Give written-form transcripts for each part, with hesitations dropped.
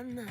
Anna.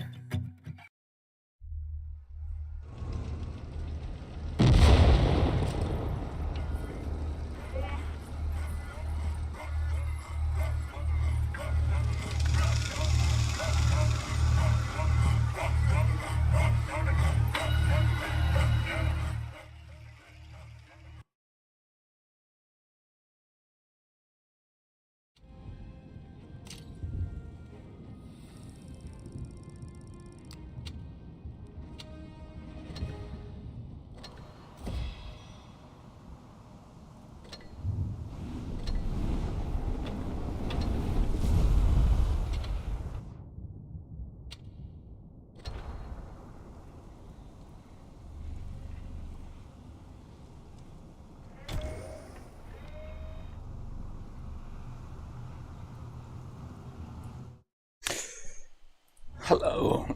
Hello,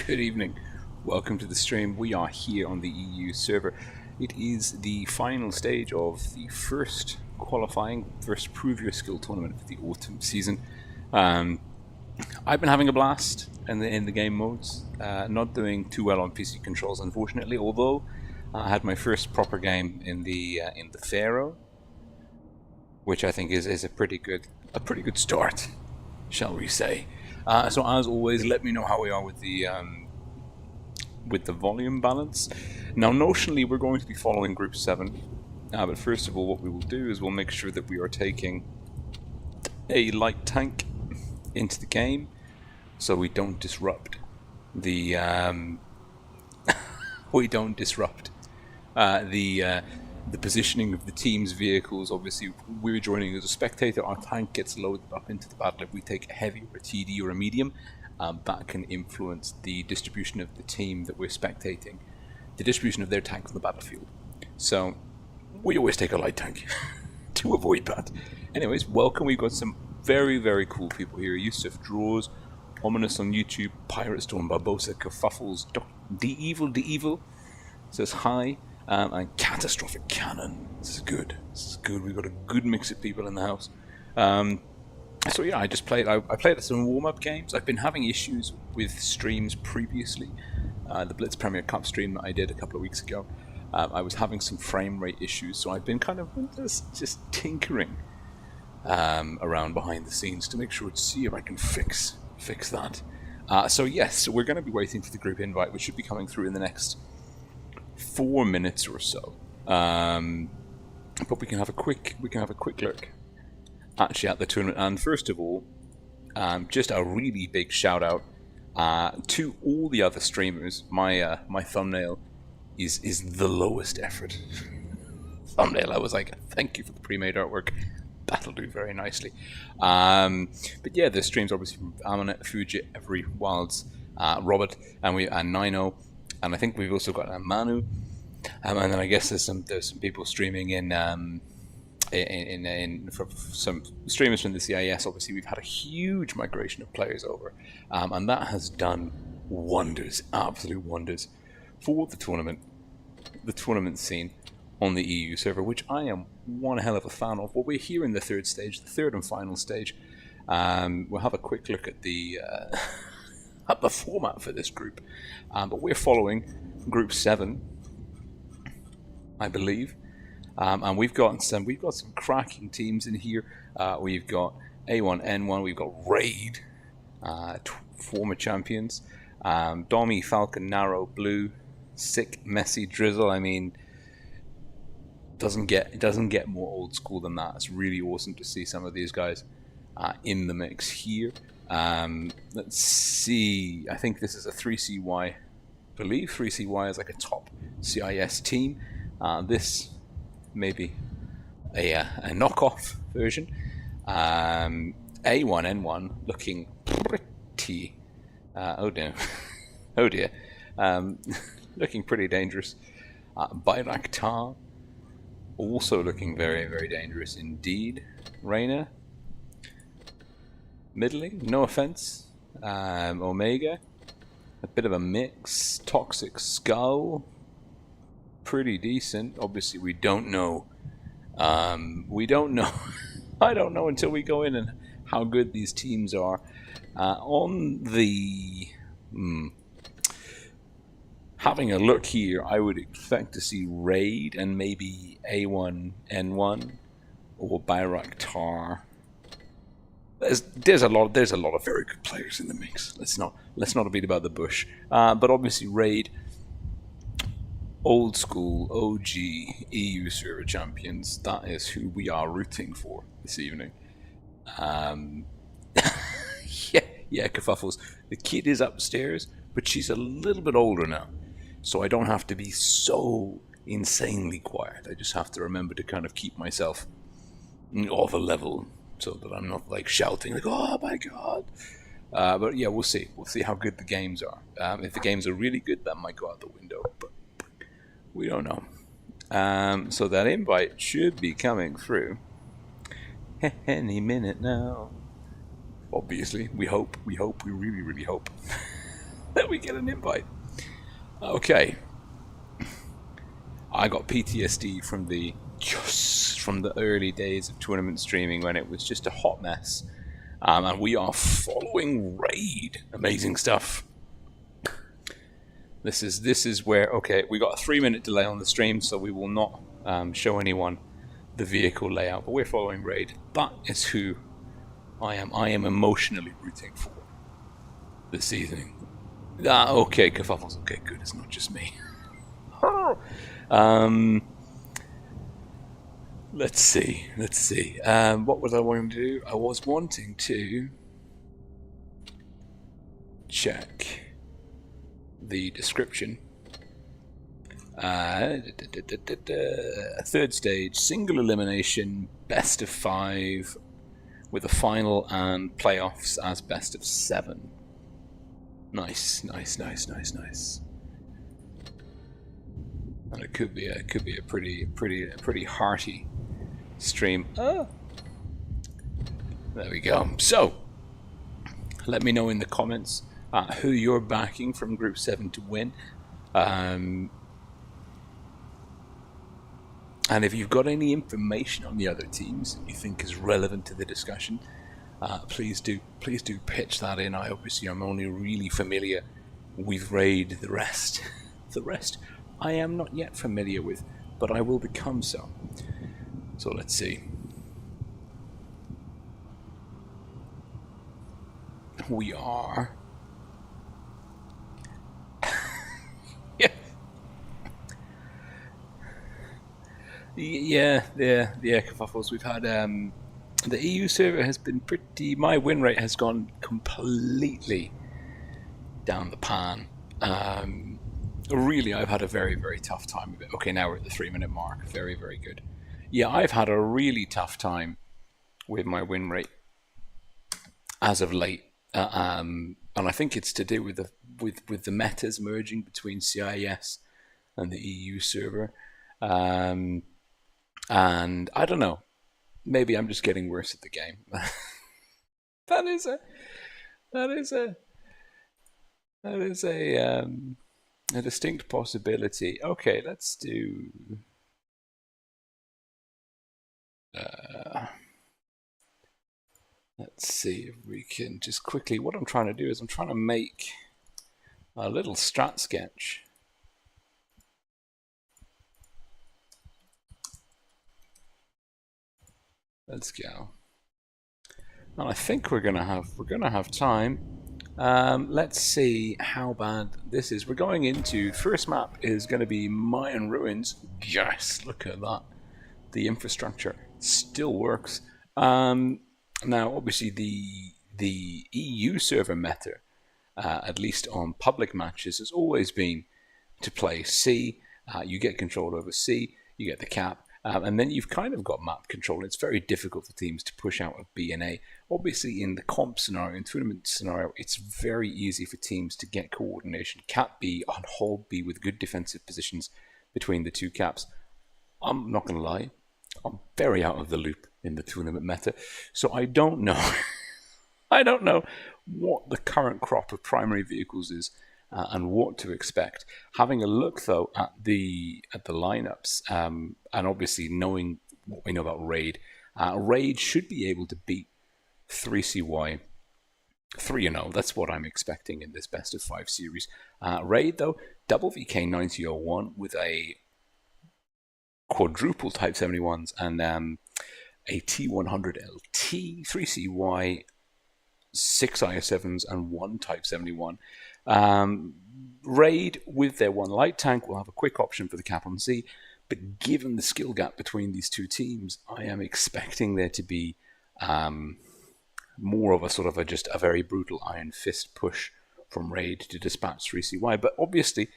good evening, welcome to the stream. We are here on the EU server. It is the final stage of the first qualifying, first Prove Your Skill tournament for the autumn season. I've been having a blast in the game modes, not doing too well on PC controls unfortunately, although I had my first proper game in the Pharaoh, which I think is a pretty good start, shall we say. So as always, let me know how we are with the volume balance. Now notionally we're going to be following Group 7, but first of all what we will do is we'll make sure that we are taking a light tank into the game so we don't disrupt the the positioning of the team's vehicles. Obviously, we're joining as a spectator. Our tank gets loaded up into the battle. If we take a heavy or a TD or a medium, that can influence the distribution of the team that we're spectating, the distribution of their tank on the battlefield. So we always take a light tank to avoid that. Anyways, welcome. We've got some very, very cool people here. Yusuf Draws, Ominous on YouTube, Pirate Storm, Barbosa, Kerfuffles, The Evil says hi. And Catastrophic Cannon. This is good. We've got a good mix of people in the house. So yeah, I played some warm-up games. I've been having issues with streams previously. The Blitz Premier Cup stream that I did a couple of weeks ago, I was having some frame rate issues, so I've been kind of just tinkering around behind the scenes to make sure to see if I can fix that. So yes, we're going to be waiting for the group invite, which should be coming through in the next 4 minutes or so, but we can have a quick look actually at the tournament. And first of all, just a really big shout out to all the other streamers. My thumbnail is the lowest effort thumbnail. I was like, thank you for the pre-made artwork, that'll do very nicely. But yeah, the streams obviously from Amanet, Fuji, Every Wilds, Robert, and Nino. And I think we've also got Manu, and then I guess there's some people streaming in from some streamers from the CIS. Obviously, we've had a huge migration of players over, and that has done wonders, absolute wonders, for the tournament scene on the EU server, which I am one hell of a fan of. Well, we're here in the third stage, the third and final stage. We'll have a quick look at the format for this group, but we're following Group 7, I believe, and we've got some cracking teams in here. We've got A1N1, we've got Raid, former champions, Dommy, Falcon, Narrow, Blue, Sick, Messy, Drizzle. I mean, doesn't get more old school than that. It's really awesome to see some of these guys in the mix here. Let's see, I think this is a 3CY, I believe 3CY is like a top CIS team. This may be a knockoff version. A1N1 looking pretty, oh dear, looking pretty dangerous. Bayraktar also looking very, very dangerous indeed. Reina, middling, no offense. Omega, a bit of a mix. Toxic Skull, pretty decent. Obviously, we don't know. I don't know until we go in and how good these teams are. On the Having a look here, I would expect to see Raid and maybe A1N1 or Bayraktar. There's a lot of very good players in the mix. Let's not beat about the bush. But obviously Raid, old school OG EU server champions. That is who we are rooting for this evening. Yeah, Kerfuffles. The kid is upstairs, but she's a little bit older now, so I don't have to be so insanely quiet. I just have to remember to kind of keep myself off a level so that I'm not like shouting like, "Oh my god!" But yeah, we'll see. We'll see how good the games are. If the games are really good, that might go out the window, but we don't know. So that invite should be coming through any minute now. Obviously, we really hope that we get an invite. Okay. I got PTSD from the early days of tournament streaming when it was just a hot mess. And we are following Raid. Amazing stuff. This is where, okay, we got a 3-minute delay on the stream, so we will not show anyone the vehicle layout, but we're following Raid. That is who I am emotionally rooting for this evening. Okay, Kerfuffles. Okay, good. It's not just me. Let's see. What was I wanting to do? I was wanting to check the description. Third stage, single elimination, best of 5, with a final and playoffs as best of 7. Nice. And it could be a pretty hearty stream. Oh, there we go. So, let me know in the comments who you're backing from Group 7 to win. And if you've got any information on the other teams that you think is relevant to the discussion, please do pitch that in. I'm only really familiar with Raid. The rest I am not yet familiar with, but I will become so. So let's see. We are. Yeah, Kerfuffles. We've had the EU server has been pretty. My win rate has gone completely down the pan. Really, I've had a very, very tough time with it. Okay, now we're at the 3-minute mark. Very, very good. Yeah, I've had a really tough time with my win rate as of late, and I think it's to do with the metas merging between CIS and the EU server. And I don't know, maybe I'm just getting worse at the game. that is a distinct possibility. Okay, let's do. Let's see if we can just quickly. What I'm trying to do is I'm trying to make a little strat sketch. Let's go. And I think we're gonna have time. Let's see how bad this is. We're going into first map is going to be Mayan Ruins. Yes, look at that. The infrastructure still works. Now, obviously, the EU server meta, at least on public matches, has always been to play C. You get control over C. You get the cap. And then you've kind of got map control. It's very difficult for teams to push out of B and A. Obviously, in the comp scenario, in tournament scenario, it's very easy for teams to get coordination. Cap B and hold B with good defensive positions between the two caps. I'm not going to lie. I'm very out of the loop in the tournament meta. So I don't know. I don't know what the current crop of primary vehicles is. And what to expect. Having a look though at the lineups, and obviously knowing what we know about Raid, Raid should be able to beat 3CY 3-0. That's what I'm expecting in this best of 5 series. Raid, though, double VK 9001 with a quadruple Type 71s and a T100 LT, 3CY, 6 IS7s, and 1 Type 71. Raid, with their 1 light tank, will have a quick option for the cap on C, but given the skill gap between these two teams, I am expecting there to be more of a sort of just a very brutal iron fist push from Raid to dispatch 3CY. But obviously,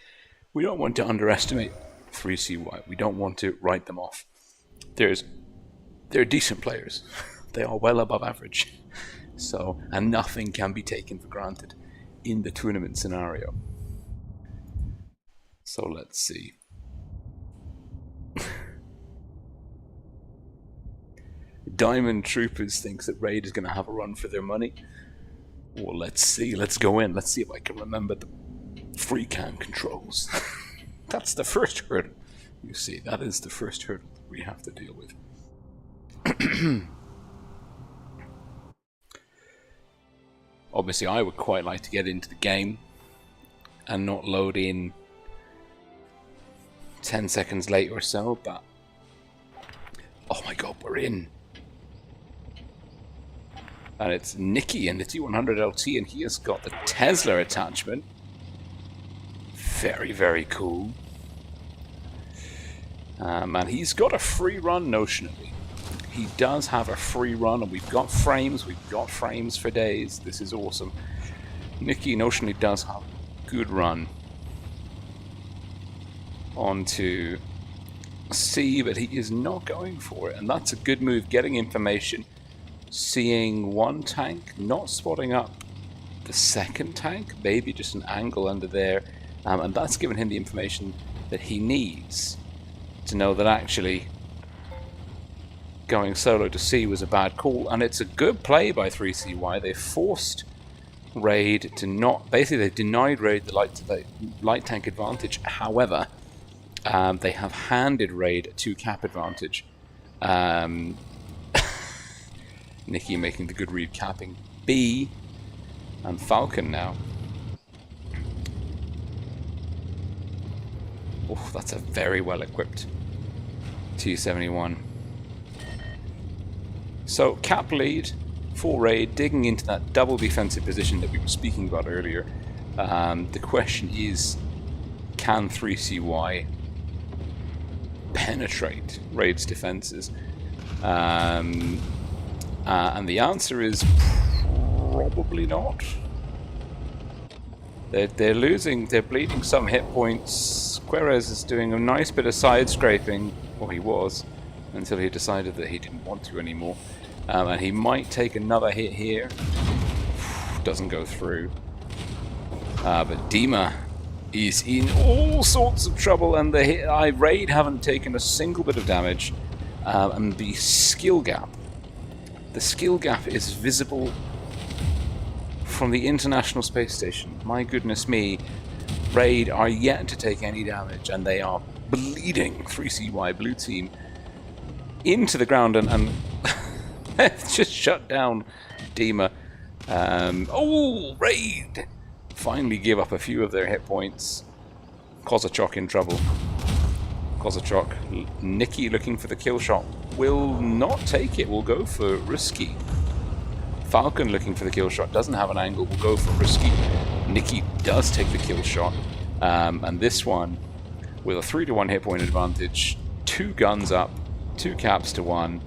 we don't want to underestimate 3CY. We don't want to write them off. They're decent players. They are well above average. So, and nothing can be taken for granted in the tournament scenario. So let's see. Diamond Troopers thinks that Raid is going to have a run for their money. Well, let's see. Let's go in. Let's see if I can remember the free cam controls. That's the first hurdle. You see, that is the first hurdle that we have to deal with. Obviously, I would quite like to get into the game and not load in 10 seconds late or so, but oh my god, we're in. And it's Nicky in the T100 LT, and he has got the Tesla attachment. Very, very cool. And he's got a free run, notionally. He does have a free run, and we've got frames for days. This is awesome. Nicky notionally does have a good run onto C, but he is not going for it, and that's a good move, getting information. Seeing 1 tank, not spotting up the 2nd tank, maybe just an angle under there, and that's given him the information that he needs to know that actually going solo to C was a bad call, and it's a good play by 3CY. They forced Raid to not, basically they denied Raid the light tank advantage. However, they have handed Raid a 2 cap advantage. Nicky making the good read, capping B, and Falcon now. Oh, that's a very well equipped T71. So cap lead for Raid, digging into that double defensive position that we were speaking about earlier. The question is, can 3CY penetrate Raid's defenses? And the answer is probably not. They're bleeding some hit points. Querez is doing a nice bit of side scraping, or he was, until he decided that he didn't want to anymore. And he might take another hit here. Doesn't go through. But Dima is in all sorts of trouble, and the Raid haven't taken a single bit of damage. And the skill gap is visible from the International Space Station. My goodness me, Raid are yet to take any damage, and they are bleeding 3CY blue team into the ground, and just shut down Dima. Raid finally give up a few of their hit points. Kozacok in trouble. Kozacok, Nicky looking for the kill shot, will not take it, will go for risky. Falcon looking for the kill shot, doesn't have an angle, will go for risky. Nicky does take the kill shot, and this one with a 3-to-1 hit point advantage, 2 guns up, 2 caps to 1.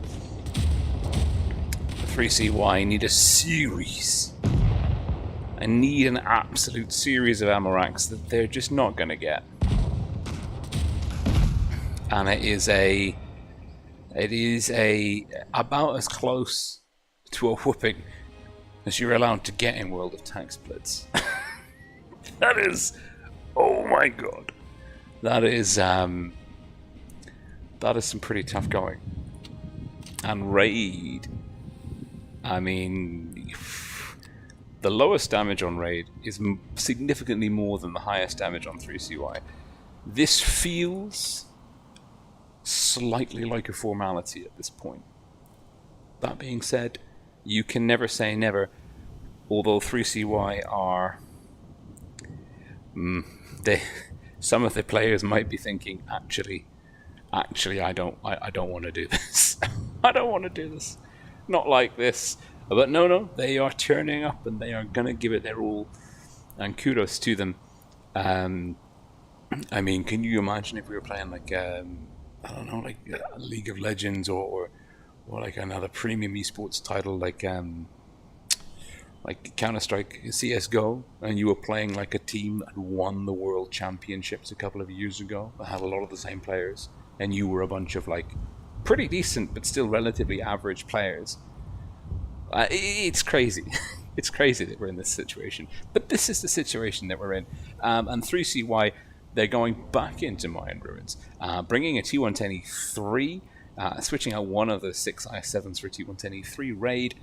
3CY need a series. I need an absolute series of ammo racks that they're just not going to get. And it is about as close to a whooping as you're allowed to get in World of Tanks Blitz. That is, oh my god, that is some pretty tough going. And Raid, I mean, the lowest damage on Raid is significantly more than the highest damage on 3CY. This feels slightly like a formality at this point. That being said, you can never say never. although 3CY are... some of the players might be thinking, actually, I don't want to do this. I don't want to do this. Not like this. But no, they are turning up and they are going to give it their all. And kudos to them. I mean, can you imagine if we were playing like, I don't know, like League of Legends or like another premium esports title like Counter-Strike, CSGO, and you were playing like a team that won the World Championships a couple of years ago, that had a lot of the same players, and you were a bunch of like pretty decent but still relatively average players. It's crazy. It's crazy that we're in this situation. But this is the situation that we're in. And 3CY, they're going back into Mayan Ruins, bringing a T110E3, switching out one of the 6 IS-7s for T110E3 raid.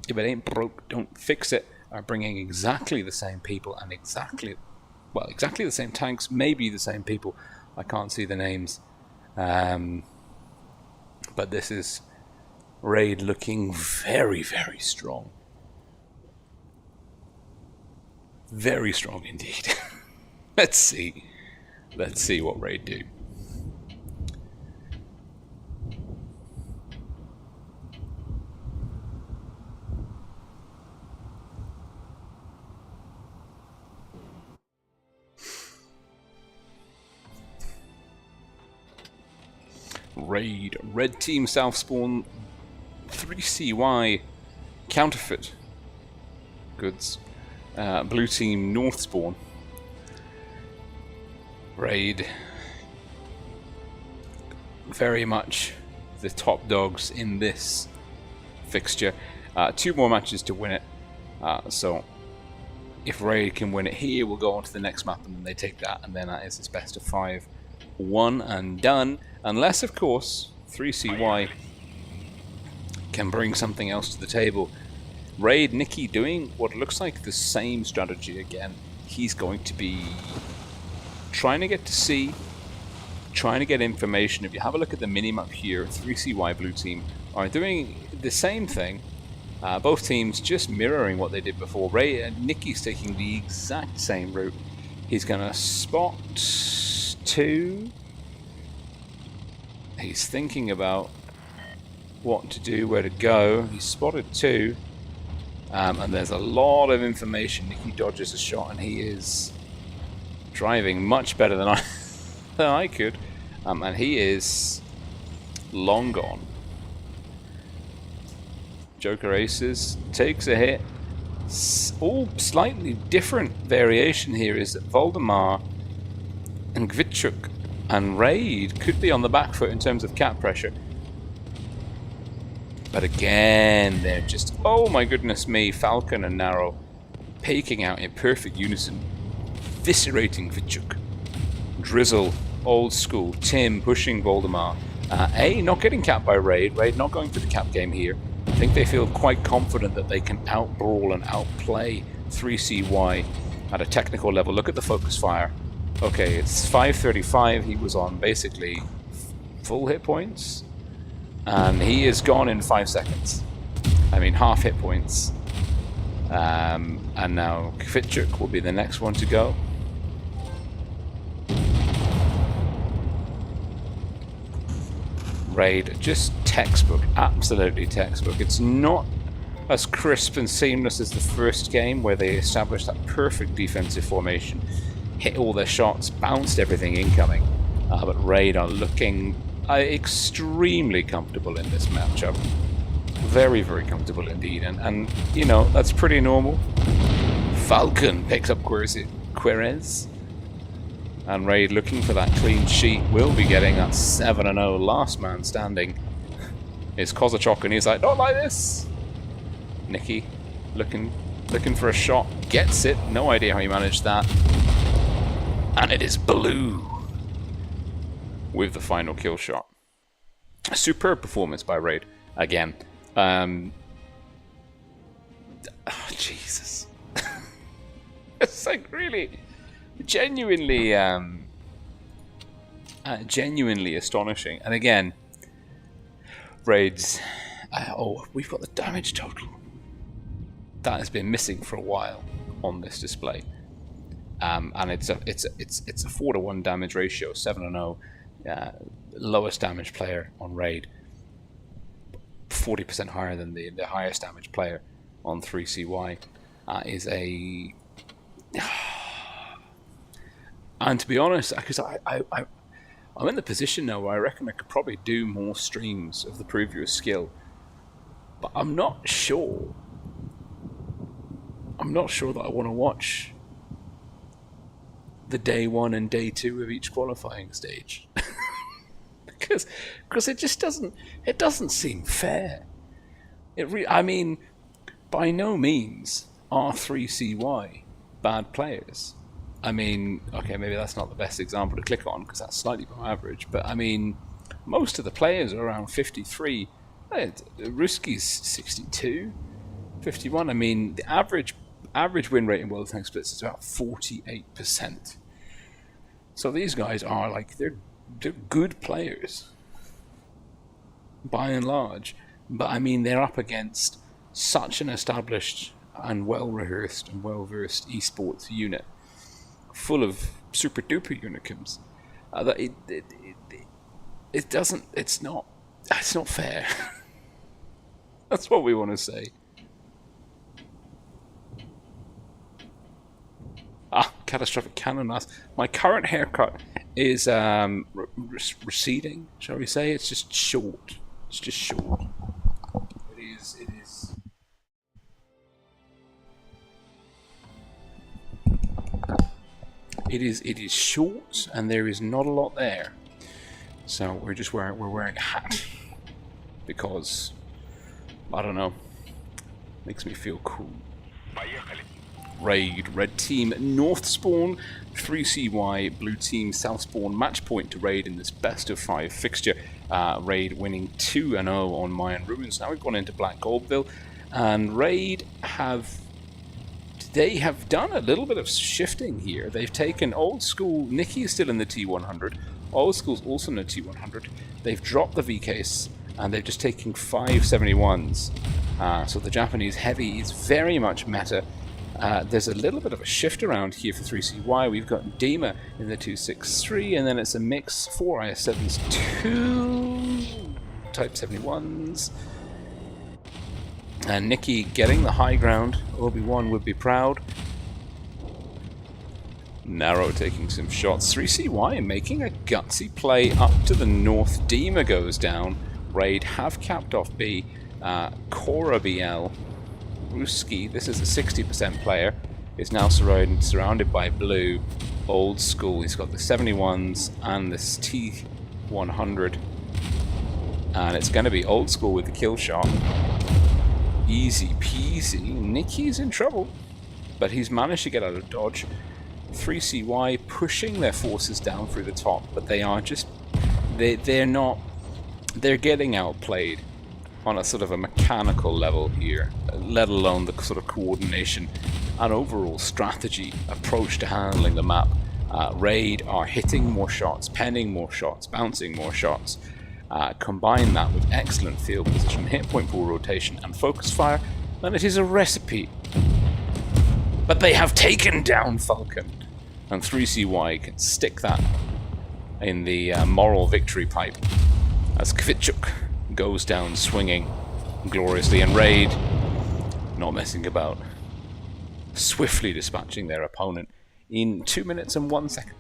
If it ain't broke, don't fix it. Are bringing exactly the same people and exactly the same tanks, maybe the same people. I can't see the names. But this is raid looking very, very strong. Very strong indeed. Let's see what raid do. Raid. Red team south spawn. 3CY counterfeit goods. Blue team north spawn. Raid. Very much the top dogs in this fixture. 2 more matches to win it. So if Raid can win it here, we'll go on to the next map and then they take that, and then that is its best of 5. 1 and done. Unless, of course, 3CY can bring something else to the table. Raid, Nicky doing what looks like the same strategy again. He's going to be trying to get to C, trying to get information. If you have a look at the minimap here, 3CY blue team are doing the same thing. Both teams just mirroring what they did before. Nicky's taking the exact same route. He's going to spot 2. He's thinking about what to do, where to go. He spotted 2. And there's a lot of information. Nicky dodges a shot and he is driving much better than I could. And he is long gone. Joker aces, takes a hit. All slightly different variation here is that Voldemar and Gvitchuk and Raid could be on the back foot in terms of cap pressure. But again, they're just, oh my goodness me, Falcon and Narrow peeking out in perfect unison, eviscerating Gvitchuk. Drizzle, old school, Tim pushing Voldemar. Not getting capped by Raid, Raid not going for the cap game here. I think they feel quite confident that they can outbrawl and outplay 3CY at a technical level. Look at the focus fire. Okay, it's 535. He was on basically full hit points. And he is gone in 5 seconds. I mean, half hit points. And now Kvitchuk will be the next one to go. Raid, just textbook, absolutely textbook. It's not as crisp and seamless as the first game where they established that perfect defensive formation, hit all their shots, bounced everything incoming. But Raid are looking extremely comfortable in this matchup. Very, very comfortable indeed. And you know, that's pretty normal. Falcon picks up Querez. And Raid looking for that clean sheet, will be getting that 7-0 last man standing. Is Kozachyok, and he's like, not like this! Nicky looking for a shot, gets it, no idea how he managed that. And it is Blue with the final kill shot. A superb performance by Raid again. Oh, Jesus. It's like really genuinely astonishing. And again, Raid's we've got the damage total. that has been missing for a while on this display. And it's a 4-to-1 damage ratio, 7-0, lowest damage player on Raid, 40% higher than the highest damage player on 3CY. Is a and to be honest, because I'm in the position now where I reckon I could probably do more streams of the previous skill, but I'm not sure that I want to watch the day 1 and day 2 of each qualifying stage. because it just doesn't seem fair. I mean, by no means are 3CY bad players. I mean, okay, maybe that's not the best example to click on because that's slightly below average, but I mean, most of the players are around 53. Ruski's 62, 51. I mean, the average win rate in World Tank Splits is about 48%. So these guys are like, they're good players by and large, but I mean, they're up against such an established and well-rehearsed and well-versed esports unit full of super duper unicums that it's not fair. That's what we want to say. Catastrophic cannon ass. My current haircut is receding, shall we say? It's just short. It's just short. It is short, and there is not a lot there. So we're wearing a hat because I don't know, makes me feel cool. Raid, red team north spawn, 3CY, blue team south spawn. Match point to Raid in this best of 5 fixture. Raid winning 2-0 on Mayan Ruins. Now we've gone into Black Goldville, and Raid have done a little bit of shifting here. They've taken old school. Nikki is still in the T100. Old school's also in the T100. They've dropped the VKs and they've just taken 571s. So the Japanese heavy is very much meta. There's a little bit of a shift around here for 3CY. We've got Dima in the 263, and then it's a mix 4 IS7s, 2 Type 71s. And Nikki getting the high ground. Obi-Wan would be proud. Narrow taking some shots. 3CY making a gutsy play up to the north. Dima goes down. Raid have capped off B. Cora BL. Ruski, this is a 60% player, is now surrounded by blue. Old school. He's got the 71s and this T100. And it's going to be old school with the kill shot. Easy peasy. Nikki's in trouble, but he's managed to get out of dodge. 3CY pushing their forces down through the top, but they are just they're getting outplayed on a sort of a mechanical level here, let alone the sort of coordination and overall strategy approach to handling the map. Raid are hitting more shots, penning more shots, bouncing more shots. Combine that with excellent field position, hit point pool rotation, and focus fire, and it is a recipe. But they have taken down Falcon, and 3CY can stick that in the moral victory pipe as Kvitchuk goes down swinging gloriously, and Raid, not messing about, swiftly dispatching their opponent in 2 minutes and 1 second.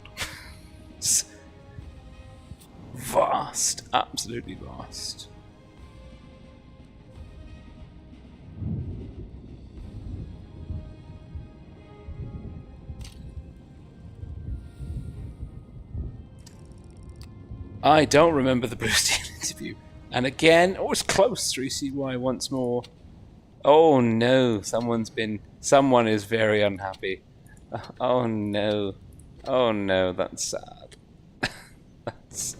Vast, absolutely vast. I don't remember the Blue Steel interview. And again, oh, it's close. 3CY once more. Oh no, someone is very unhappy. Oh no. Oh no, that's sad. That's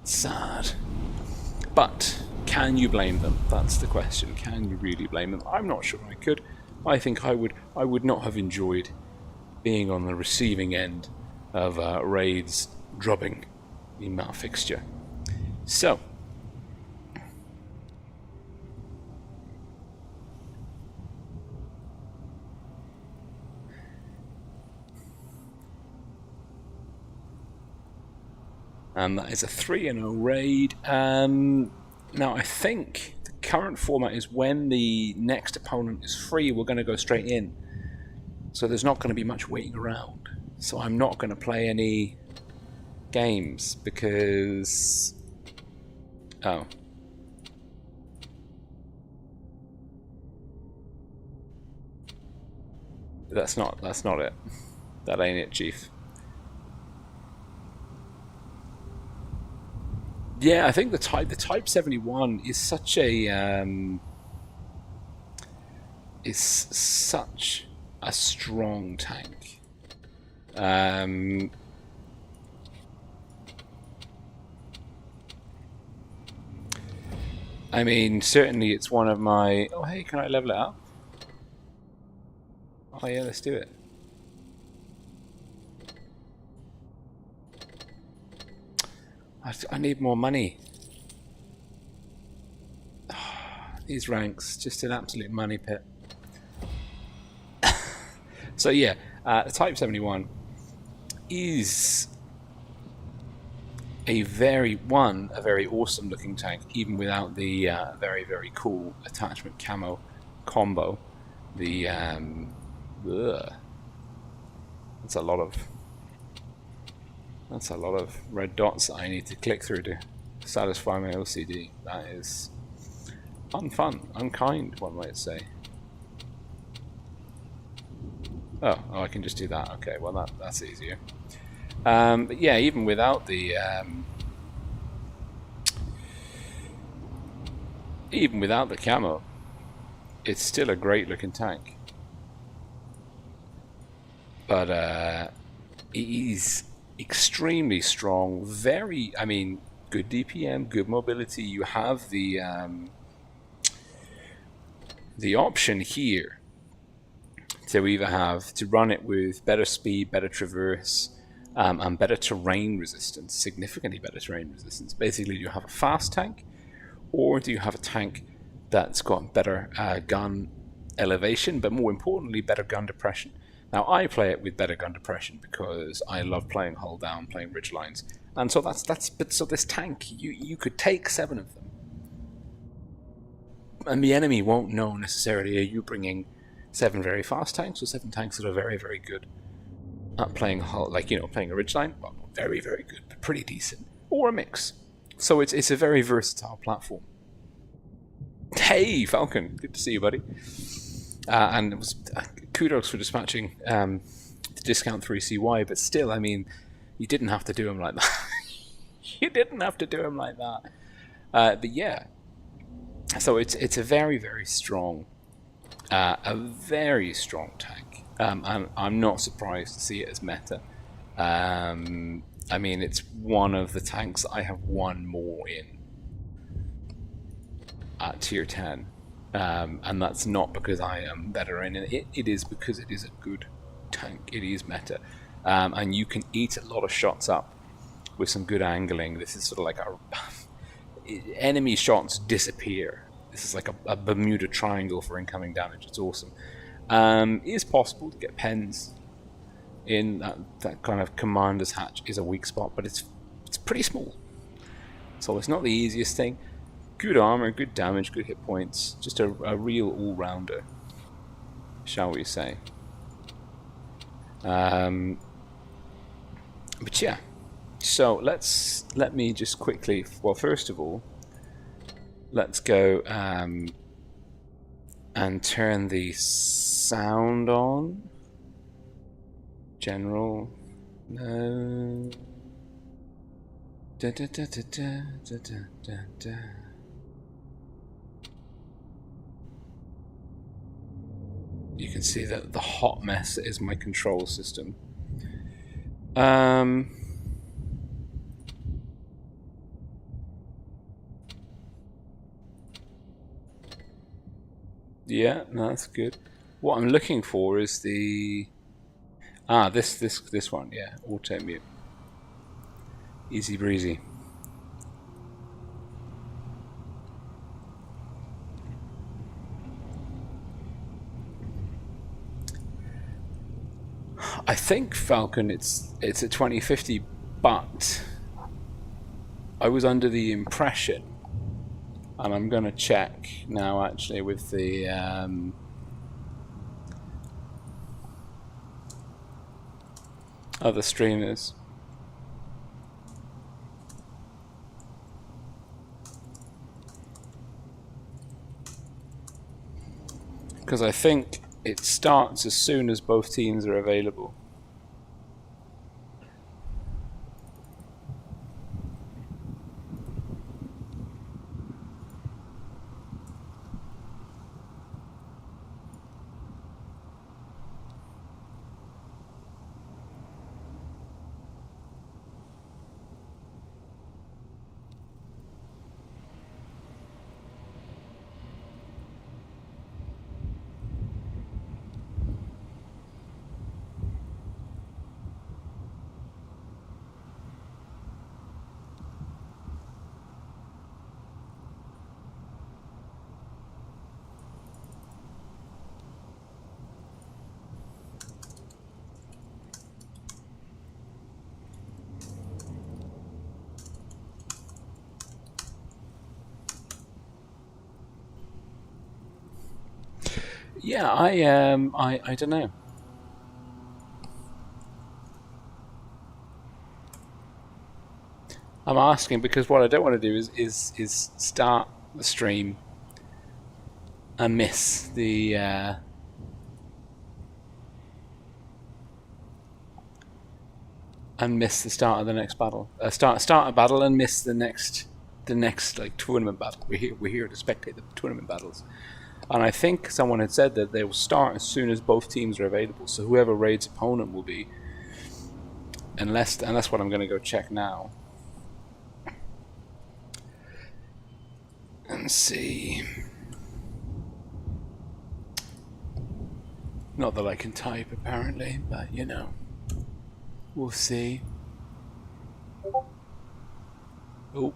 sad. But can you blame them? That's the question. Can you really blame them? I'm not sure I could. I think I would not have enjoyed being on the receiving end of Raid's drubbing in that fixture. So That is a 3-0 raid. Now, I think the current format is when the next opponent is free, we're going to go straight in. So there's not going to be much waiting around. So I'm not going to play any games because... Oh. That's not it. That ain't it, Chief. Yeah, I think the Type 71 is such a strong tank. I mean, certainly it's one of my... Oh, hey, can I level it up? Oh yeah, let's do it. I need more money. These ranks, just an absolute money pit. So yeah, the Type 71 is a very awesome looking tank, even without the very, very cool attachment camo combo. The that's a lot of red dots that I need to click through to satisfy my OCD. That is unfun, unkind, one might say. Oh, I can just do that. Okay, well that's easier. But yeah, even without the camo, it's still a great looking tank. But it is extremely strong. I mean, good DPM, good mobility. You have the option here to either have to run it with better speed, better traverse, and better terrain resistance, significantly better terrain resistance. Basically, you have a fast tank, or do you have a tank that's got better gun elevation, but more importantly, better gun depression. Now, I play it with better gun depression because I love playing hull down, playing ridge lines, and so so this tank, you could take 7 of them, and the enemy won't know necessarily are you bringing 7 very fast tanks or 7 tanks that are very, very good at playing hull, like, you know, playing a ridge line. Well, not very, very good, but pretty decent, or a mix. So it's a very versatile platform. Hey, Falcon, good to see you, buddy. And it was kudos for dispatching the discount 3CY, but still, I mean, you didn't have to do him like that. You didn't have to do him like that. But yeah, so it's a very, very strong, tank. And I'm not surprised to see it as meta. I mean, it's one of the tanks I have won more in at tier 10. And that's not because I am better in it. It is because it is a good tank. It is meta. And you can eat a lot of shots up with some good angling. This is sort of like enemy shots disappear. This is like a Bermuda Triangle for incoming damage. It's awesome. It is possible to get pens in. That kind of commander's hatch is a weak spot, but it's pretty small. So it's not the easiest thing. Good armor, good damage, good hit points. Just a real all-rounder, shall we say. But yeah, so let me just quickly, well, first of all, let's go and turn the sound on. General, no. Da, da, da, da, da, da, da, da. You can see that the hot mess is my control system. Yeah, no, that's good. What I'm looking for is the this one, yeah, auto mute. Easy breezy. I think Falcon it's a 2050, but I was under the impression, and I'm going to check now actually with the other streamers. Because I think it starts as soon as both teams are available. Yeah, I don't know. I'm asking because what I don't want to do is start the stream and miss the start of the next battle. Start a battle and miss the next like tournament battle. We're here to spectate the tournament battles. And I think someone had said that they will start as soon as both teams are available. So whoever Raid's opponent will be, and that's what I'm going to go check now. And see. Not that I can type apparently, but you know, we'll see. Oh.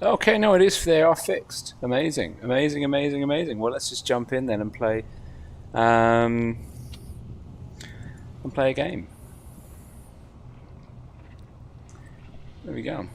Okay, no, it is. They are fixed. Amazing, amazing, amazing, amazing. Well, let's just jump in then and play a game. There we go.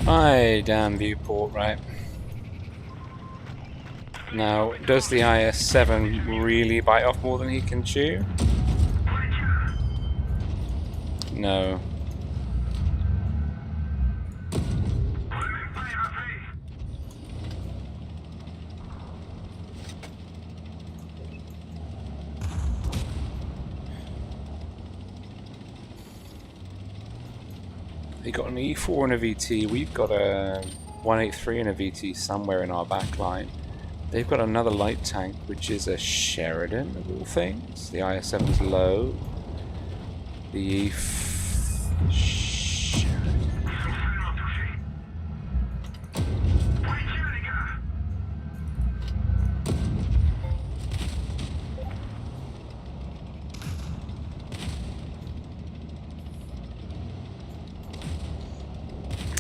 Hi, damn viewport, right. Now, does the IS-7 really bite off more than he can chew? No. They got an E4 and a VT. We've got a 183 and a VT somewhere in our back line. They've got another light tank, which is a Sheridan of all things. The IS-7's low. The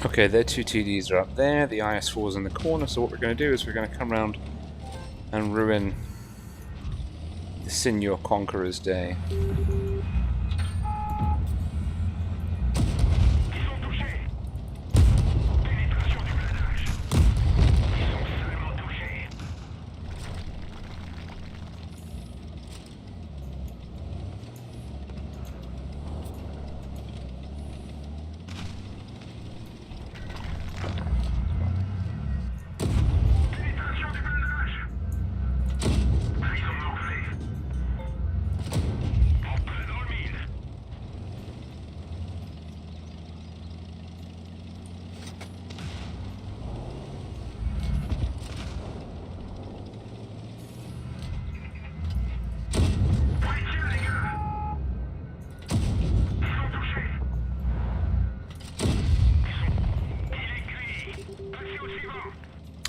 Okay, their two TDs are up there, the IS-4's in the corner, so what we're going to do is we're going to come around and ruin the Senior Conqueror's day.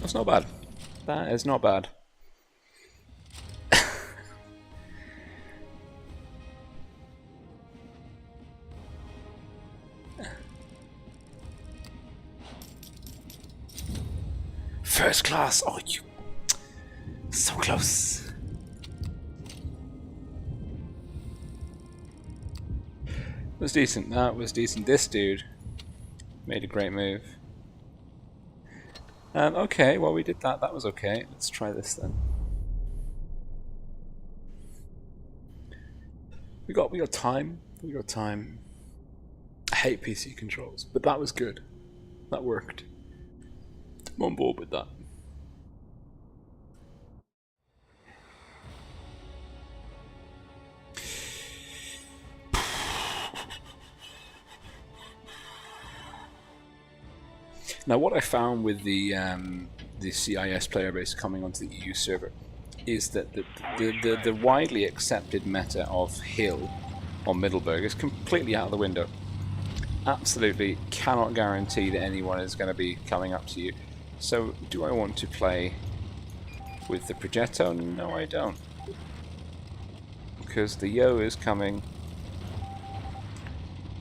That's not bad. That is not bad. First class! Oh, you... So close. That was decent. That was decent. This dude made a great move. Okay, well we did that. That was okay. Let's try this then. We got time. We got time. I hate PC controls, but that was good. That worked. I'm on board with that. Now, what I found with the CIS player base coming onto the EU server is that the widely accepted meta of Hill on Middleburg is completely out of the window. Absolutely cannot guarantee that anyone is going to be coming up to you. So, do I want to play with the Progetto? No, I don't. Because the Yo is coming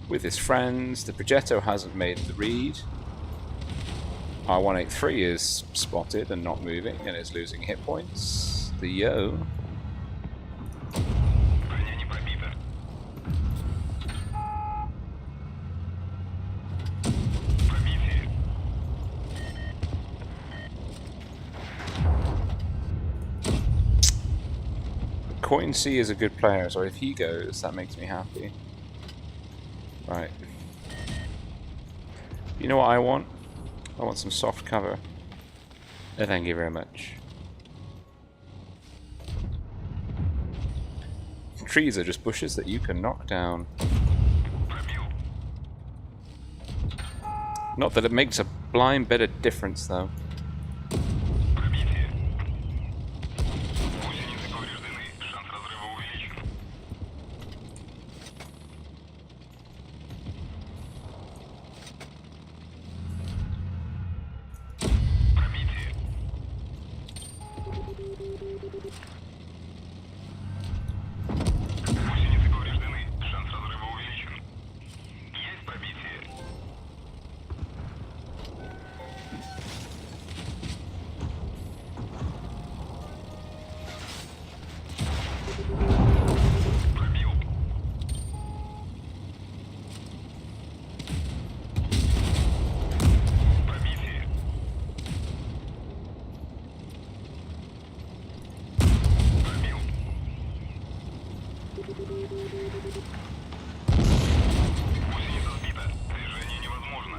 with his friends. The Progetto hasn't made the read. R183 is spotted and not moving and is losing hit points. The Yo. Coin C is a good player, so if he goes, that makes me happy. Right. You know what I want? I want some soft cover. Thank you very much. Trees are just bushes that you can knock down. Not that it makes a blind bit of difference, though.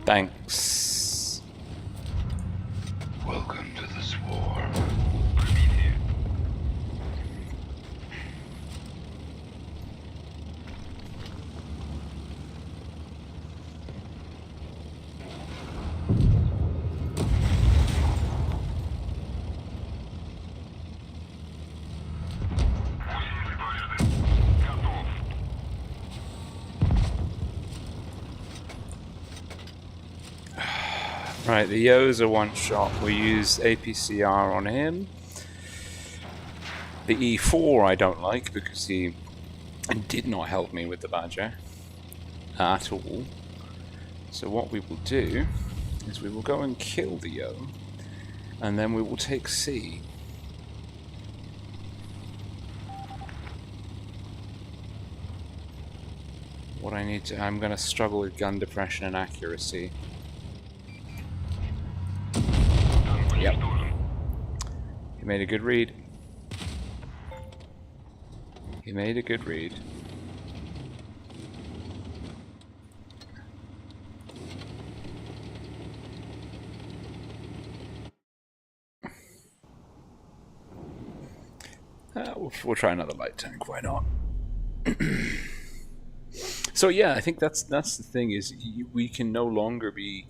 Thanks. Welcome to the swarm. Right, the Yo's a one shot. We use APCR on him. The E4 I don't like because he did not help me with the Badger at all. So what we will do is we will go and kill the Yo, and then we will take C. What I need to... I'm going to struggle with gun depression and accuracy. Yep. He made a good read. He made a good read. We'll try another light tank, why not? So yeah, I think that's the thing, is we can no longer be...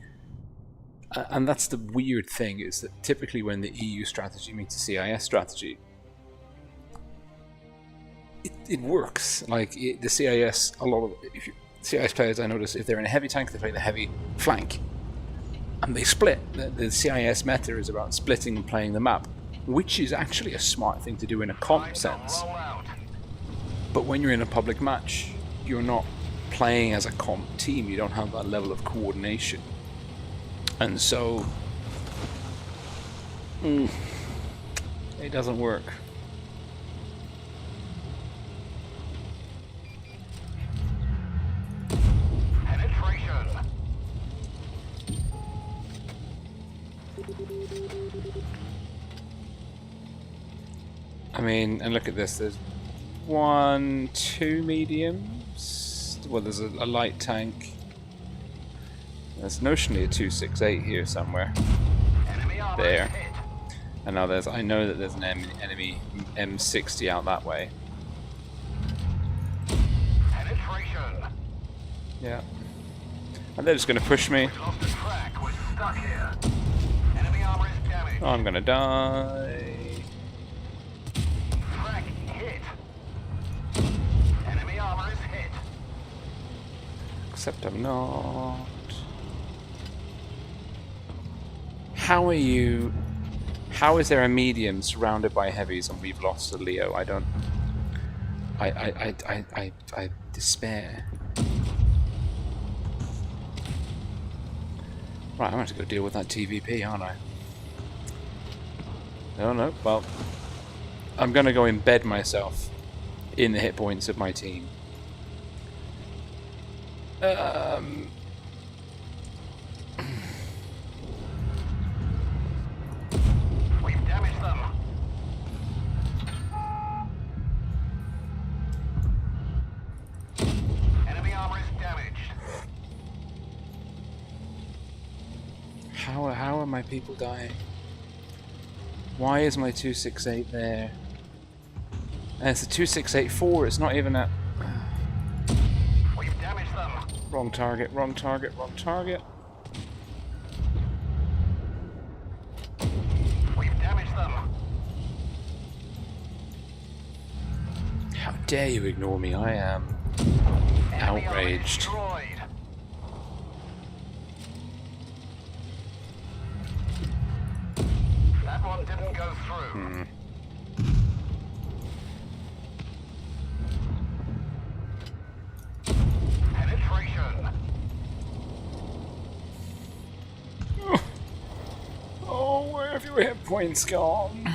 and that's the weird thing, is that typically when the EU strategy meets the CIS strategy, it works. Like the CIS, CIS players, I notice if they're in a heavy tank, they play the heavy flank. and they split. The CIS meta is about splitting and playing the map, which is actually a smart thing to do in a comp sense. But when you're in a public match, you're not playing as a comp team. You don't have that level of coordination. And so it doesn't work. I mean, and look at this, there's 1, 2 mediums, well there's a light tank, there's notionally a 268 here somewhere, there, and now there's, I know that there's an enemy M60 out that way. Yeah, and they're just going to push me. Oh, I'm going to die. Except I'm not. How are you? How is there a medium surrounded by heavies and we've lost a Leo? I don't. I despair. Right, I'm going to go deal with that TVP, aren't I? Oh no, well, I'm going to go embed myself in the hit points of my team. We've damaged them. Enemy armor is damaged. How are my people dying? Why is my 268 there? And it's a 2684, it's not even a... We've damaged them. Wrong target, wrong target, wrong target. We've damaged them. How dare you ignore me? I am outraged. That one didn't go through. Oh, where have your hit points gone?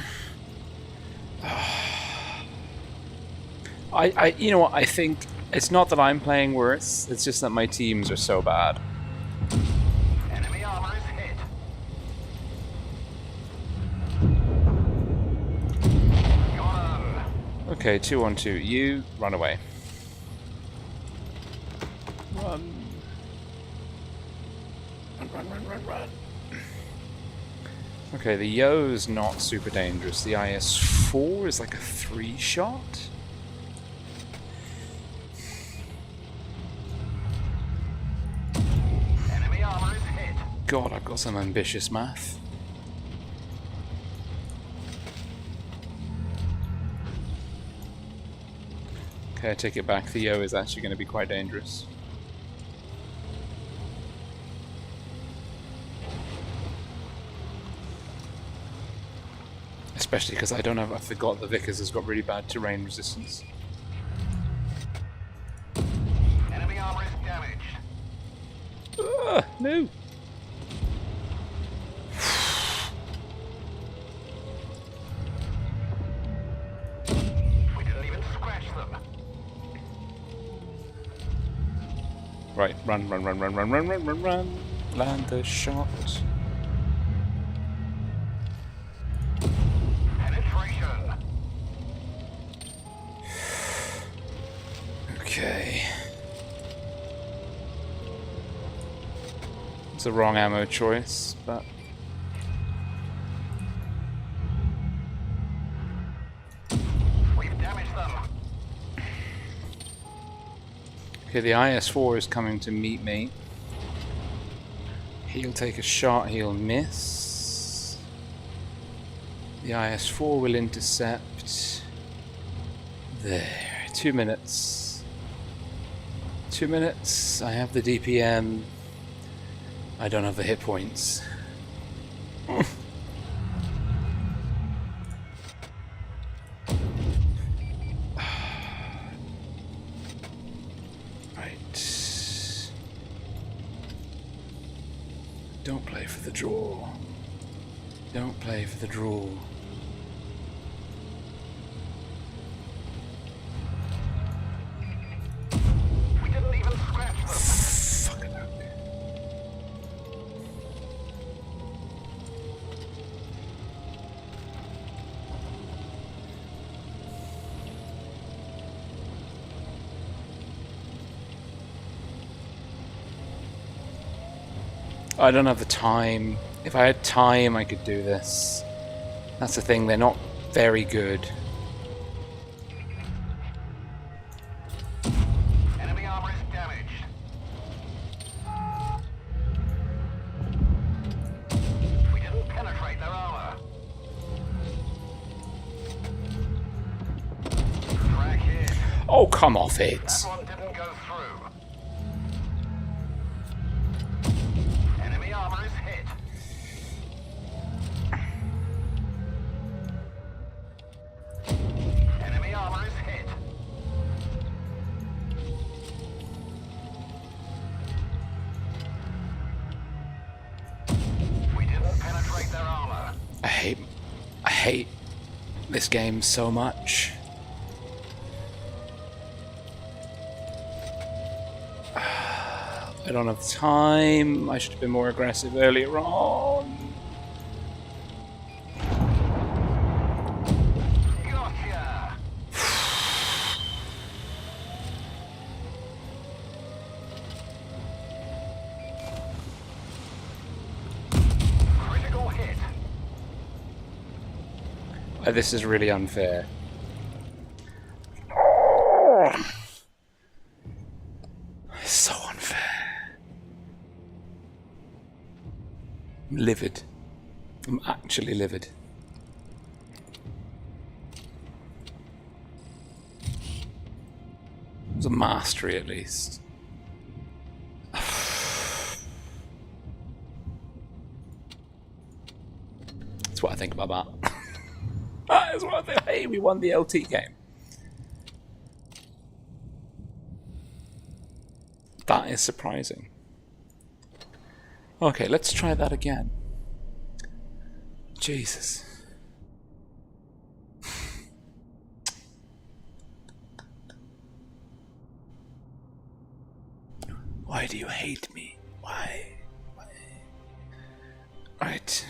You know what? I think it's not that I'm playing worse. It's just that my teams are so bad. Enemy armor is hit. Okay, 2-on-2. You run away. Run. Run. Okay, the Yo's not super dangerous. The IS-4 is like a 3-shot. Enemy armor is hit. God, I've got some ambitious math. Okay, I take it back. The Yo is actually going to be quite dangerous. Especially because I forgot the Vickers has got really bad terrain resistance. Enemy armor is damaged. No. We didn't even scratch them. Right, run. Land the shot. Okay. It's a wrong ammo choice, but... We've damaged them. Okay, the IS-4 is coming to meet me. He'll take a shot, he'll miss. The IS-4 will intercept. There. 2 minutes. 2 minutes. I have the DPM. I don't have the hit points. Right. Don't play for the draw. Don't play for the draw. We didn't even scratch them. Fuck it up. I don't have the time. If I had time, I could do this. That's the thing, they're not very good. Enemy armor is damaged. We didn't penetrate their armor. Track hit. Oh, come off it. That one didn't go through. Enemy armor is hit. Enemy armor is hit. We didn't penetrate their armor. I hate this game so much. I don't have time. I should have been more aggressive earlier on. Gotcha. Critical hit. This is really unfair. It's so unfair. I'm livid. I'm actually livid. It was a mastery at least. That's what I think about that. That's what I think. Hey, we won the LT game. That is surprising. Okay, let's try that again. Jesus. Why do you hate me? Why? Right.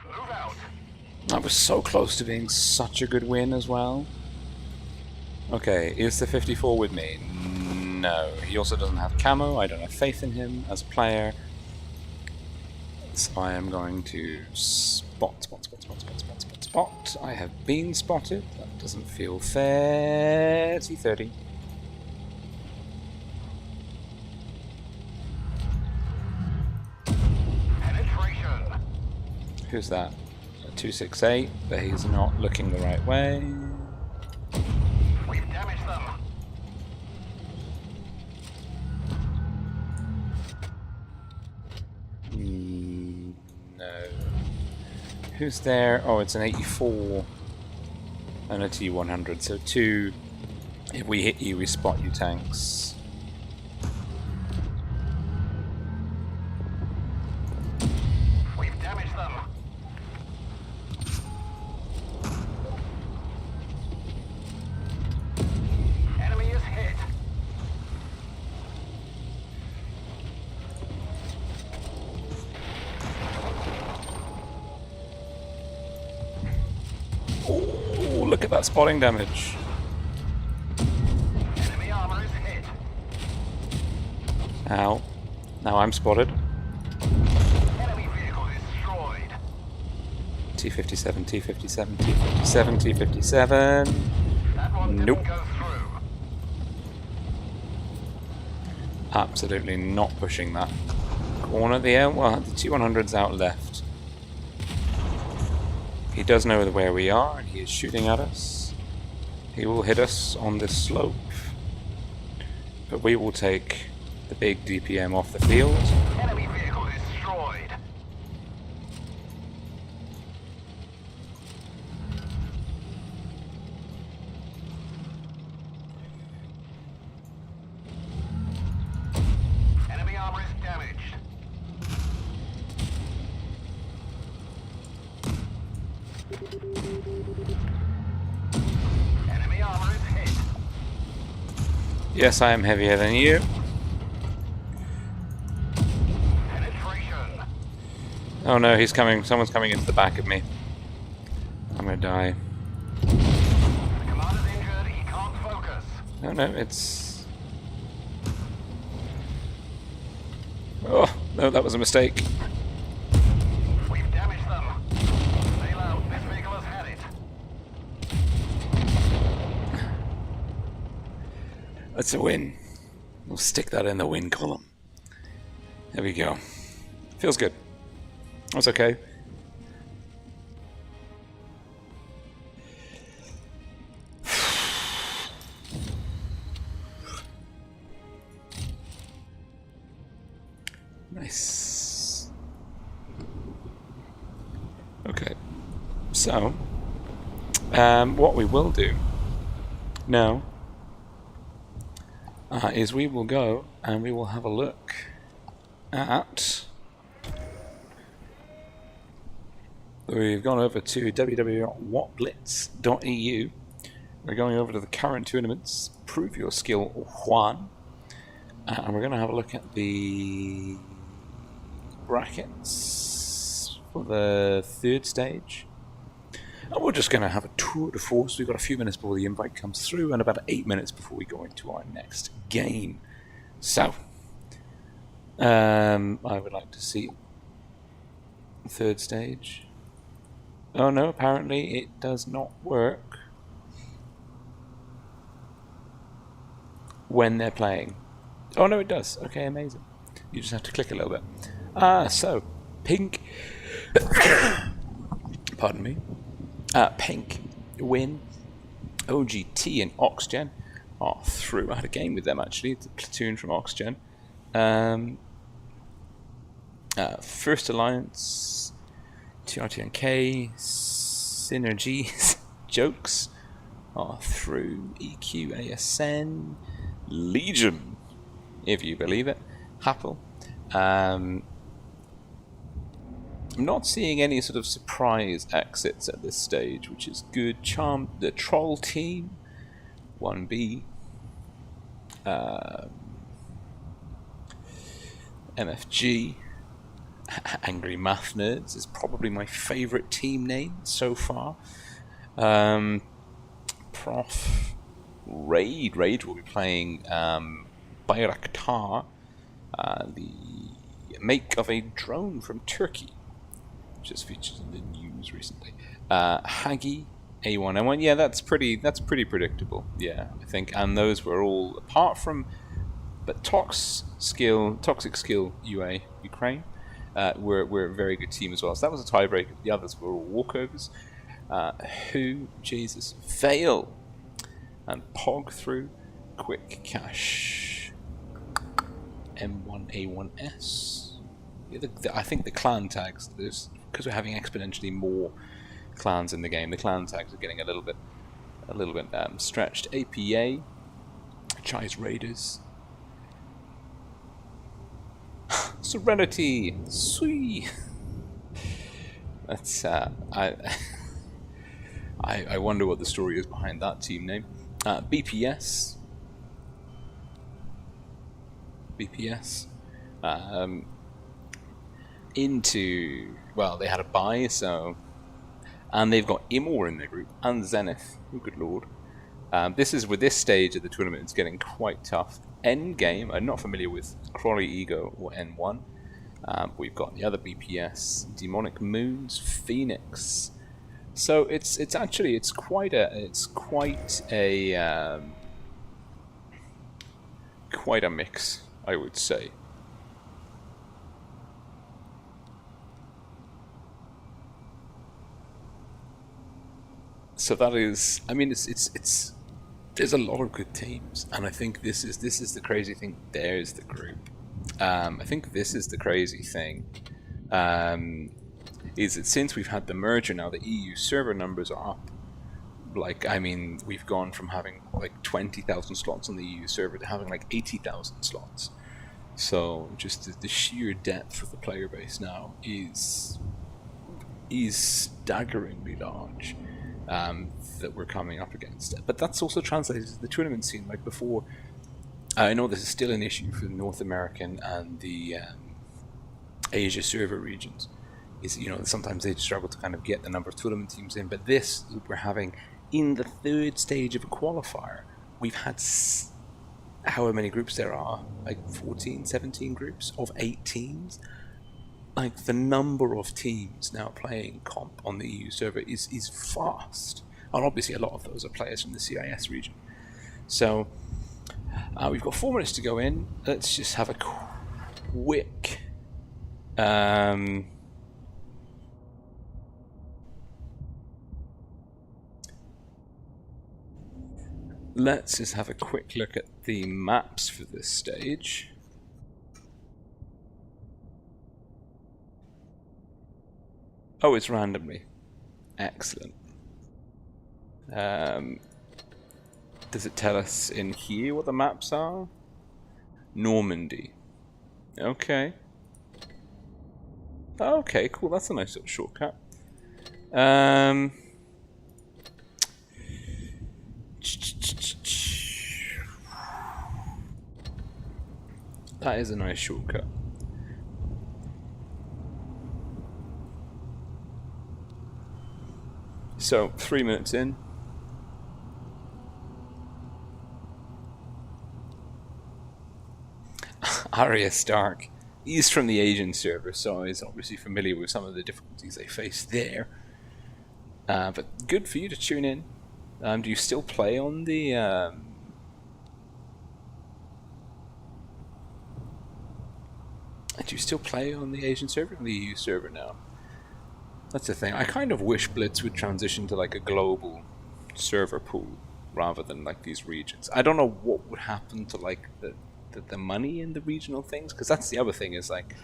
Move out. That was so close to being such a good win as well. Okay, is the 54 with me? No. He also doesn't have camo. I don't have faith in him as a player. So I am going to spot. I have been spotted. That doesn't feel fair. T30. Penetration. Who's that? A 268, but he's not looking the right way. We've damaged them. No. Who's there? Oh, it's an 84 and a T100. So 2. If we hit you, we spot you tanks. We've damaged them. Enemy is hit. Oh, look at that spotting damage. Enemy armor is hit. Ow. Now I'm spotted. Enemy vehicle destroyed. T57, T57, T57, T57. That one Nope. didn't go through. Absolutely not pushing that corner there. Well, the T100's out left. He does know where we are, and he is shooting at us. He will hit us on this slope. But we will take the big DPM off the field. Enemy vehicle destroyed. Enemy armor is damaged. Enemy armor is hit. Yes, I am heavier than you. Penetration. Oh no, he's coming. Someone's coming into the back of me. I'm gonna die. The commander's injured. He can't focus. No, no, it's... Oh, no, that was a mistake. We've damaged them. Sail out. This vehicle has had it. That's a win. We'll stick that in the win column. There we go. Feels good. That's okay. Nice. Okay. So, what we will do now is we will go and we will have a look at... We've gone over to www.wotblitz.eu. We're going over to the current tournaments, Prove Your Skill 1, and we're going to have a look at the brackets for the third stage. And we're just going to have a tour de force. We've got a few minutes before the invite comes through and about 8 minutes before we go into our next game. So, I would like to see the third stage. Oh no, apparently it does not work when they're playing. Oh no, it does. Okay, amazing. You just have to click a little bit. So, pink... Pardon me. Pink win. OGT and Oxgen are through. I had a game with them actually. It's a platoon from Oxgen. First Alliance, TRTNK, Synergies, Jokes are through. EQ, ASN, Legion, if you believe it, Happel. I'm not seeing any sort of surprise exits at this stage, which is good. Charm, the Troll team, 1B, MFG, Angry Math Nerds is probably my favourite team name so far. Prof, Raid will be playing Bayraktar, the make of a drone from Turkey, which is featured in the news recently. Haggy, A1M1, yeah, that's pretty predictable. Yeah, I think, and those were all apart from, but Toxic Skill UA Ukraine were a very good team as well. So that was a tiebreaker. The others were all walkovers. Who, Jesus, Fail, and Pog through. Quick Cash, M1A1S. Yeah, I think the clan tags, because we're having exponentially more clans in the game, the clan tags are getting a little bit stretched. APA, Chai's Raiders, Serenity, sweet. That's I wonder what the story is behind that team name. BPS. Into, well, they had a buy, so, and they've got Imor in their group and Zenith. Oh, good lord! This is with this stage of the tournament, it's getting quite tough. Endgame, I'm not familiar with Crawley Ego or N1. We've got the other BPS, Demonic Moons, Phoenix. So it's quite a mix. I would say. So that is, I mean, it's there's a lot of good teams, and I think this is the crazy thing. There's the group. I think this is the crazy thing. Is that since we've had the merger now, the EU server numbers are up. Like, I mean, we've gone from having like 20,000 slots on the EU server to having like 80,000 slots. So just the sheer depth of the player base now is staggeringly large that we're coming up against. But that's also translated to the tournament scene. Like before, I know this is still an issue for the North American and the Asia server regions. Is, you know, sometimes they struggle to kind of get the number of tournament teams in, but this we're having in the third stage of a qualifier. We've had however many groups there are, like 14, 17 groups of 8 teams. Like the number of teams now playing comp on the EU server is vast, and obviously a lot of those are players from the CIS region. So we've got 4 minutes to go in. Let's just have a quick let's just have a quick look at the maps for this stage. Oh, it's randomly. Excellent. Does it tell us in here what the maps are? Normandy. Okay. Okay, cool. That's a nice little shortcut. That is a nice shortcut. So, 3 minutes in. Arya Stark. He's from the Asian server, so he's obviously familiar with some of the difficulties they face there. But good for you to tune in. Do you still play on the... do you still play on the Asian server or the EU server now? That's the thing. I kind of wish Blitz would transition to like a global server pool rather than like these regions. I don't know what would happen to like the money in the regional things, because that's the other thing is like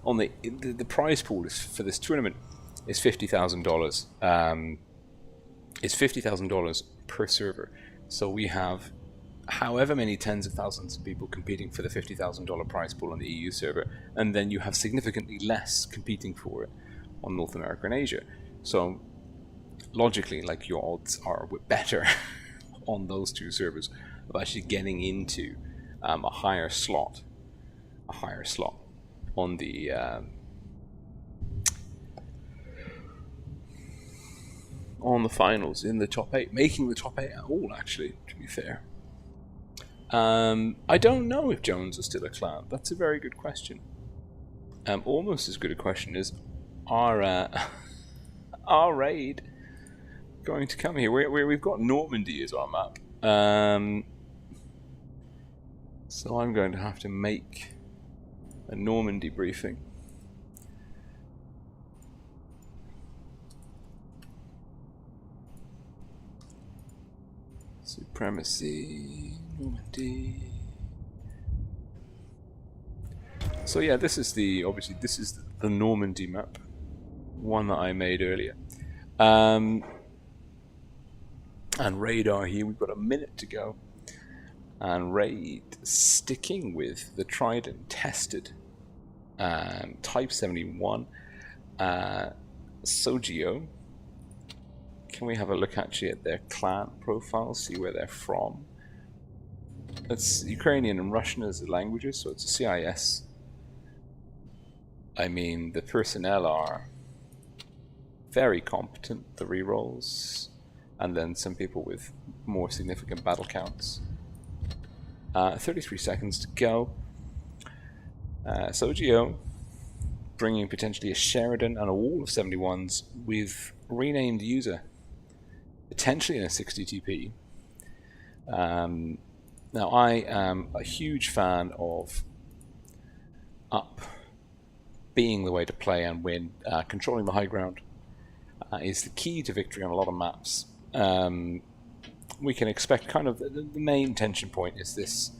on the prize pool is for this tournament is $50,000. It's $50,000 per server. So we have however many tens of thousands of people competing for the $50,000 prize pool on the EU server, and then you have significantly less competing for it on North America and Asia. So logically, like, your odds are better on those two servers of actually getting into a higher slot on the finals in the top 8, making the top 8 at all, actually, to be fair. I don't know if Jones is still a clan. That's a very good question. Almost as good a question as our raid going to come here. We've got Normandy as our map. So I'm going to have to make a Normandy briefing. Supremacy, Normandy. So yeah, this is the Normandy map, one that I made earlier. And radar here, we've got a minute to go. And raid sticking with the tried and tested Type 71 Sojio. Can we have a look actually at their clan profiles, see where they're from? It's Ukrainian and Russian as the languages, so it's a CIS. I mean, the personnel are very competent, the rerolls, and then some people with more significant battle counts. 33 seconds to go. Sojio bringing potentially a Sheridan and a wall of 71s with renamed user, potentially in a 60 TP. Now, I am a huge fan of up being the way to play and win. Controlling the high ground is the key to victory on a lot of maps. We can expect kind of the main tension point is this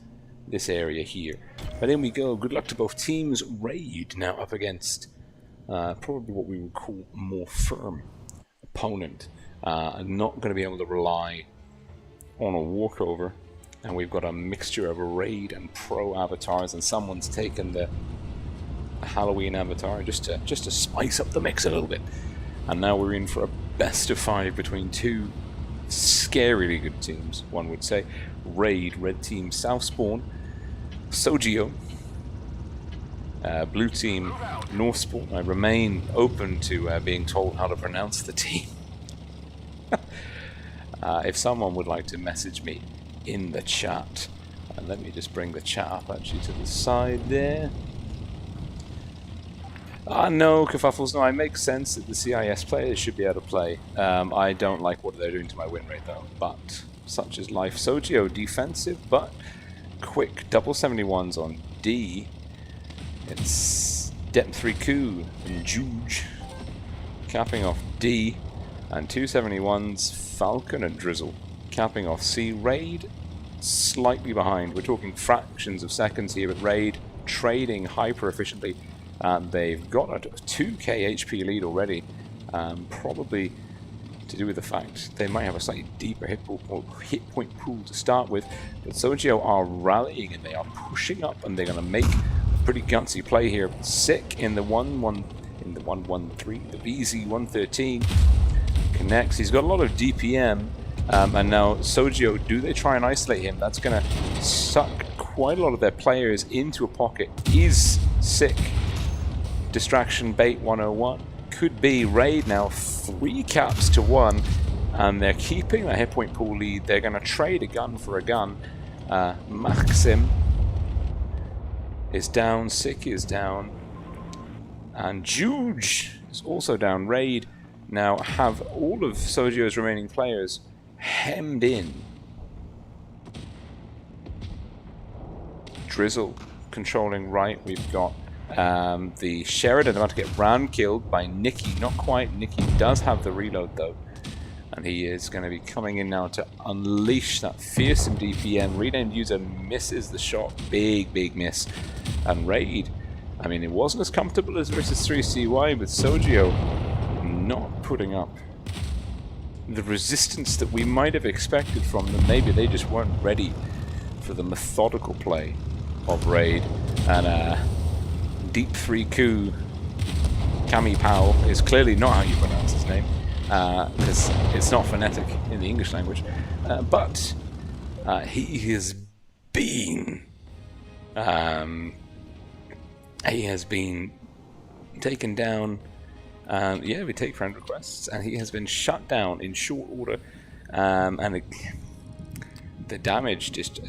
area here. But in we go. Good luck to both teams. Raid now up against probably what we would call a more firm opponent. Not going to be able to rely on a walkover. And we've got a mixture of Raid and Pro avatars, and someone's taken the Halloween avatar just to spice up the mix a little bit. And now we're in for a best of 5 between two scarily good teams, one would say. Raid, red team, South Spawn, Sojio, blue team, North Spawn. I remain open to being told how to pronounce the team. If someone would like to message me in the chat, and let me just bring the chat up actually to the side there. No, Kerfuffles, no, it makes sense that the CIS players should be able to play. I don't like what they're doing to my win rate though, but such is life. Sojio defensive, but quick. Double 71s on D. It's Depth 3 Coup and Juge capping off D, and 271s Falcon and Drizzle capping off C. Raid slightly behind. We're talking fractions of seconds here, but Raid trading hyper efficiently. They've got a 2k HP lead already, probably to do with the fact they might have a slightly deeper hit point pool to start with. But Sojio are rallying and they are pushing up, and they're going to make a pretty gutsy play here. Sick in the 1-1 in the 1-1-3, the VZ-113 connects. He's got a lot of DPM, and now Sojio, do they try and isolate him? That's going to suck quite a lot of their players into a pocket. Is Sick. Distraction bait 101 could be. Raid now 3 caps to 1, and they're keeping the hit point pool lead. They're going to trade a gun for a gun. Maxim is down, Sick is down, and Juge is also down. Raid now have all of Sojio's remaining players hemmed in. Drizzle controlling right. We've got the Sheridan about to get round killed by Nicky. Not quite. Nicky does have the reload though, and he is going to be coming in now to unleash that fearsome DPM. Renamed user misses the shot. Big miss. And Raid, I mean, it wasn't as comfortable as versus 3CY, but Sojio not putting up the resistance that we might have expected from them. Maybe they just weren't ready for the methodical play of Raid. And Deep 3 Coup Kami Pao is clearly not how you pronounce his name, because it's not phonetic in the English language, but he has been taken down. Yeah, we take friend requests, and he has been shut down in short order, and the damage just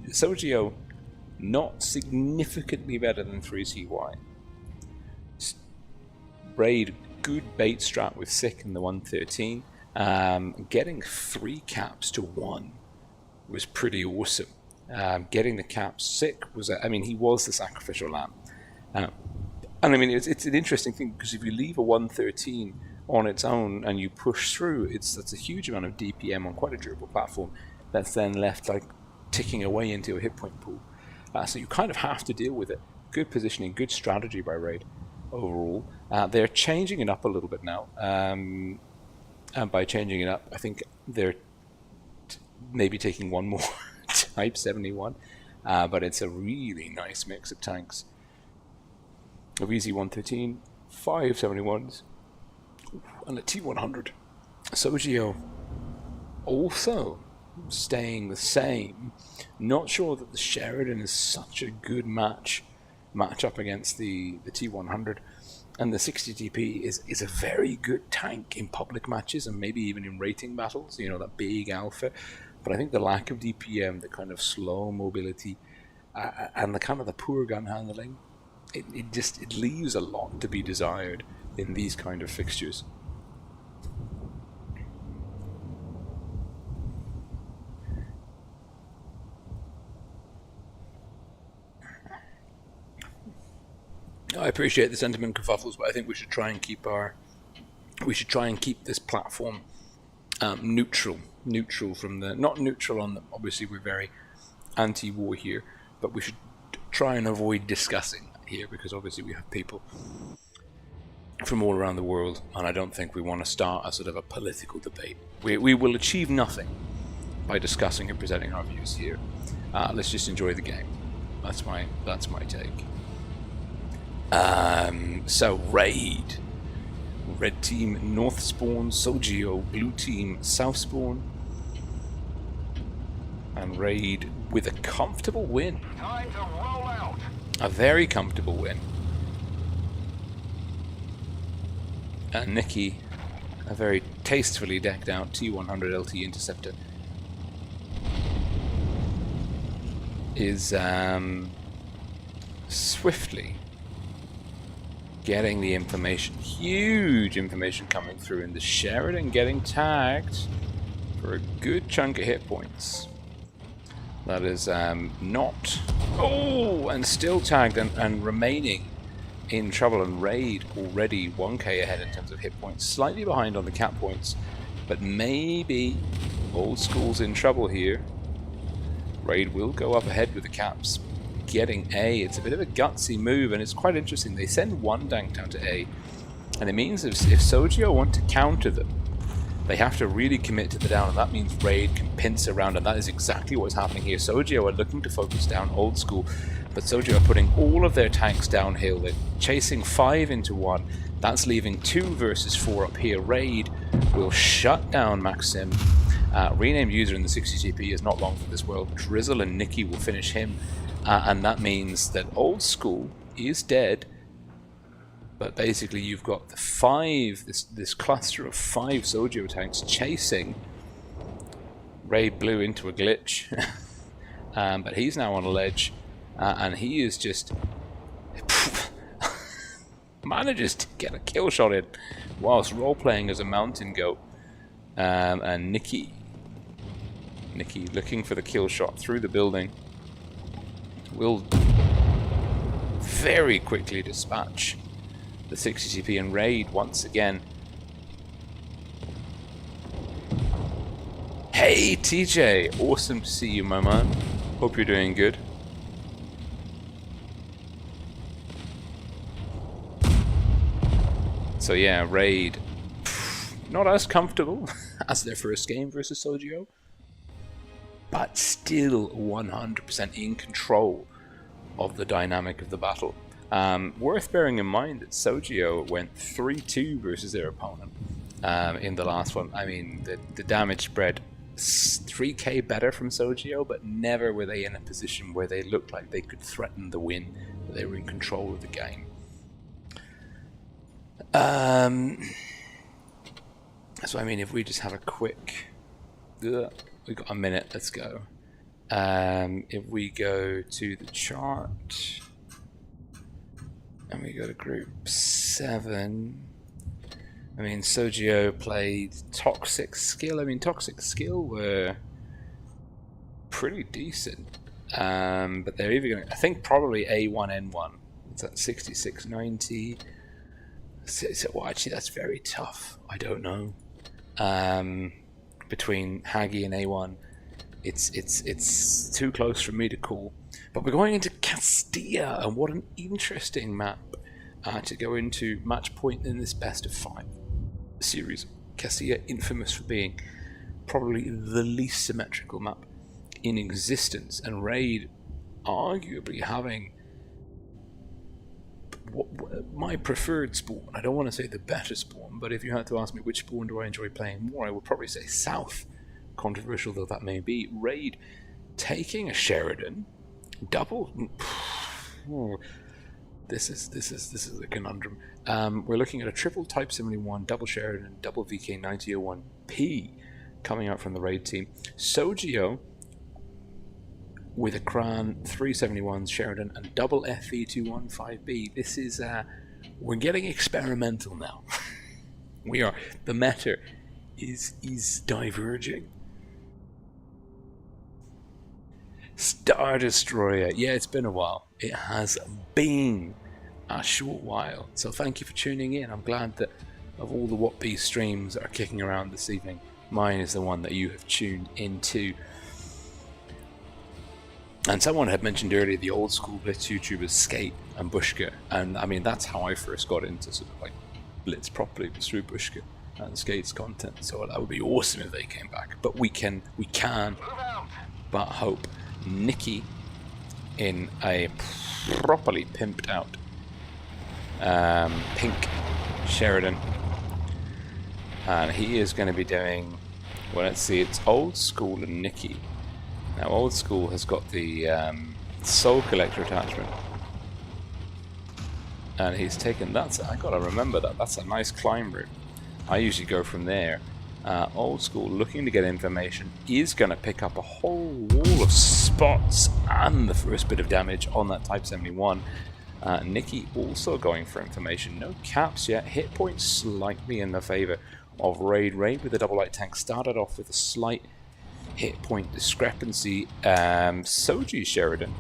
Sojio not significantly better than 3CY. Raid, good bait strat with Sick in the 113. Getting 3 caps to 1 was pretty awesome. Getting the caps, Sick was, I mean, he was the sacrificial lamb. And I mean, it's an interesting thing, because if you leave a 113 on its own and you push through, that's a huge amount of DPM on quite a durable platform that's then left like ticking away into a hit point pool. So you kind of have to deal with it. Good positioning, good strategy by Raid overall. They're changing it up a little bit now. And by changing it up, I think they're maybe taking one more Type 71. But it's a really nice mix of tanks. A VZ-113, 5 71s, and a T-100. Sojio also staying the same. Not sure that the Sheridan is such a good match up against the T-100, and the 60 TP is a very good tank in public matches and maybe even in rating battles, you know, that big alpha. But I think the lack of DPM, the kind of slow mobility, and the kind of the poor gun handling, it leaves a lot to be desired in these kind of fixtures. I appreciate the sentiment, kerfuffles, but I think we should try and keep this platform neutral from the, not neutral on the, obviously we're very anti-war here, but we should try and avoid discussing here, because obviously we have people from all around the world, and I don't think we want to start a sort of a political debate. We will achieve nothing by discussing and presenting our views here. Let's just enjoy the game. That's my take. So Raid, red team north spawn, Sojio blue team south spawn, and Raid with a comfortable win. Time to roll out. A very comfortable win. And Nikki, a very tastefully decked out T100 LT interceptor, is swiftly getting the information, huge information coming through in the Sheridan, getting tagged for a good chunk of hit points. That is not... Oh! And still tagged and remaining in trouble, and Raid already 1k ahead in terms of hit points, slightly behind on the cap points, but maybe Old School's in trouble here. Raid will go up ahead with the caps, getting A. It's a bit of a gutsy move, and it's quite interesting. They send one dank down to A, and it means if Sojio want to counter them, they have to really commit to the down, and that means Raid can pince around, and that is exactly what's happening here. Sojio are looking to focus down Old School, but Sojio are putting all of their tanks downhill. They're chasing 5 into 1. That's leaving 2 versus 4 up here. Raid will shut down Maxim. Renamed user in the 60TP is not long for this world. Drizzle and Nikki will finish him, and that means that Old School is dead. But basically you've got the 5, this cluster of 5 Sojio tanks chasing Raid Blue into a glitch. But he's now on a ledge, and he is just manages to get a kill shot in whilst role-playing as a mountain goat. And Nikki looking for the kill shot through the building will very quickly dispatch the 60TP, and Raid once again. Hey TJ, awesome to see you, my man. Hope you're doing good. So yeah, Raid not as comfortable as their first game versus Sojio, but still 100% in control of the dynamic of the battle. Worth bearing in mind that Sojio went 3-2 versus their opponent in the last one. I mean, the damage spread 3k better from Sojio, but never were they in a position where they looked like they could threaten the win. They were in control of the game. So I mean, if we just have a quick... we've got a minute, let's go. If we go to the chart... and we go to group 7. I mean, Sojio played Toxic Skill. I mean, Toxic Skill were pretty decent. But they're either going to, I think probably A1N1. It's at 6690. So well, actually, that's very tough. I don't know. Between Hagi and A1, it's too close for me to call. But we're going into Castilla, and what an interesting map to go into match point in this best of 5 series. Castilla, infamous for being probably the least symmetrical map in existence, and Raid arguably having my preferred spawn. I don't want to say the better spawn, but if you had to ask me which spawn do I enjoy playing more, I would probably say South. Controversial though that may be. Raid taking a Sheridan double. This is a conundrum. We're looking at a triple Type 71, double Sheridan, double VK9001P coming out from the Raid team. Sojio with a Kran 371 Sheridan and double FE215B. This is we're getting experimental now. We are. The meta is diverging. Star Destroyer. Yeah, it's been a while. It has been a short while. So thank you for tuning in. I'm glad that of all the WoT B streams that are kicking around this evening, mine is the one that you have tuned into. And someone had mentioned earlier the old school Blitz YouTubers Skate and Bushka, and I mean that's how I first got into sort of like Blitz properly, was through Bushka and Skate's content. So that would be awesome if they came back. But we can but hope. Nikki in a properly pimped out pink Sheridan, and he is going to be doing, well, let's see, it's Old School and Nikki. Now Old School has got the Soul Collector attachment, and he's taken, I gotta remember that's a nice climb route. I usually go from there. Old School, looking to get information, is going to pick up a whole wall of spots and the first bit of damage on that Type 71. Nikki also going for information. No caps yet. Hit points slightly in the favor of Raid. Raid with the double light tank started off with a slight hit point discrepancy. Sojio Sheridan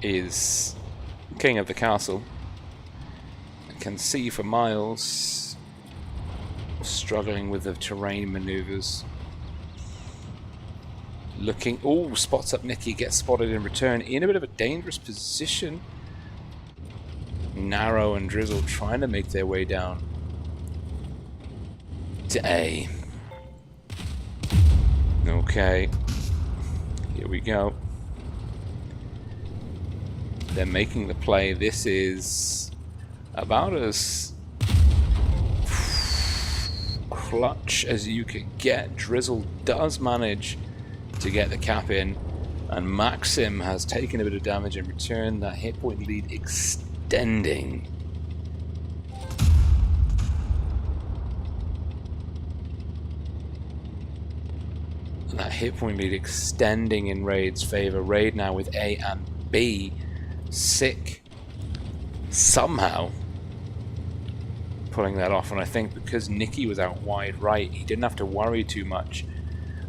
is king of the castle. Can see for miles, struggling with the terrain maneuvers. Looking, oh, spots up Nikki, gets spotted in return, in a bit of a dangerous position. Narrow and Drizzle trying to make their way down to A. Okay, here we go. They're making the play. This is about as clutch as you can get. Drizzle does manage to get the cap in, and Maxim has taken a bit of damage in return. That hit point lead extending. That hit point lead extending in Raid's favor. Raid now with A and B. Sick somehow pulling that off, and I think because Nikki was out wide right, he didn't have to worry too much,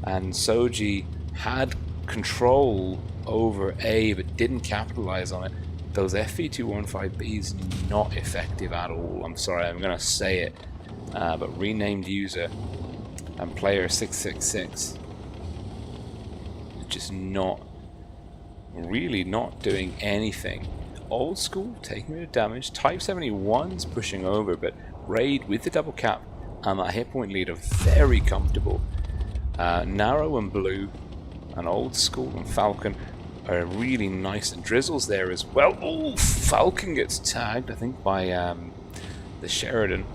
and Sojio had control over A but didn't capitalize on it. Those FV215Bs not effective at all. I'm sorry, I'm gonna say it, but renamed user and player 666 just not really not doing anything. Old School taking a bit of damage. Type 71's pushing over, but Raid with the double cap and that hit point lead are very comfortable. Narrow and Blue and Old School and Falcon are really nice, and Drizzle's there as well. Oh, Falcon gets tagged, I think, by the Sheridan.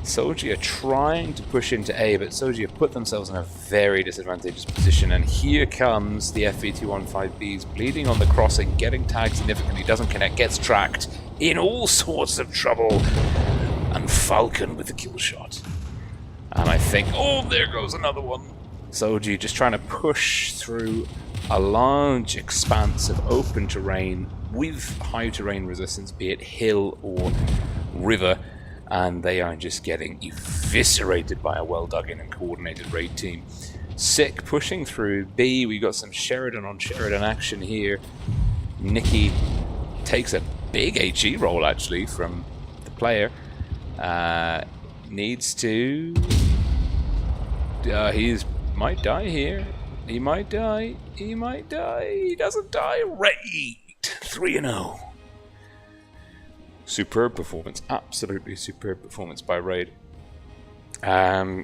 Sojio are trying to push into A, but Sojio put themselves in a very disadvantageous position, and here comes the FV215Bs bleeding on the crossing, getting tagged significantly, doesn't connect, gets tracked, in all sorts of trouble, and Falcon with the kill shot. And I think, oh, there goes another one. Sojio just trying to push through a large expanse of open terrain with high terrain resistance, be it hill or river, and they are just getting eviscerated by a well dug in and coordinated Raid team. Sick pushing through B. We got some Sheridan on Sheridan action here. Nikki takes a big HE roll actually from the player. Needs to he might die here. He might die. He might die. He doesn't die. Raid 3-0. Superb performance, absolutely superb performance by Raid. Yeah,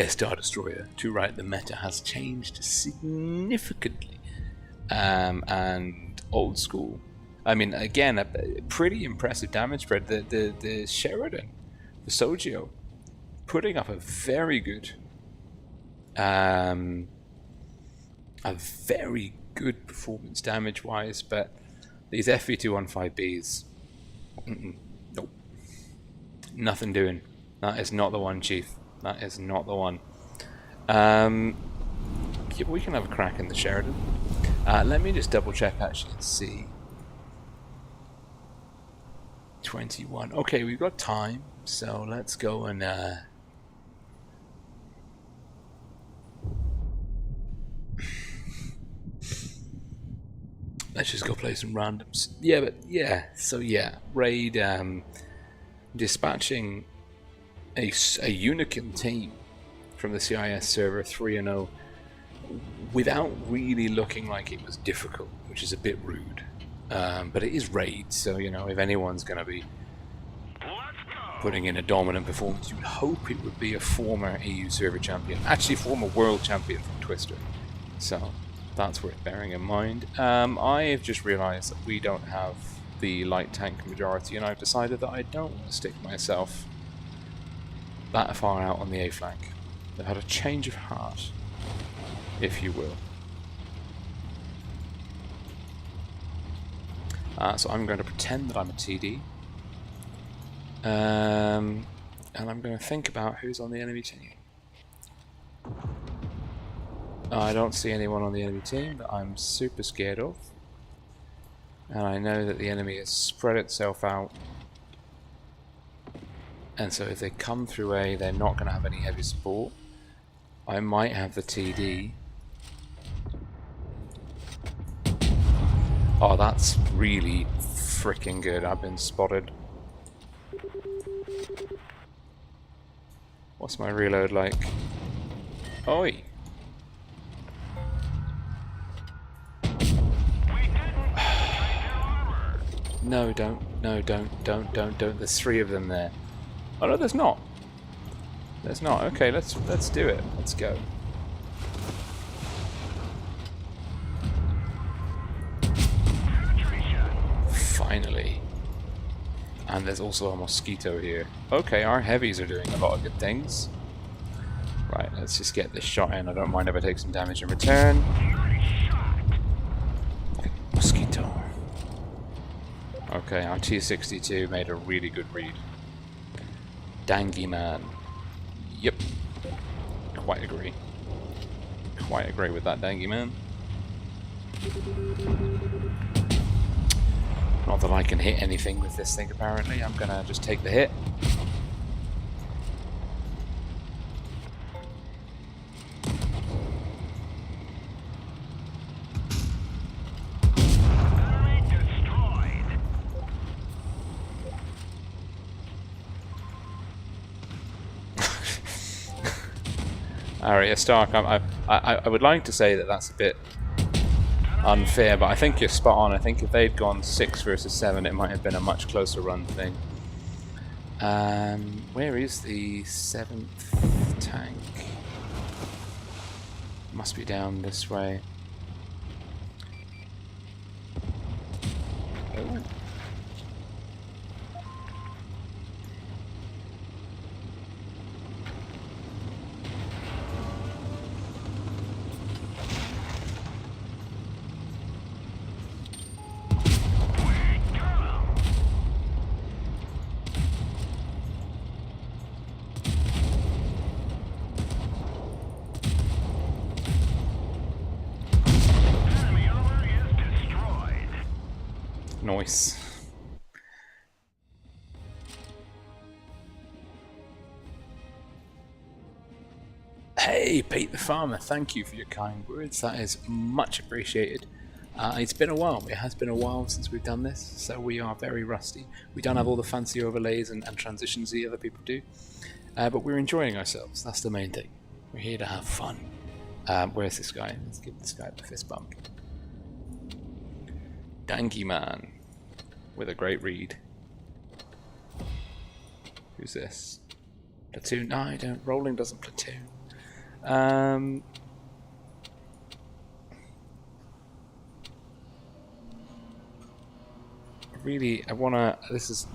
Star Destroyer. Too right, the meta has changed significantly. And Old School. I mean, again, a pretty impressive damage spread. The Sheridan, the Sojio, putting up a very good, good performance damage-wise, but these FV215Bs, nope, nothing doing. That is not the one, Chief. That is not the one. Yeah, we can have a crack in the Sheridan. Let me just double-check actually and see. 21. Okay, we've got time, so let's go and Let's just go play some randoms. Yeah, but yeah, so yeah, Raid dispatching a unicorn team from the CIS server 3-0 without really looking like it was difficult, which is a bit rude. But it is Raid, so you know, if anyone's going to be putting in a dominant performance, you would hope it would be a former EU server champion, actually former world champion from Twister. So that's worth bearing in mind. I've just realised that we don't have the light tank majority, and I've decided that I don't want to stick myself that far out on the A flank. I've had a change of heart, if you will. So I'm going to pretend that I'm a TD. And I'm going to think about who's on the enemy team. I don't see anyone on the enemy team that I'm super scared of. And I know that the enemy has spread itself out. And so if they come through A, they're not going to have any heavy support. I might have the TD. Oh, that's really freaking good. I've been spotted. What's my reload like? Oi! No, don't. No, don't. There's 3 of them there. Oh no, there's not. There's not. Okay, let's do it. Let's go. Finally. And there's also a mosquito here. Okay, our heavies are doing a lot of good things. Right, let's just get this shot in. I don't mind if I take some damage in return. Mosquito. Okay, our T62 made a really good read. Dangy man. Yep. Quite agree. Quite agree with that dangy man. Not that I can hit anything with this thing apparently. I'm gonna just take the hit. Aria Stark, I would like to say that that's a bit unfair, but I think you're spot on. I think if they'd gone 6 versus 7, it might have been a much closer run thing. Where is the 7th tank? Must be down this way. Oh. Nice. Hey, Pete the Farmer, thank you for your kind words. That is much appreciated. It's been a while. It has been a while since we've done this, so we are very rusty. We don't have all the fancy overlays and transitions the other people do, but we're enjoying ourselves. That's the main thing. We're here to have fun. Where's this guy? Let's give this guy the fist bump. Dangy man. With a great read. Who's this? Platoon? No, I don't. Rolling doesn't platoon. Really, I wanna. This is.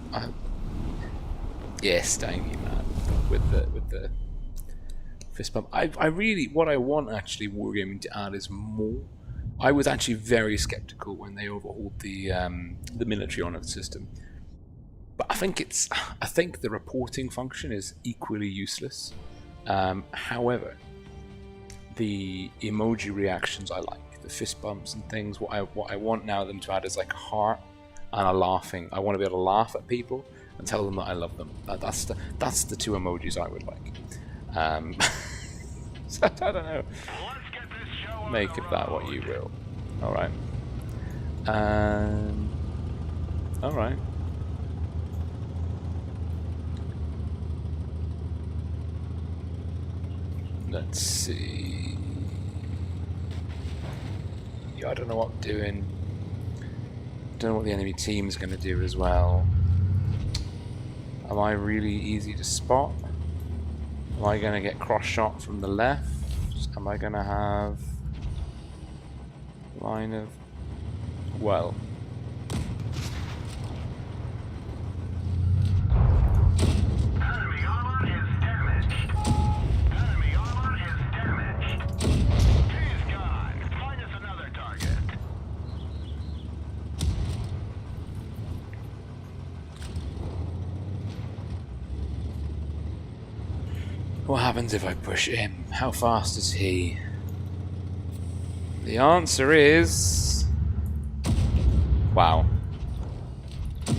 Yes, Dangy man. With the fist bump. I really. What I want actually Wargaming to add is more. I was actually very skeptical when they overhauled the military honor system, but I think the reporting function is equally useless. However, the emoji reactions I like, the fist bumps and things. What I want now them to add is like a heart and a laughing. I want to be able to laugh at people and tell them that I love them. That's the 2 emojis I would like. So I don't know. Make of that what you will. Alright. Alright. Let's see. Yeah, I don't know what I'm doing. Don't know what the enemy team's going to do as well. Am I really easy to spot? Am I going to get cross shot from the left? Am I going to have line of... Well... Enemy armor is damaged. Enemy armor is damaged. He's gone. Find us another target. What happens if I push him? How fast is he? The answer is... Wow.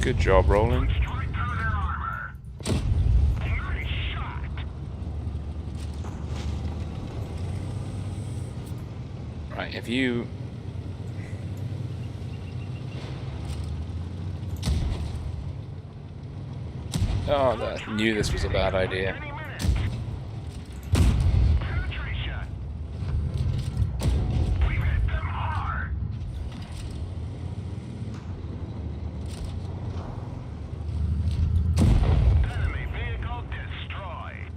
Good job, Roland. Strike through their armor. Nice shot. Right, if you... Oh, I knew this was a bad idea. Any minute. Penetration. We hit them hard. Enemy vehicle destroyed.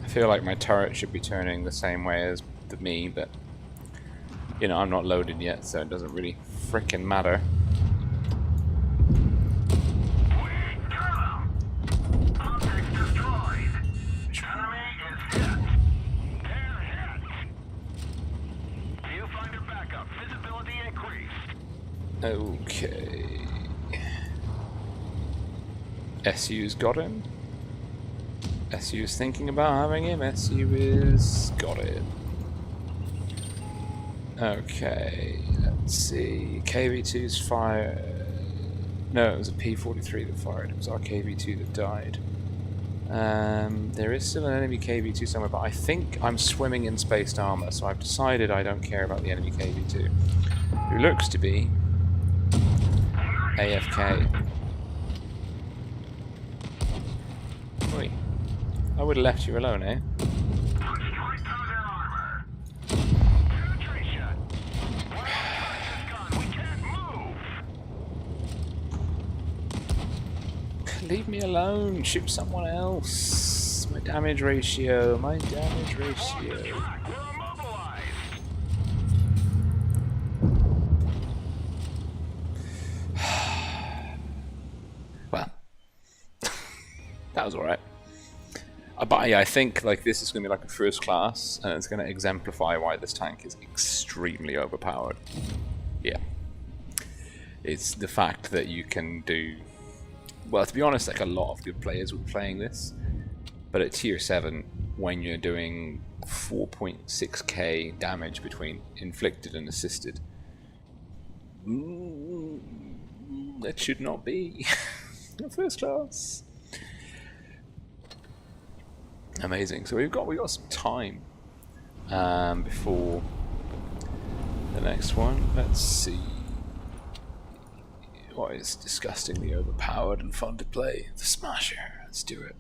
I feel like my turret should be turning the same way as me, but... You know, I'm not loaded yet, so it doesn't really frickin' matter. We got him. Object destroyed. Enemy is hit. They're hit. Viewfinder backup. Visibility increased. Okay. SU's got him. SU's thinking about having him. SU is got it. Okay, let's see. KV2's fired. No, it was a P43 that fired. It was our KV2 that died. There is still an enemy KV2 somewhere, but I think I'm swimming in spaced armor, so I've decided I don't care about the enemy KV2, who looks to be AFK. Oi. I would have left you alone, eh? Strike through their armor. Penetration. Where is gone? We can't move. Leave me alone. Shoot someone else. My damage ratio. My damage ratio. Track. We're immobilized. Well, that was alright. But yeah, I think like this is going to be like a first class, and it's going to exemplify why this tank is extremely overpowered. Yeah, it's the fact that you can do. Well, to be honest, like a lot of good players were playing this, but at tier 7, when you're doing 4.6k damage between inflicted and assisted, that should not be first class. Amazing. So we've got some time before the next one. Let's see. What is disgustingly overpowered and fun to play? The Smasher. Let's do it.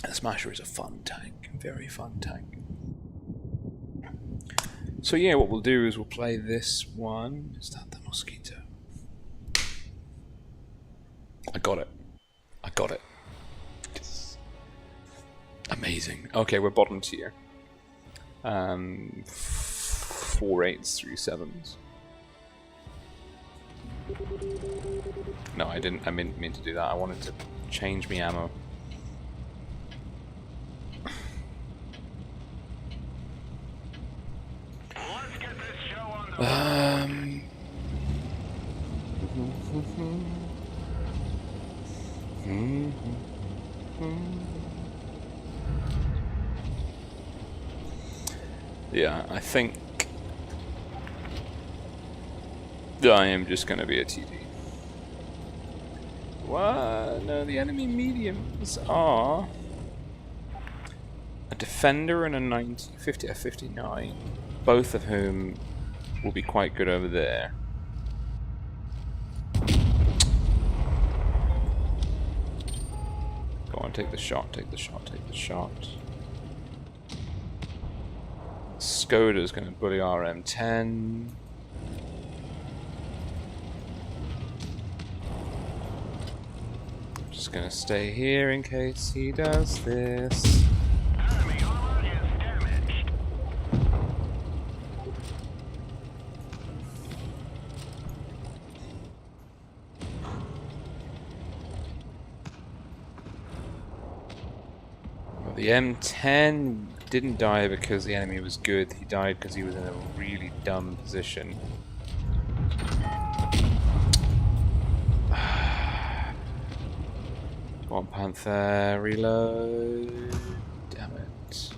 The Smasher is a fun tank. Very fun tank. So yeah, what we'll do is we'll play this one. Is that the Mosquito? I got it. I got it. Yes. Amazing. Okay, we're bottom tier. 4 8s, 3 7s. No, I didn't. I didn't mean to do that. I wanted to change my ammo. Let's get this show on the Yeah, I think I am just going to be a TD. What? No, the enemy mediums are a defender and a 59, both of whom will be quite good over there. Go on, take the shot, take the shot, take the shot. Skoda's going to bully RM10. Just going to stay here in case he does this. Enemy armor is damaged. Well, the M10 didn't die because the enemy was good. He died because he was in a really dumb position. Come on, Panther, reload. Damn it.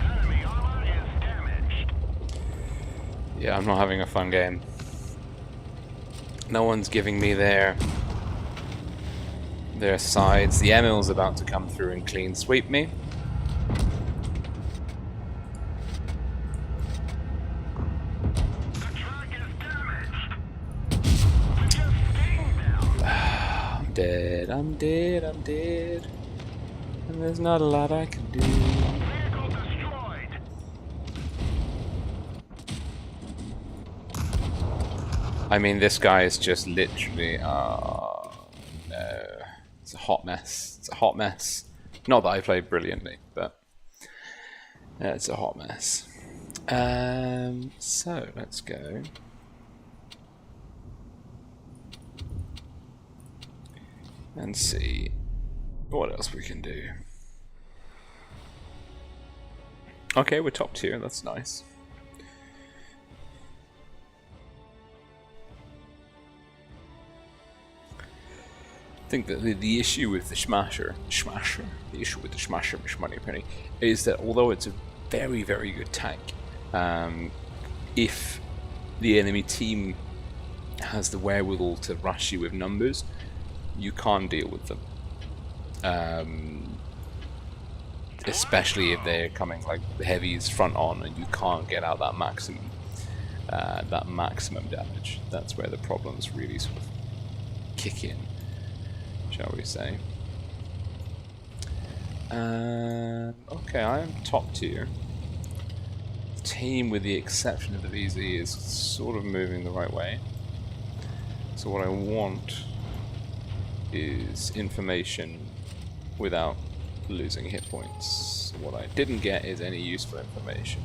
Enemy armor is damaged. Yeah, I'm not having a fun game. No one's giving me their sides. The Emil's about to come through and clean sweep me. The truck is damaged. We're just staying down. I'm dead, I'm dead, I'm dead. And there's not a lot I can do. Vehicle destroyed. I mean, this guy is just literally, no. It's a hot mess. It's a hot mess. Not that I played brilliantly, but yeah, it's a hot mess. So, let's go. And see what else we can do. Okay, we're top tier, that's nice. I think that the issue with the Smasher, the issue with the Smasher, Mish Money Penny, is that although it's a very, very good tank, if the enemy team has the wherewithal to rush you with numbers, you can't deal with them. Especially if they're coming like the heavies front on and you can't get out that maximum damage. That's where the problems really sort of kick in, shall we say. Okay, I am top tier. The team, with the exception of the VZ, is sort of moving the right way. So what I want is information without losing hit points. What I didn't get is any useful information.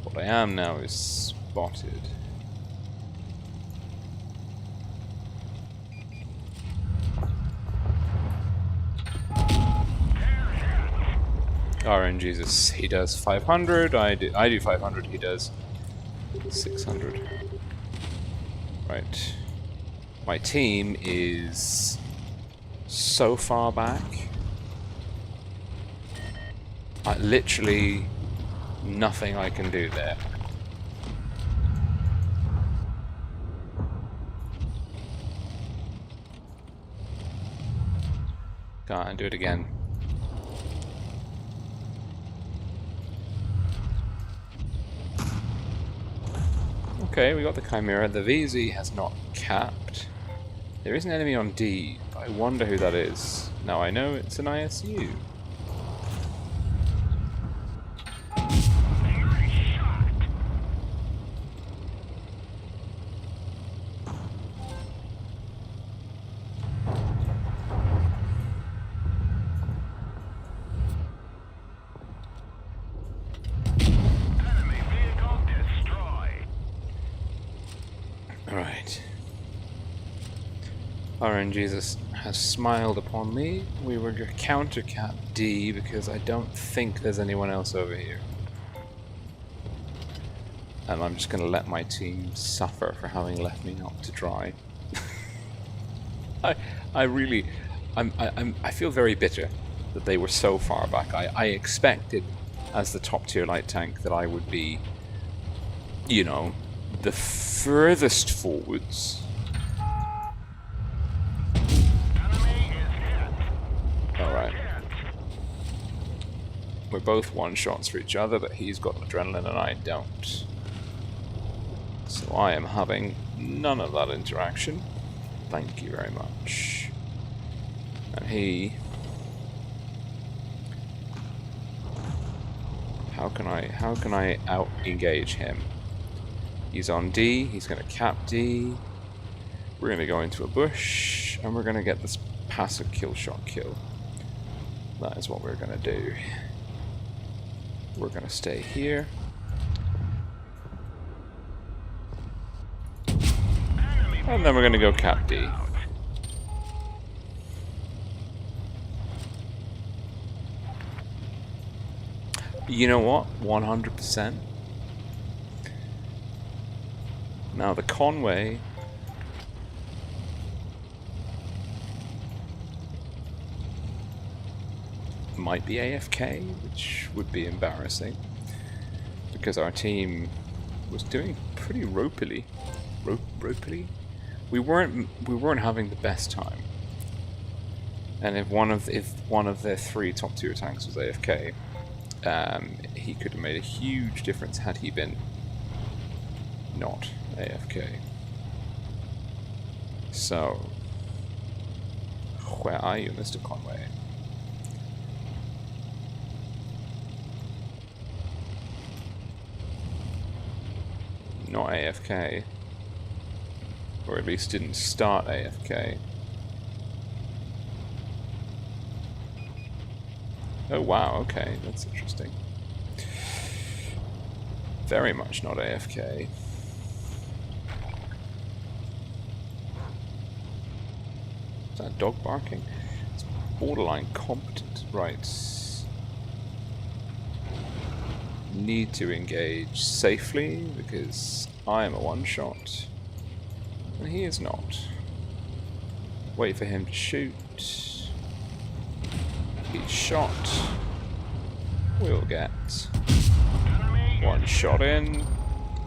What I am now is spotted. RNGesus, he does 500, I do 500, he does 600. Right. My team is so far back. Literally nothing I can do there. Can't do it again. Okay, we got the Chimera. The VZ has not capped. There is an enemy on D. I wonder who that is. Now I know it's an ISU. Alright. RNGesus has smiled upon me. We were going to counter cap D because I don't think there's anyone else over here. And I'm just going to let my team suffer for having left me out to dry. I feel very bitter that they were so far back. I expected, as the top tier light tank, that I would be, you know, the furthest forwards. Alright. We're both one-shots for each other, but he's got adrenaline and I don't. So I am having none of that interaction. Thank you very much. And he... How can I out-engage him? He's on D, he's going to cap D. We're going to go into a bush, and we're going to get this passive kill shot kill. That is what we're going to do. We're going to stay here. And then we're going to go cap D. You know what? 100%. Now the Conway... might be AFK, which would be embarrassing. Because our team was doing pretty ropily. Ropily? We weren't having the best time. And if one of their 3 top tier tanks was AFK, he could have made a huge difference had he been not AFK. So, where are you, Mr. Conway? Not AFK. Or at least didn't start AFK. Oh wow, okay, that's interesting. Very much not AFK. Is that dog barking? It's borderline competent. Right. Need to engage safely because I am a one-shot. And he is not. Wait for him to shoot. He's shot. We'll get one shot in.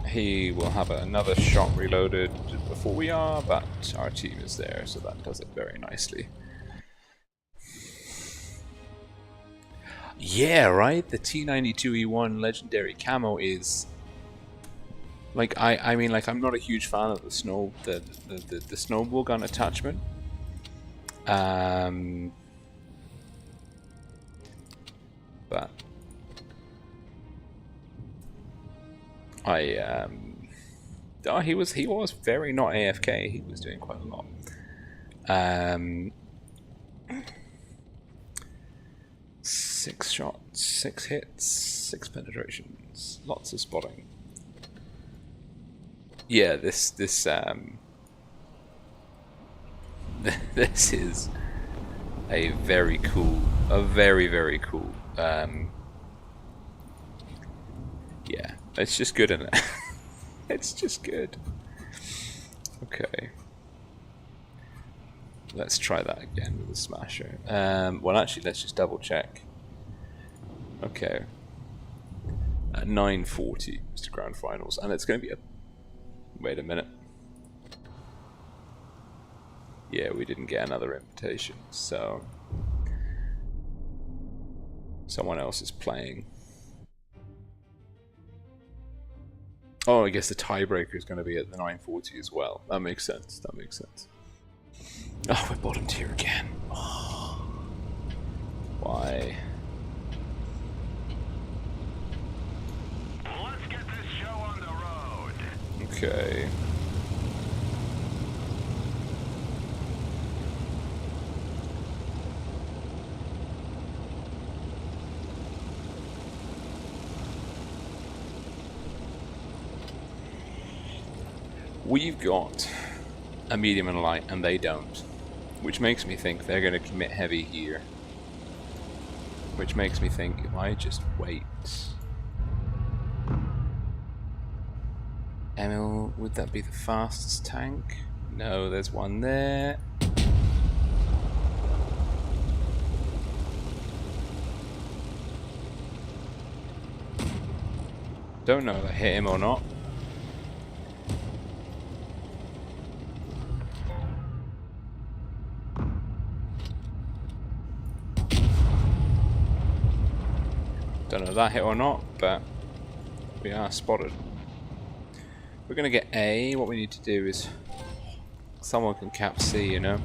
He will have another shot reloaded before we are, but our team is there, so that does it very nicely. Yeah, right? The T92E1 legendary camo is... Like, I mean, like, I'm not a huge fan of the snowball gun attachment. But oh, he was very not AFK. He was doing quite a lot. 6 shots, 6 hits, 6 penetrations, lots of spotting. Yeah, this this is a very cool, very cool. Yeah, it's just good, isn't it? It's just good. Okay. Let's try that again with the smasher. Well, actually, let's just double check. Okay. At 9:40, Mr. Grand Finals, and it's going to be a... Wait a minute. Yeah, we didn't get another invitation, so... Someone else is playing. Oh, I guess the tiebreaker is going to be at the 9:40 as well. That makes sense, that makes sense. Oh, we're bottom tier again. Oh. Why? Let's get this show on the road. Okay. We've got a medium and a light, and they don't. Which makes me think they're going to commit heavy here. Which makes me think, if I just wait... Emil, would that be the fastest tank? No, there's one there. Don't know if I hit him or not. Don't know if that hit or not, but we are spotted. We're gonna get A. What we need to do is someone can cap C, you know.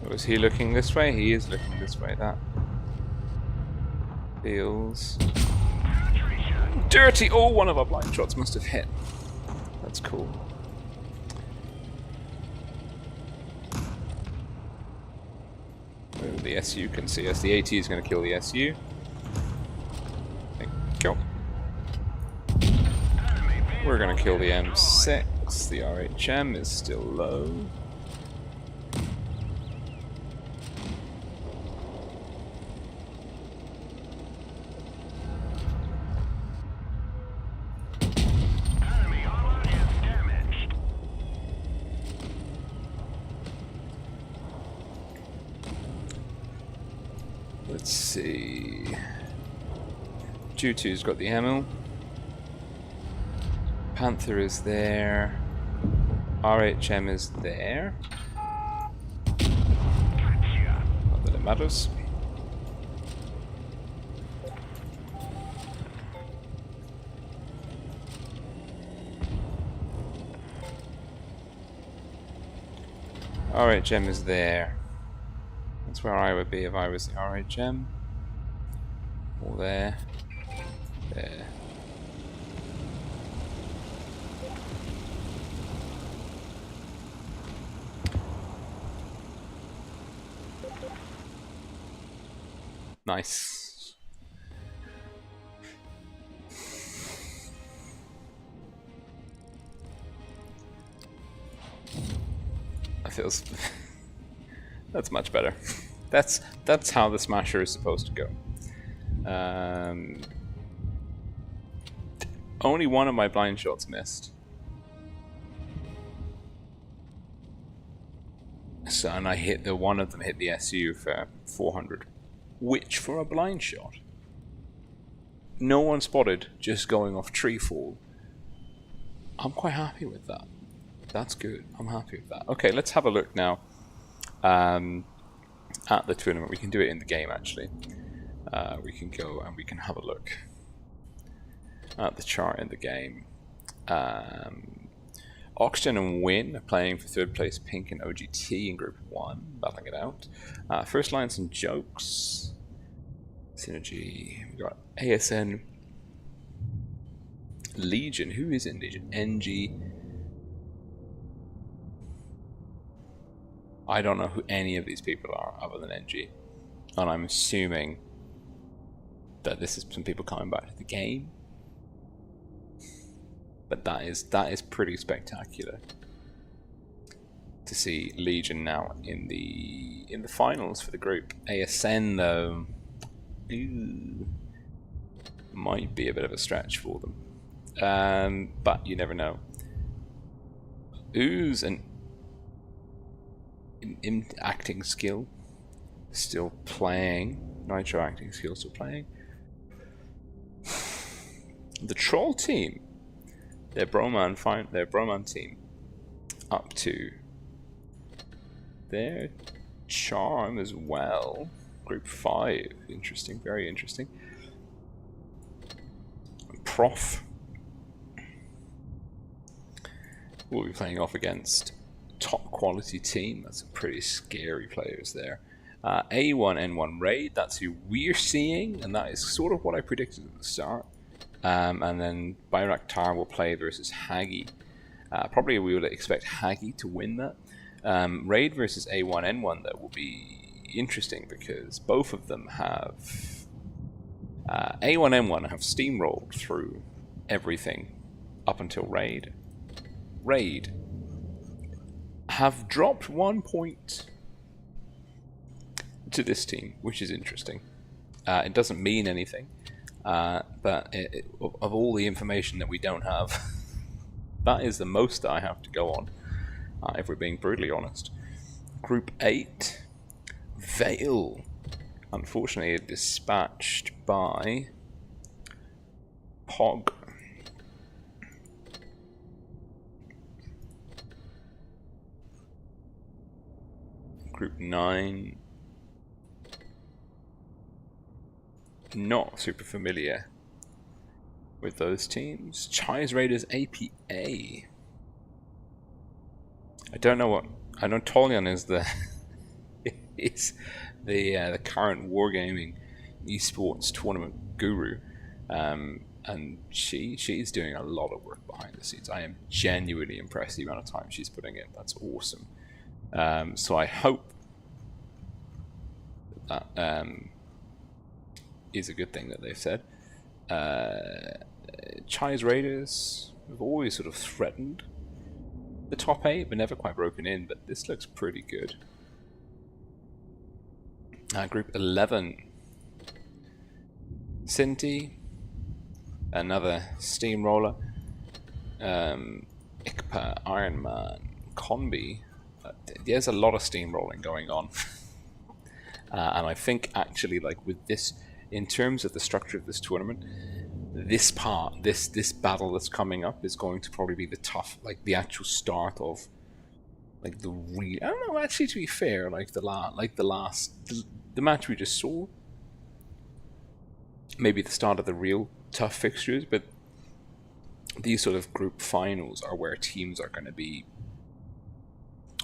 Was he looking this way? He is looking this way. That feels dirty. Oh, one of our blind shots must have hit. That's cool. Oh, the SU can see us. The AT is going to kill the SU. Thank you. We're going to kill the M6. The RHM is still low. Let's see. Jutu's got the ammo. Panther is there. RHM is there. Not that it matters. RHM is there. That's where I would be if I was the RHM. Or there. There. Nice. That feels... That's much better. That's how the Smasher is supposed to go. Only one of my blind shots missed. So, and I hit one of them hit the SU for 400, which for a blind shot, no one spotted, just going off tree fall. I'm quite happy with that. That's good. I'm happy with that. Okay, let's have a look now. At the tournament, we can do it in the game actually. We can go and we can have a look at the chart in the game. Oxygen and Win are playing for third place. Pink and OGT in Group 1, battling it out. First Lines and Jokes. Synergy. We got ASN. Legion. Who is in Legion? NG. I don't know who any of these people are other than NG. And I'm assuming that this is some people coming back to the game. But that is pretty spectacular to see Legion now in the finals for the group. ASN though, might be a bit of a stretch for them. But you never know. Ooze and acting skill still playing. Nitro acting skill still playing. The Troll team, their Broman team, up to their Charm as well. Group 5, interesting, very interesting. Prof will be playing off against top quality team. That's some pretty scary players there. A1N1 Raid, that's who we're seeing, and that is sort of what I predicted at the start. And then Bayraktar will play versus Hagi. Probably we would expect Hagi to win that. Raid versus A1N1 though will be interesting because both of them have A1N1 have steamrolled through everything up until Raid. Raid have dropped 1 point to this team, which is interesting. It doesn't mean anything, but of all the information that we don't have, that is the most that I have to go on, if we're being brutally honest. Group 8, Vale, unfortunately dispatched by Pog. Group 9, not super familiar with those teams. Chai's Raiders APA. I don't know what. I know Tolian is the is the current wargaming esports tournament guru, and she's doing a lot of work behind the scenes. I am genuinely impressed the amount of time she's putting in. That's awesome. So I hope that is a good thing that they've said. Chai's Raiders have always sort of threatened the top 8, but never quite broken in, but this looks pretty good. Group 11, Cinti, another steamroller, Ikpa, Ironman, Conby. There's a lot of steamrolling going on. And I think actually, like with this, in terms of the structure of this tournament, this part, this battle that's coming up is going to probably be the tough, like the actual start of, like the real. I don't know. Actually, to be fair, like the match we just saw, maybe the start of the real tough fixtures. But these sort of group finals are where teams are going to be.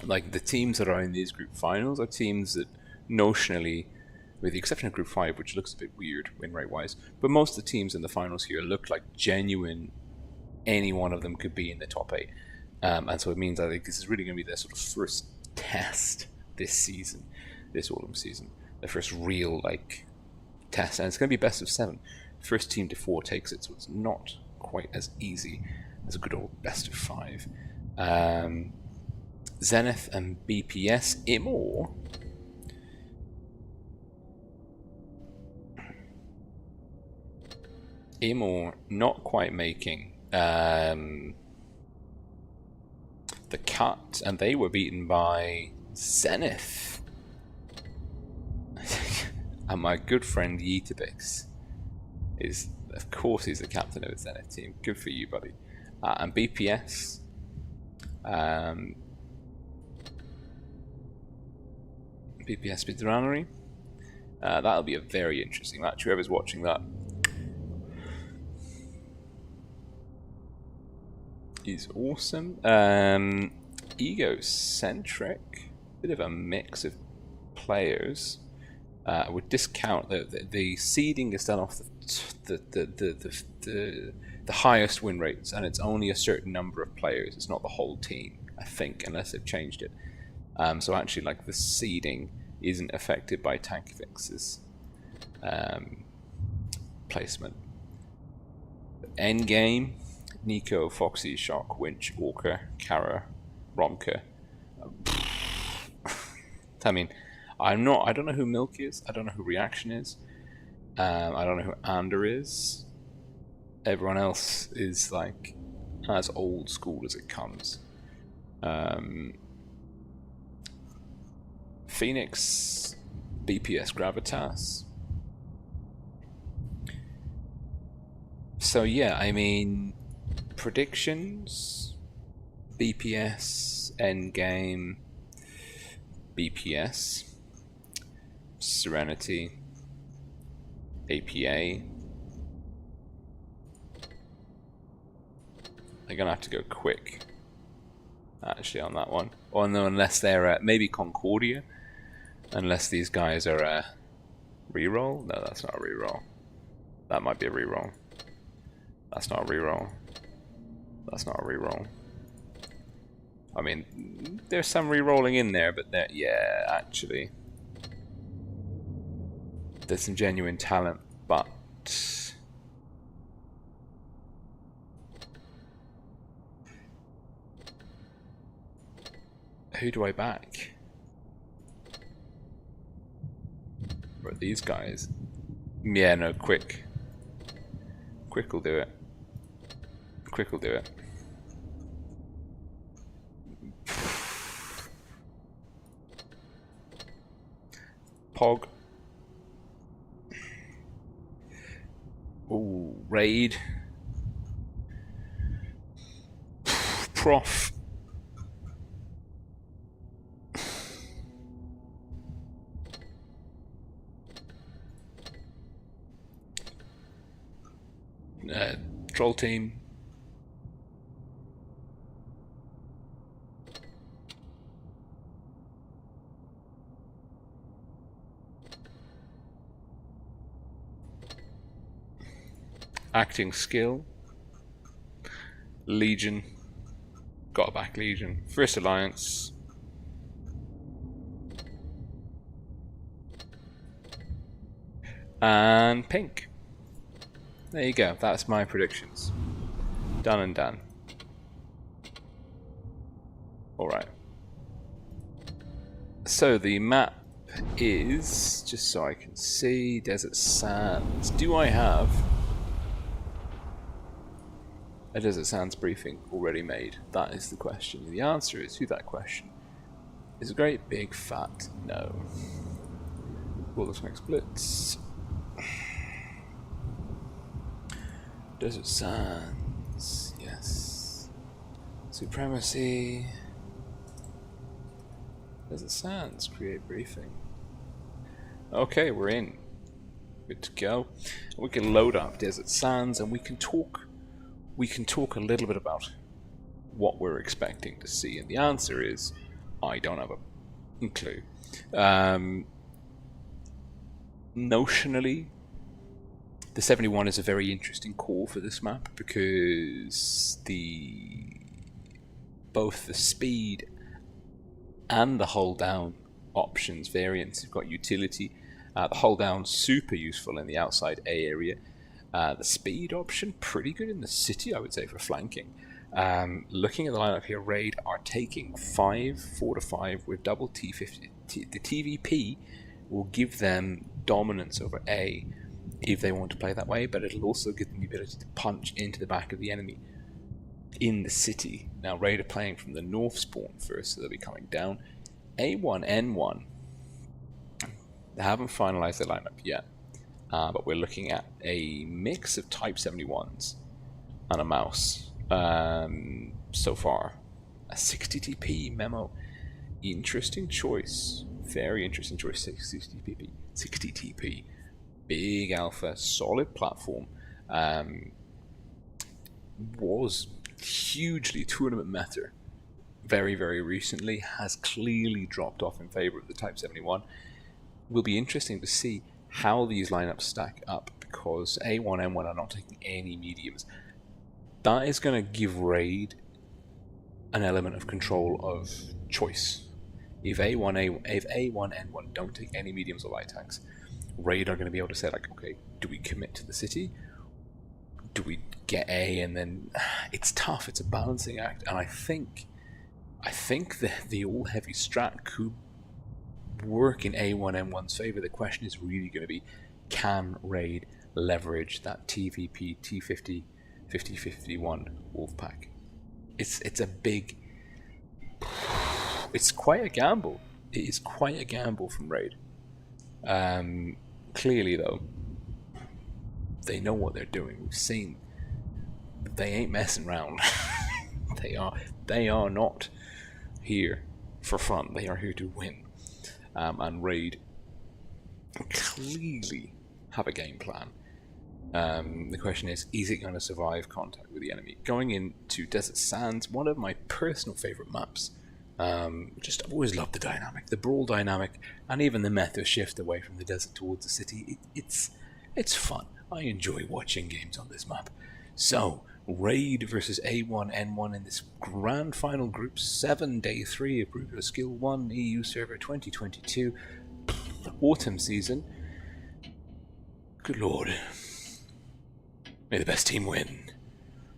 Like the teams that are in these group finals are teams that notionally, with the exception of Group 5, which looks a bit weird win rate wise, but most of the teams in the finals here look like genuine. Any one of them could be in the top 8, and so it means I think this is really going to be their sort of first test this season, this autumn season, the first real like test, and it's going to be best of 7. First team to 4 takes it, so it's not quite as easy as a good old best of 5. Zenith and BPS Imor. Imor not quite making the cut, and they were beaten by Zenith. And my good friend Yeetabix is, of course, he's the captain of the Zenith team. Good for you, buddy. And BPS, BPS Speedrunnery. That'll be a very interesting match. Whoever's watching that is awesome. Egocentric, bit of a mix of players. I would discount the seeding is done off the highest win rates, and it's only a certain number of players. It's not the whole team, I think, unless they've changed it. So actually, like the seeding isn't affected by Tankfix's placement. End game. Nico, Foxy, Shock, Winch, Walker, Kara, Romka. I mean, I don't know who Milk is. I don't know who Reaction is. I don't know who Ander is. Everyone else is like as old school as it comes. Phoenix, BPS Gravitas. So yeah, I mean, predictions: BPS, Endgame, BPS, Serenity, APA. They're gonna have to go quick, actually, on that one. Or no, unless they're maybe Concordia, unless these guys are reroll. No, that's not a reroll. That might be a reroll. That's not a reroll. That's not a reroll. I mean, there's some rerolling in there, but yeah, actually, there's some genuine talent, but Who do I back? Or these guys? Yeah, no, Quick. Quick will do it. Quick will do it. Pog. Ooh, Raid. Prof. Troll team. Acting skill. Legion. Got a back Legion. First Alliance. And pink. There you go. That's my predictions. Done and done. Alright. So the map is, just so I can see, Desert Sands. Do I have a Desert Sands briefing already made? That is the question. The answer is, to that question, is a great big fat no. WoT Blitz. Desert Sands, yes. Supremacy. Desert Sands, create briefing. Okay, we're in. Good to go. We can load up Desert Sands and we can talk a little bit about what we're expecting to see. And the answer is, I don't have a clue. Notionally, the 71 is a very interesting call for this map because both the speed and the hold down options variants have got utility. The hold down super useful in the outside A area. The speed option pretty good in the city, I would say, for flanking. Looking at the lineup here, Raid are taking 4 to 5 with double T50. The TVP will give them dominance over A if they want to play that way, but it'll also give them the ability to punch into the back of the enemy in the city. Now Raid are playing from the north spawn first, so they'll be coming down. A1, N1, they haven't finalized their lineup yet, but we're looking at a mix of Type 71s and a mouse so far. A 60 TP memo, interesting choice, very interesting choice. 60 TP, big alpha, solid platform, was hugely tournament meta very, very recently, has clearly dropped off in favor of the Type 71. Will be interesting to see how these lineups stack up, because A1, N1 are not taking any mediums. That is going to give Raid an element of control of choice. If A1, N1 don't take any mediums or light tanks, Raid are going to be able to say, like, okay, do we commit to the city? Do we get A? And then it's tough. It's a balancing act, and I think the all heavy strat could work in A1, N1's favor. The question is really going to be, can Raid leverage that TVP T50 50-51 Wolfpack? It's a big, it's quite a gamble. It is quite a gamble from Raid. Clearly though, they know what they're doing. We've seen they ain't messing around. they are not here for fun. They are here to win. And Raid clearly have a game plan. The question is it going to survive contact with the enemy? Going into Desert Sands, one of my personal favourite maps. Just I've always loved the dynamic, the brawl dynamic, and even the meta shift away from the desert towards the city. It's fun. I enjoy watching games on this map. So, Raid versus A1, N1 in this grand final group 7, day 3 of Group of Skill 1 EU Server 2022 autumn season. Good lord. May the best team win.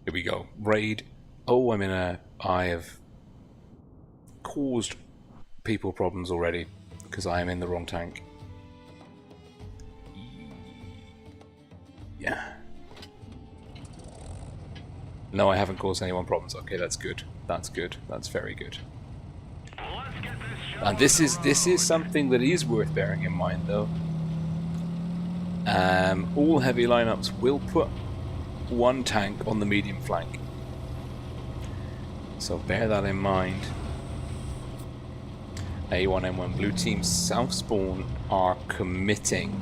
Here we go. Raid. Oh, I have caused people problems already because I am in the wrong tank. Yeah. No, I haven't caused anyone problems. Okay, that's good. That's good. That's very good. Let's get this show And this is something that is worth bearing in mind, though. All heavy lineups will put one tank on the medium flank, so bear that in mind. A1M1 blue team South Spawn are committing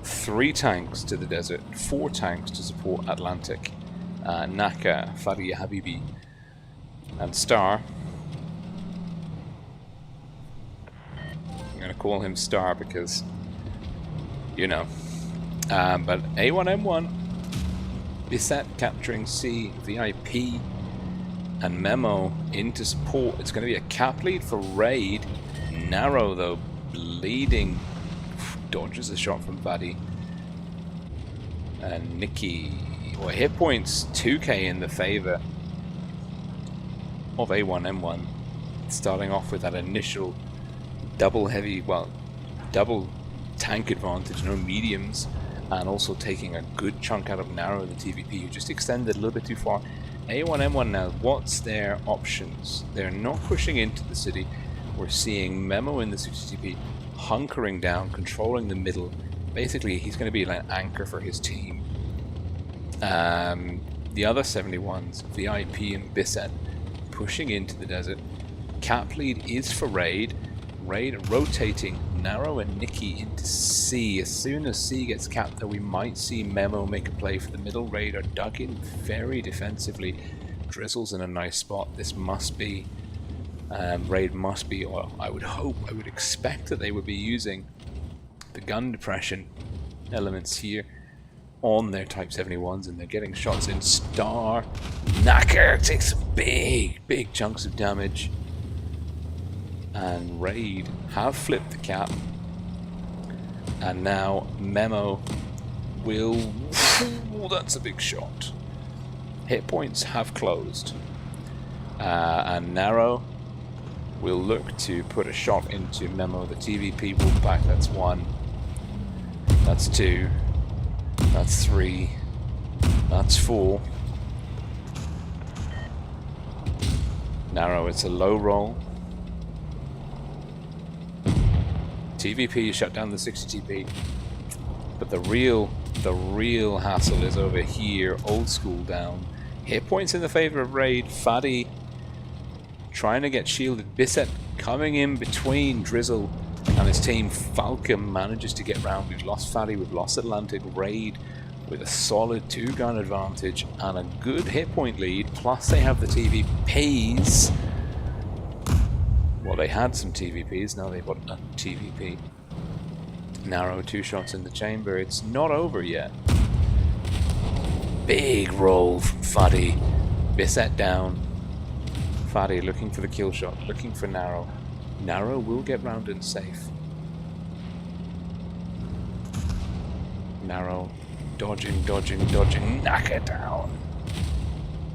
3 tanks to the desert, 4 tanks to support Atlantic. Naka, Faria Habibi, and Star. I'm going to call him Star because, you know. But A1M1, Bisset capturing C, VIP, and Memo into support. It's going to be a cap lead for Raid. Narrow, though, bleeding. Dodges a shot from Vadi. And Nikki. Well, hit points 2k in the favor of A1M1, starting off with that initial double tank advantage, no mediums, and also taking a good chunk out of Narrow, the TVP, who just extended a little bit too far. A1M1 now, what's their options? They're not pushing into the city. We're seeing Memo in the 60TP hunkering down, controlling the middle. Basically, he's going to be like an anchor for his team. The other 71s, VIP and Bisset, pushing into the desert. Cap lead is for Raid. Raid rotating Narrow and Nikki into C. As soon as C gets capped, though, we might see Memo make a play for the middle. Raid are dug in very defensively. Drizzle's in a nice spot. This must be... Raid must be, or I would hope, I would expect that they would be using the gun depression elements here on their Type 71s, and they're getting shots in. Star Naka takes some big chunks of damage, and Raid have flipped the cap, and now Memo will... Ooh, that's a big shot. Hit points have closed, and Narrow will look to put a shot into Memo. The TVP will back. That's 1, that's 2, that's 3, that's 4. Narrow, it's a low roll. TVP shut down the 60TP, but the real hassle is over here. Old school down. Hit points in the favor of Raid. Fadi trying to get shielded. Bisset coming in between Drizzle and his team. Falcon manages to get round. We've lost Fadi, we've lost Atlantic. Raid with a solid 2-gun advantage and a good hit point lead. Plus they have the TVPs. Well, they had some TVPs, now they've got a TVP. Narrow, 2 shots in the chamber. It's not over yet. Big roll from Fadi. Bisset down. Fadi looking for the kill shot, looking for Narrow. Narrow will get round and safe. Narrow dodging, knock it down.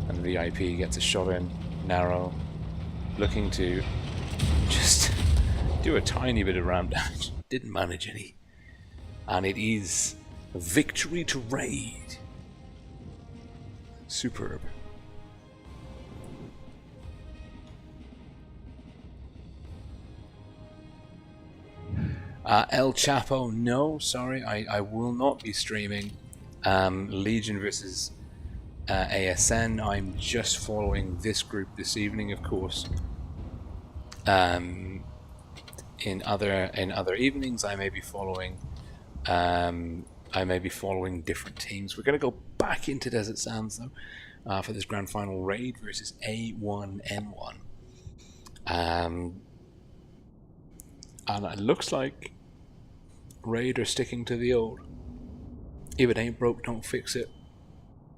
And VIP gets a shot in. Narrow looking to just do a tiny bit of round damage. Didn't manage any. And it is a victory to Raid. Superb. El Chapo, no, sorry, I will not be streaming Legion versus ASN. I'm just following this group this evening, of course. In other evenings, I may be following different teams. We're going to go back into Desert Sands though for this grand final. Raid versus A1M1, and it looks like Raid are sticking to the old "if it ain't broke, don't fix it"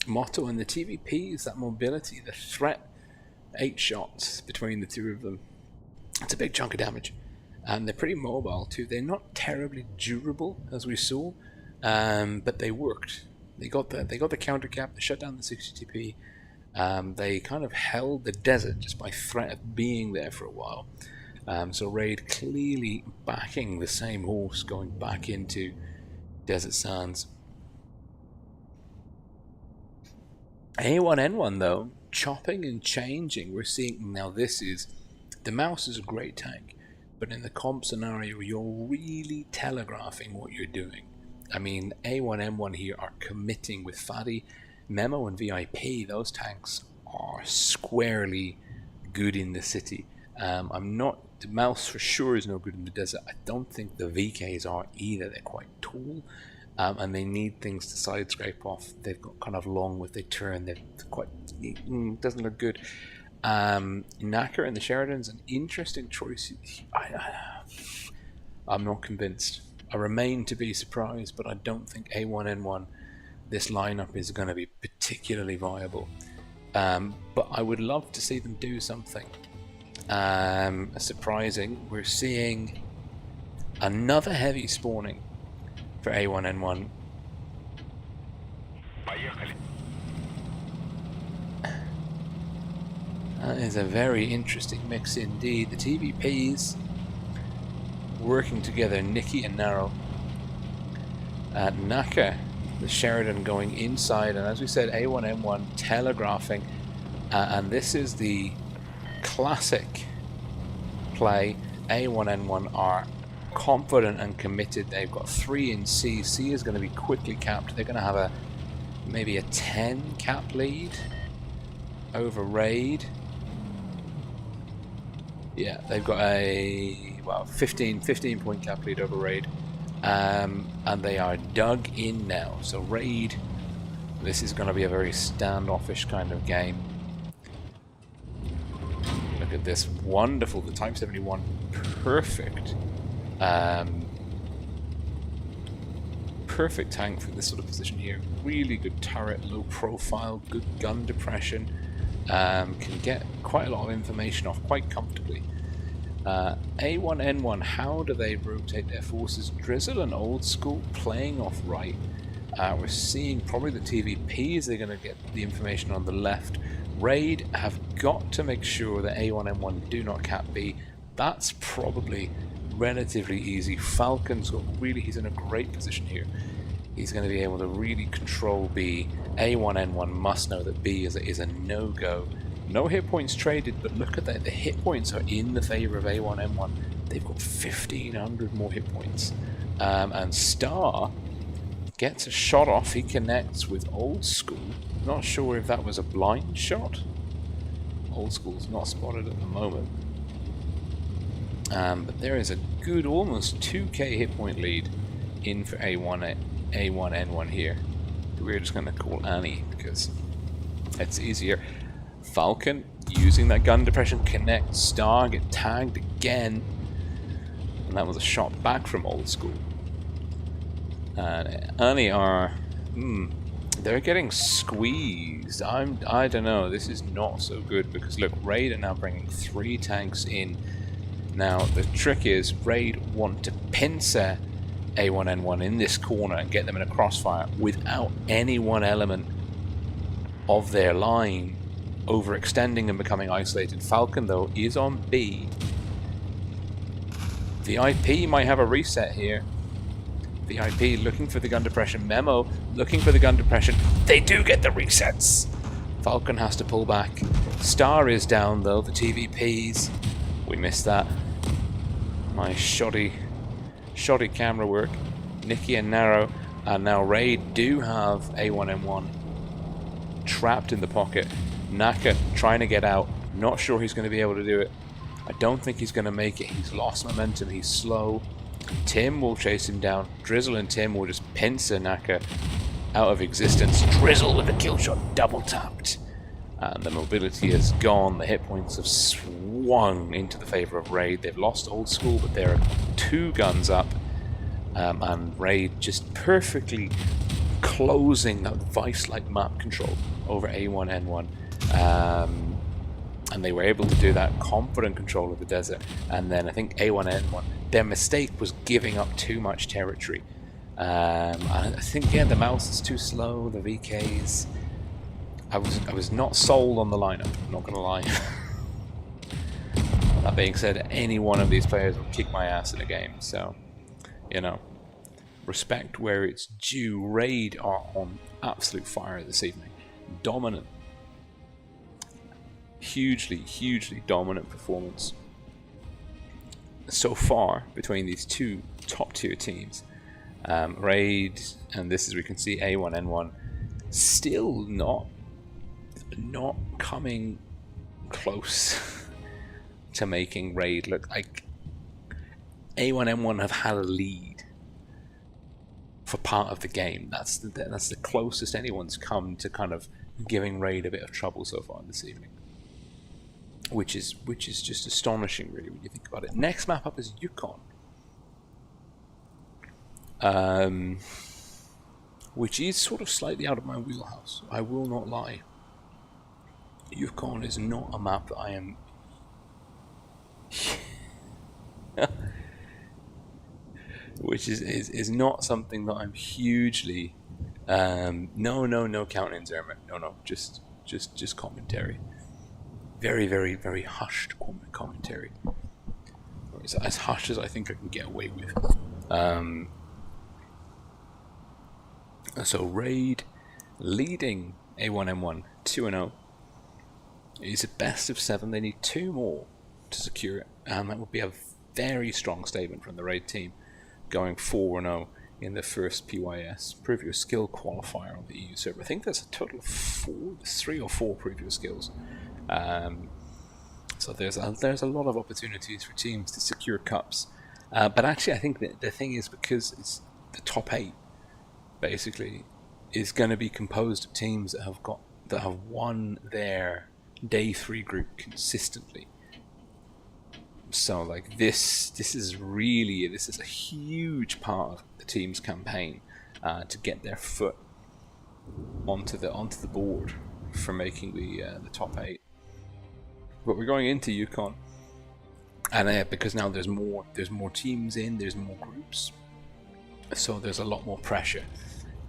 motto, and the TVPs, that mobility, the threat. 8 shots between the two of them. It's a big chunk of damage, and they're pretty mobile too. They're not terribly durable, as we saw, but they worked. They got the counter cap. They shut down the 60TP. They kind of held the desert just by threat of being there for a while. So Raid clearly backing the same horse, going back into Desert Sands. A1N1 though, chopping and changing. We're seeing now the Mouse is a great tank, but in the comp scenario you're really telegraphing what you're doing. I mean, A1M1 here are committing with Fatty, Memo and VIP. Those tanks are squarely good in the city. The Mouse for sure is no good in the desert. I don't think the VKs are either. They're quite tall, and they need things to side scrape off. They've got kind of long with they turn. They're quite doesn't look good. Knacker and the Sheridan's an interesting choice. I'm not convinced. I remain to be surprised, but I don't think A1N1, this lineup is going to be particularly viable. But I would love to see them do something surprising. We're seeing another heavy spawning for A1N1. That is a very interesting mix indeed. The TVPs working together, Nicky and Narrow. Naka, the Sheridan going inside, and as we said, A1M1 telegraphing, and this is the classic play. A1N1 are confident and committed. They've got 3 in C. C is going to be quickly capped. They're going to have maybe a 10 cap lead over Raid. Yeah, they've got a 15 point cap lead over Raid, and they are dug in now. So Raid, this is going to be a very standoffish kind of game. Look at this, wonderful, the Type 71, perfect, perfect tank for this sort of position here. Really good turret, low profile, good gun depression. Can get quite a lot of information off quite comfortably. A1N1, how do they rotate their forces? Drizzle and Old School playing off right. We're seeing probably the TVPs, they're going to get the information on the left. Raid have got to make sure that A1M1 do not cap B. That's probably relatively easy. Falcon's got he's in a great position here. He's going to be able to really control B. A1N1 must know that B is a no-go. No hit points traded, but look at that. The hit points are in the favor of A1M1. They've got 1,500 more hit points. And Star gets a shot off. He connects with Old School. Not sure if that was a blind shot. Old School's not spotted at the moment. But there is a good almost 2k hit point lead in for A1N1 here. We're just going to call Annie because it's easier. Falcon using that gun depression, connect, Star, get tagged again, and that was a shot back from Old School. And Annie are they're getting squeezed. I don't know, this is not so good because look, Raid are now bringing 3 tanks in. Now the trick is Raid want to pincer A1N1 in this corner and get them in a crossfire without any one element of their line overextending and becoming isolated. Falcon though is on B. VIP might have a reset here. VIP looking for the gun depression. Memo looking for the gun depression. They do get the resets. Falcon has to pull back. Star is down though. The TVPs. We missed that. My shoddy camera work. Nicky and Narrow, and now Raid do have A1M1 trapped in the pocket. Naka trying to get out, not sure he's going to be able to do it. I don't think he's going to make it. He's lost momentum, he's slow. Tim will chase him down. Drizzle and Tim will just pincer Naka out of existence. Drizzle with a kill shot, double tapped. And the mobility is gone. The hit points have swung into the favor of Raid. They've lost Old School, but there are 2 guns up. And Raid just perfectly closing that vice-like map control over A1N1. And they were able to do that confident control of the desert. And then I think A1N1, their mistake was giving up too much territory. And I think, yeah, the mouse is too slow, the VKs. I was not sold on the lineup, I'm not going to lie. That being said, any one of these players will kick my ass in a game, so, you know, respect where it's due. Raid are on absolute fire this evening. Dominant. Hugely dominant performance so far between these two top tier teams. Raid, and this, as we can see, A1N1 still not coming close to making Raid look like. A1N1 have had a lead for part of the game. That's the closest anyone's come to kind of giving Raid a bit of trouble so far this evening, which is just astonishing, really, when you think about it. Next map up is Yukon, which is sort of slightly out of my wheelhouse. I will not lie. Yukon is not a map that I am which is not something that I'm hugely no counting Zerma. No, just commentary. Very hushed commentary. It's as hushed as I think I can get away with. So Raid leading A1M1 2-0. It's a best of 7. They need 2 more to secure it, and that would be a very strong statement from the Raid team, going 4-0 in the first PYS, Prove Your Skill qualifier on the EU server. I think there's a total of 3 or 4 previous skills. So there's a lot of opportunities for teams to secure cups. But actually, I think that the thing is, because it's the top 8, basically, is going to be composed of teams that have won their day 3 group consistently. So like this is a huge part of the team's campaign to get their foot onto the board for making the top 8. But we're going into Yukon, and because now there's more teams in, there's more groups, so there's a lot more pressure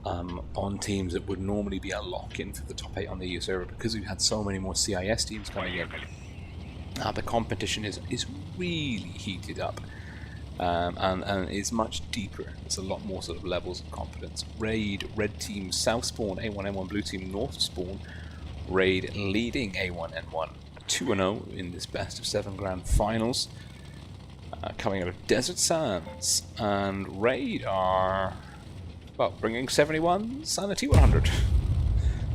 on teams that would normally be a lock-in for the top 8 on the EU server, because we've had so many more CIS teams coming in. The competition is really heated up, and is much deeper. There's a lot more sort of levels of competence. Raid, red team south spawn, A1N1, blue team north spawn. Raid leading A1N1 2-0 in this best of 7 grand finals, coming out of Desert Sands. And Raid are, well, bringing 71s and a T100.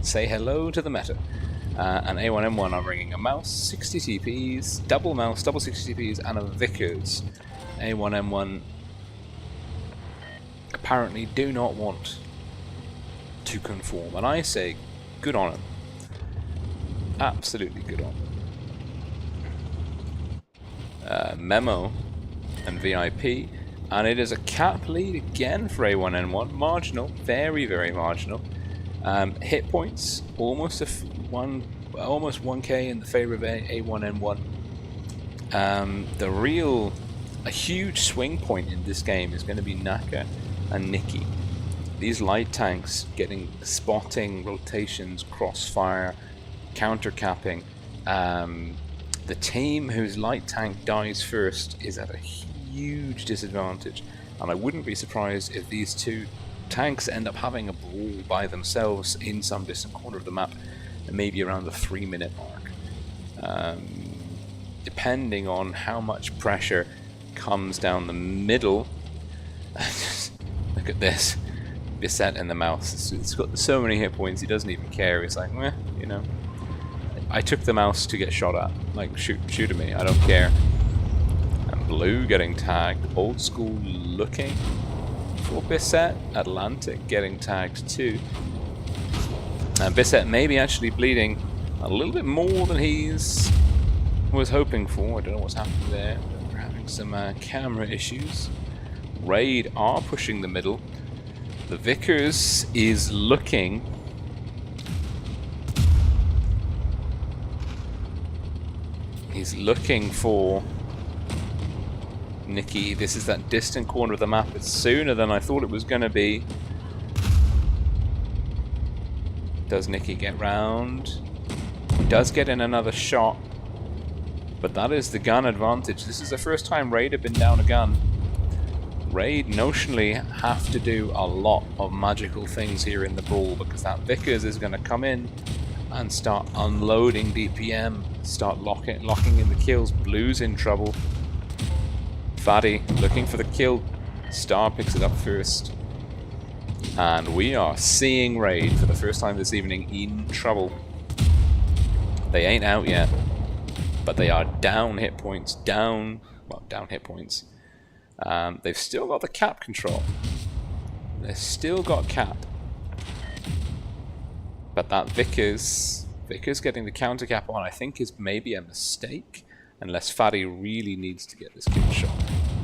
Say hello to the meta. And A1M1 are bringing a mouse, 60 TPs, double mouse, double 60 TPs, and a Vickers. A1M1 apparently do not want to conform, and I say good on them. Absolutely good on them. Memo and VIP, and it is a cap lead again for A1N1. Marginal, very marginal. Hit points almost almost 1k in the favor of A1N1. A huge swing point in this game is going to be Naka and Nikki. These light tanks getting spotting, rotations, crossfire, counter capping. The team whose light tank dies first is at a huge disadvantage, and I wouldn't be surprised if these two tanks end up having a brawl by themselves in some distant corner of the map, maybe around the 3-minute mark. Depending on how much pressure comes down the middle. Look at this. Beset in the mouse. It's got so many hit points, he doesn't even care. He's like, meh, you know. I took the mouse to get shot at. Like, shoot at me, I don't care. And blue getting tagged. Old school looking for Beset. Atlantic getting tagged too. And Beset maybe actually bleeding a little bit more than he's was hoping for. I don't know what's happened there. We're having some camera issues. Raid are pushing the middle. The Vickers is looking. He's looking for Nikki. This is that distant corner of the map. It's sooner than I thought it was going to be. Does Nikki get round? He does get in another shot. But that is the gun advantage. This is the first time Raid have been down a gun. Raid notionally have to do a lot of magical things here in the brawl, because that Vickers is going to come in and start unloading DPM, start locking in the kills. Blue's in trouble. Fatty looking for the kill. Star picks it up first. And we are seeing Raid for the first time this evening in trouble. They ain't out yet, but they are down hit points. Down hit points. They've still got the cap control. They've still got cap. But that Vickers getting the counter cap on, I think, is maybe a mistake. Unless Fatty really needs to get this kill shot.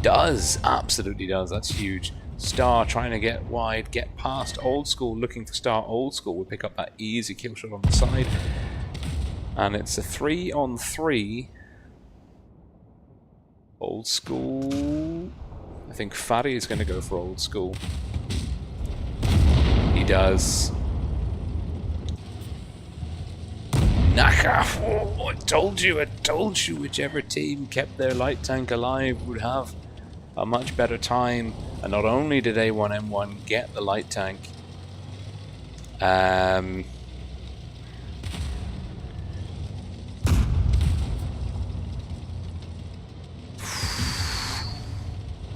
Does, absolutely does, that's huge. Star trying to get wide, get past Old School, looking for Star. Old School will pick up that easy kill shot on the side. And it's a 3-on-3. Old School. I think Fatty is going to go for Old School. He does. Naka! Oh, I told you, whichever team kept their light tank alive would have a much better time. And not only did A1M1 get the light tank,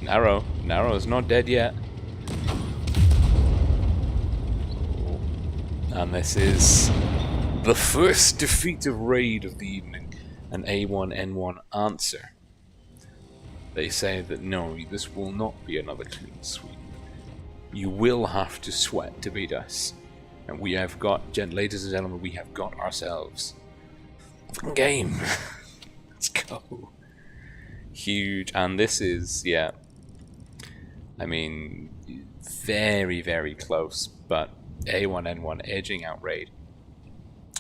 Narrow is not dead yet. And this is the first defeat of Raid of the evening. An A1N1 answer. They say that no, this will not be another clean sweep. You will have to sweat to beat us. And we have got, ladies and gentlemen, we have got ourselves a game. Let's go. Huge. And this is, yeah, I mean, very, very close. But A1N1 edging out Raid.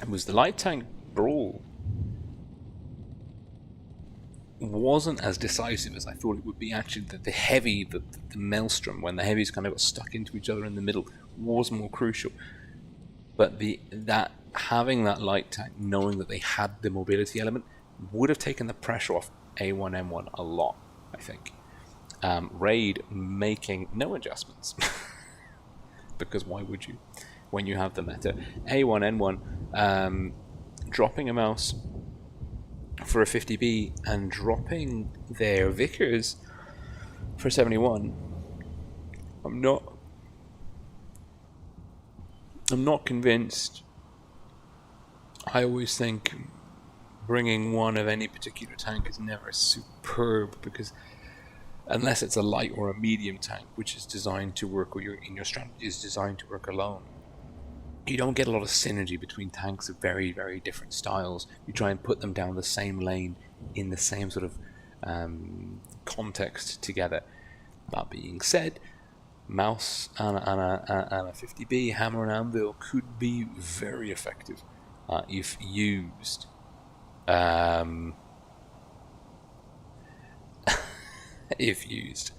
It was the light tank brawl wasn't as decisive as I thought it would be. Actually, the heavy, the maelstrom, when the heavies kind of got stuck into each other in the middle, was more crucial. But having that light tank, knowing that they had the mobility element, would have taken the pressure off A1M1 a lot, I think. Raid making no adjustments. Because why would you? When you have the meta. A1N1 dropping a mouse for a 50B and dropping their Vickers for 71. I'm not convinced. I always think bringing one of any particular tank is never superb, because unless it's a light or a medium tank, which is designed to work, or your strategy is designed to work alone, you don't get a lot of synergy between tanks of very, very different styles. You try and put them down the same lane in the same sort of context together. That being said, Mouse and a 50B, Hammer and Anvil could be very effective if used. If used.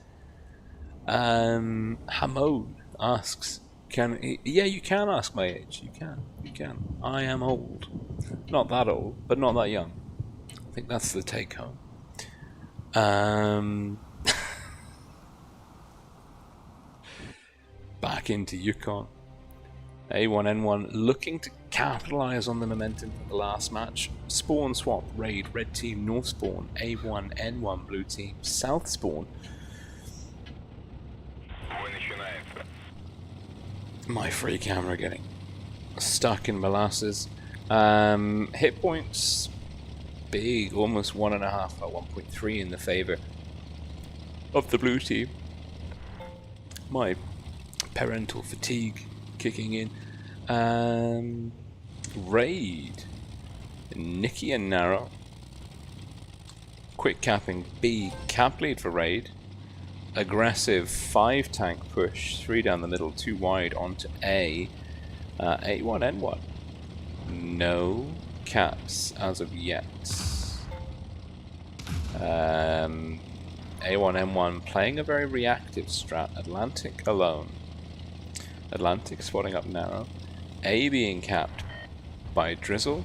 Hamod asks, yeah, you can ask my age. You can. I am old. Not that old, but not that young. I think that's the take home. Back into Yukon. A1N1 looking to capitalize on the momentum from the last match. Spawn swap, Raid, red team, north spawn. A1N1, blue team, south spawn. My free camera getting stuck in molasses. Hit points big, almost 1.5, about 1.3 in the favor of the blue team. My parental fatigue kicking in. Raid, Nicky and Narrow. Quick capping B, cap lead for Raid. Aggressive 5 tank push, 3 down the middle, 2 wide onto A. A1N1. No caps as of yet. A1M1 playing a very reactive strat. Atlantic alone. Atlantic spotting up Narrow. A being capped by Drizzle.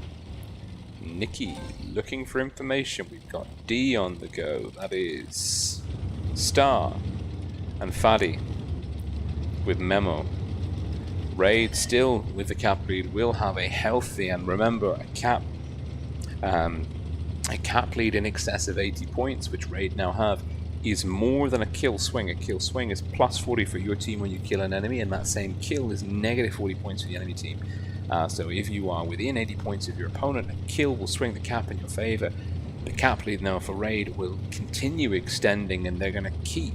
Nikki looking for information. We've got D on the go. That is Star and Faddy with Memo. Raid still with the cap lead will have a healthy, and remember, a cap lead in excess of 80 points, which Raid now have, is more than a kill swing. A kill swing is plus 40 for your team when you kill an enemy, and that same kill is negative 40 points for the enemy team. So if you are within 80 points of your opponent, a kill will swing the cap in your favor. The cap lead now for Raid will continue extending, and they're going to keep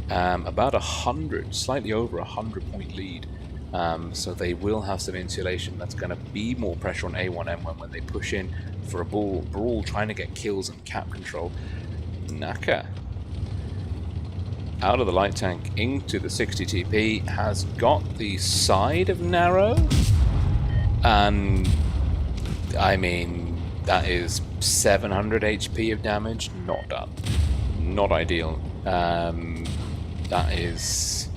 about 100, slightly over 100 point lead. So they will have some insulation. That's going to be more pressure on A1M when they push in for a brawl, trying to get kills and cap control. Naka, out of the light tank into the 60 TP, has got the side of Narrow, and I mean, that is 700 HP of damage. Not done. Not ideal. That is,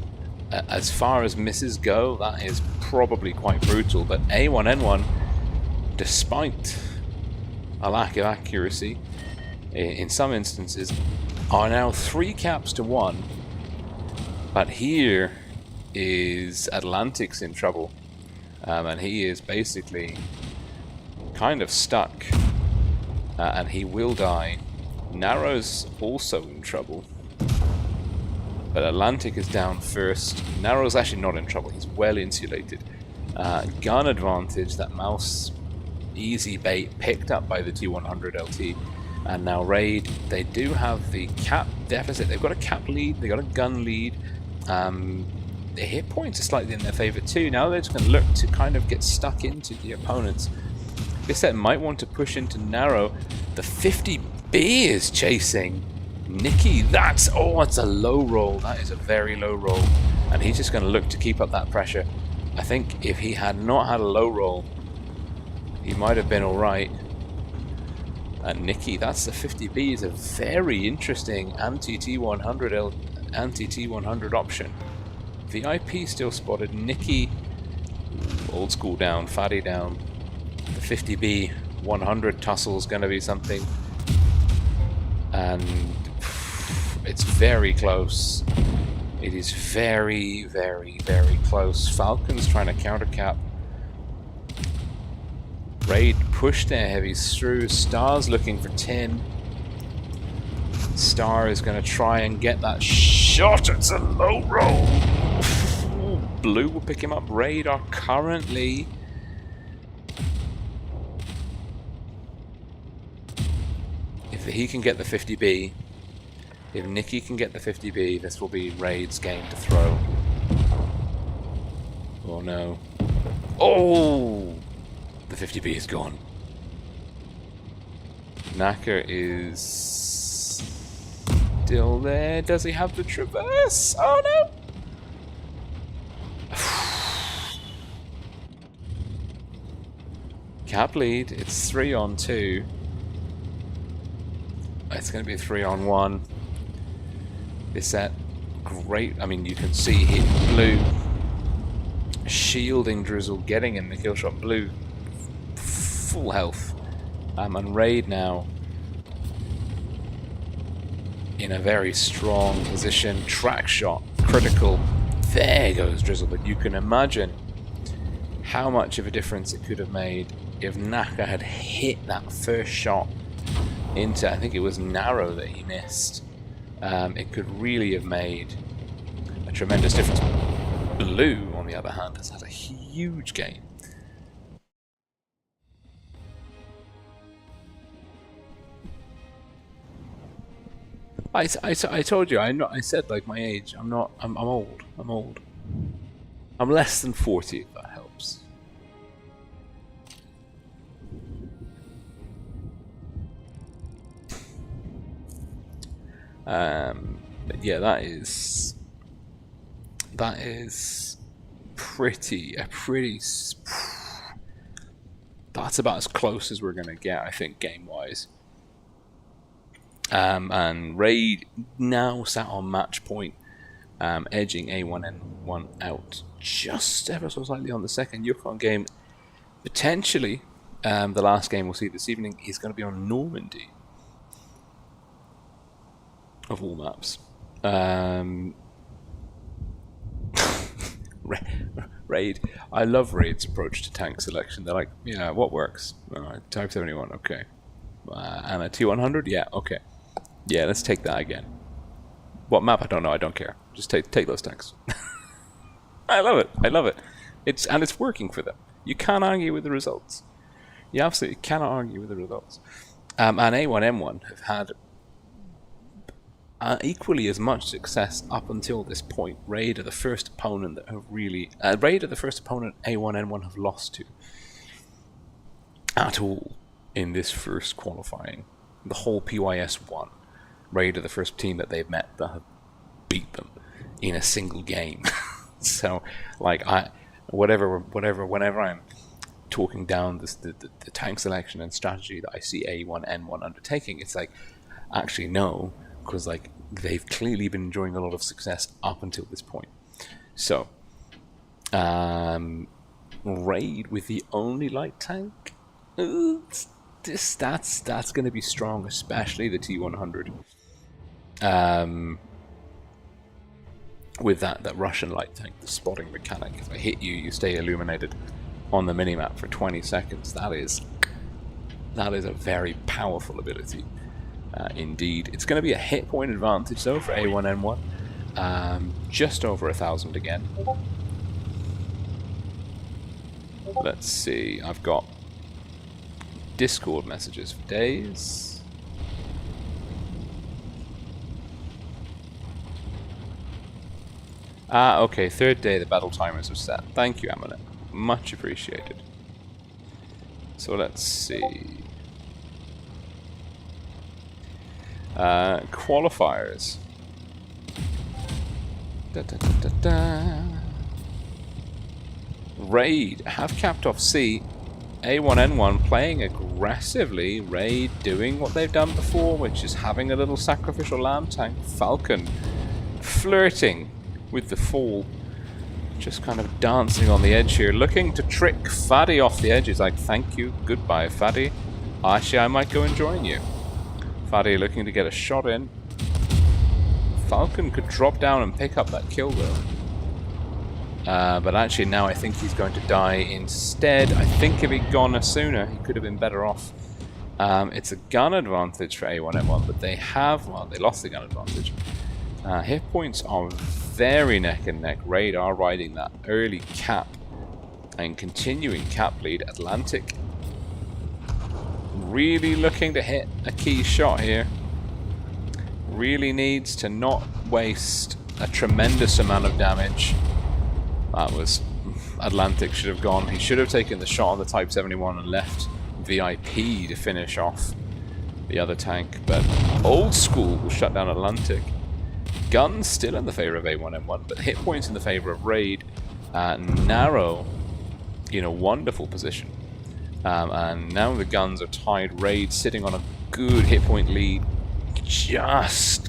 as far as misses go, that is probably quite brutal. But A1N1, despite a lack of accuracy in some instances, are now 3 caps to 1. But here is Atlantic's in trouble, and he is basically kind of stuck, and he will die. Narrow's also in trouble, but Atlantic is down first. Narrow's actually not in trouble, he's well insulated. Gun advantage, that mouse easy bait picked up by the T100 LT. And now Raid, they do have the cap deficit. They've got a cap lead, they've got a gun lead. The hit points are slightly in their favor too. Now they're just going to look to kind of get stuck into the opponents. This set might want to push into Narrow. The 50B is chasing Nikki. That's, oh, it's a low roll. That is a very low roll. And he's just going to look to keep up that pressure. I think if he had not had a low roll, he might have been alright. And Nikki, that's the 50B, is a very interesting anti-T100 option. VIP still spotted. Nikki, old school down, Faddy down. The 50B 100 tussle is going to be something. And it's very close. It is very, very, very close. Falcon's trying to counter cap. Raid push their heavies through. Star's looking for 10. Star is going to try and get that shot. It's a low roll. Blue will pick him up. Raid are currently if he can get the 50B, if Nikki can get the 50B, this will be Raid's game to throw. Oh no. Oh! The 50B is gone. Naka is still there. Does he have the traverse? Oh no! Cap lead. It's 3-on-2. It's going to be a 3-on-1. This set, great. I mean, you can see here, Blue shielding Drizzle, getting in the kill shot. Blue full health, and Raid now in a very strong position. Track shot, critical. There goes Drizzle, but you can imagine how much of a difference it could have made if Naka had hit that first shot into, I think it was Narrow that he missed. It could really have made a tremendous difference. Blue, on the other hand, has had a huge game. I told you, I said like my age. I'm old. I'm old. I'm less than 40, if that helps. But yeah, that is that's about as close as we're gonna get, I think, game wise. And Raid now sat on match point, edging A1N1 out just ever so slightly on the second. Yukon game potentially The last game we'll see this evening is going to be on Normandy, of all maps. Raid. I love Raid's approach to tank selection. They're like, yeah, what works? Type 71, okay. And a T100? Yeah, okay. Yeah, let's take that again. What map? I don't know. I don't care. Just take those tanks. I love it. I love it. It's working for them. You can't argue with the results. You absolutely cannot argue with the results. And A1M1 have had equally as much success up until this point. Raid are the first opponent that have really... Raid are the first opponent A1N1 have lost to at all in this first qualifying. The whole PYS 1. Raid are the first team that they've met that have beat them in a single game. So, like, whenever I'm talking down the tank selection and strategy that I see A1N1 undertaking, it's like, actually no, because like they've clearly been enjoying a lot of success up until this point. So, Raid with the only light tank, that's going to be strong, especially the T100. With that Russian light tank, the spotting mechanic. If I hit you, you stay illuminated on the minimap for 20 seconds. That is a very powerful ability. Indeed. It's going to be a hit point advantage though for A1N1. Just over 1,000 again. Let's see. I've got Discord messages for days. Okay, third day the battle timers are set. Thank you, Amulet. Much appreciated. So let's see. Qualifiers. Raid have capped off C. A1N1 playing aggressively. Raid doing what they've done before, which is having a little sacrificial lamb tank. Falcon flirting with the fall, just kind of dancing on the edge here, looking to trick Faddy off the edge. He's like, thank you, goodbye Faddy. Actually, I might go and join you. Faddy looking to get a shot in. Falcon could drop down and pick up that kill though. But actually now I think he's going to die instead. I think if he'd gone sooner, he could have been better off. It's a gun advantage for A1M1, but they lost the gun advantage. Hit points are very neck and neck. Raid are riding that early cap and continuing cap lead. Atlantic really looking to hit a key shot here. Really needs to not waste a tremendous amount of damage. That was... Atlantic should have gone. He should have taken the shot on the Type 71 and left VIP to finish off the other tank. But Old School will shut down Atlantic. Guns still in the favour of A1M1, but hit points in the favour of Raid. Narrow in a wonderful position. And now the guns are tied. Raid sitting on a good hit point lead. Just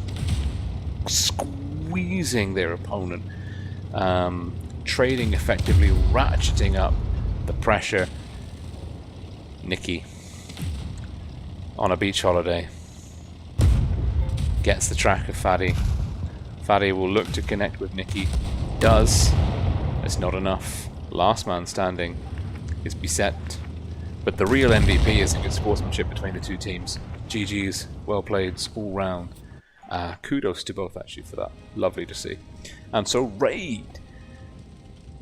squeezing their opponent. Trading effectively, ratcheting up the pressure. Nikki on a beach holiday gets the track of Faddy. Faddy will look to connect with Nikki. Does. It's not enough. Last man standing is beset. But the real MVP is a good sportsmanship between the two teams. GG's, well played all round. Kudos to both actually for that. Lovely to see. And so Raid,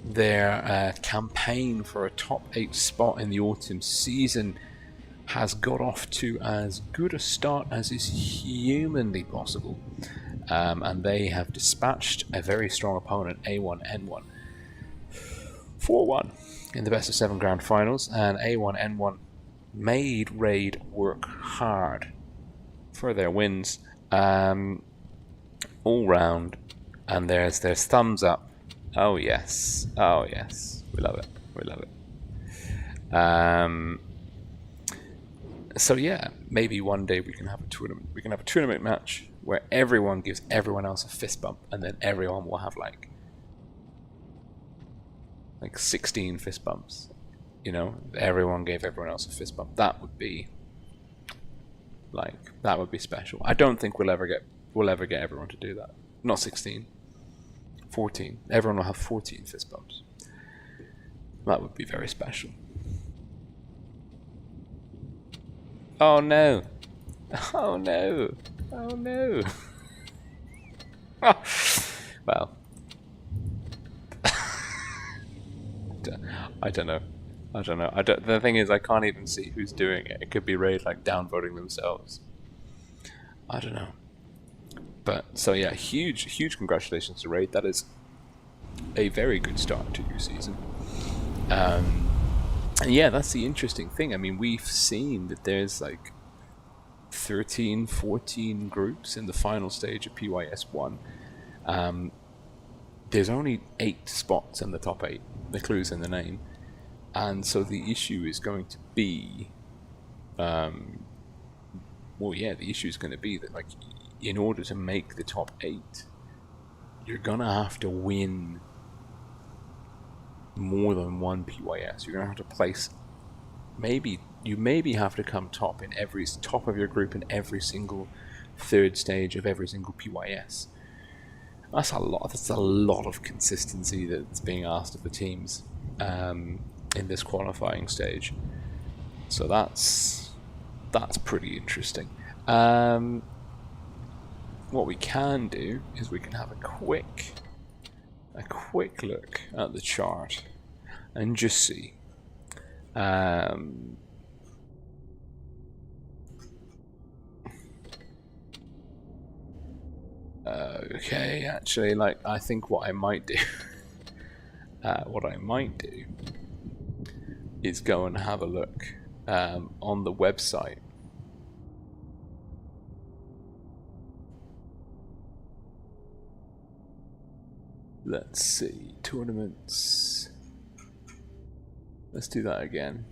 their campaign for a top 8 spot in the autumn season has got off to as good a start as is humanly possible. And they have dispatched a very strong opponent, A1N1, 4-1 in the best of 7 grand finals, and A1N1 made Raid work hard for their wins all round, and there's thumbs up. Oh yes, we love it, we love it. So yeah, maybe one day we can have a tournament. We can have a tournament match where everyone gives everyone else a fist bump, and then everyone will have like 16 fist bumps you know, everyone gave everyone else a fist bump. That would be special. I don't think we'll ever get everyone to do that. Not 16, 14. Everyone will have 14 fist bumps. That would be very special. Oh no! Oh no! Oh no! Well, I don't know. The thing is, I can't even see who's doing it. It could be Raid like downvoting themselves. I don't know. But so yeah, huge congratulations to Raid. That is a very good start to your season. And yeah, that's the interesting thing. I mean, we've seen that there's like 13, 14 groups in the final stage of PYS 1. There's only 8 spots in the top 8. The clue's in the name. And so the issue is going to be, the issue is going to be that, like, in order to make the top 8, you're going to have to win more than one PYS. You're going to have to place, you maybe have to come top in every top of your group in every single third stage of every single PYS. That's a lot. That's a lot of consistency that's being asked of the teams in this qualifying stage. So that's pretty interesting. What we can do is we can have a quick look at the chart and just see. Okay, actually, like, I think what I might do, is go and have a look on the website. Let's see, tournaments. Let's do that again.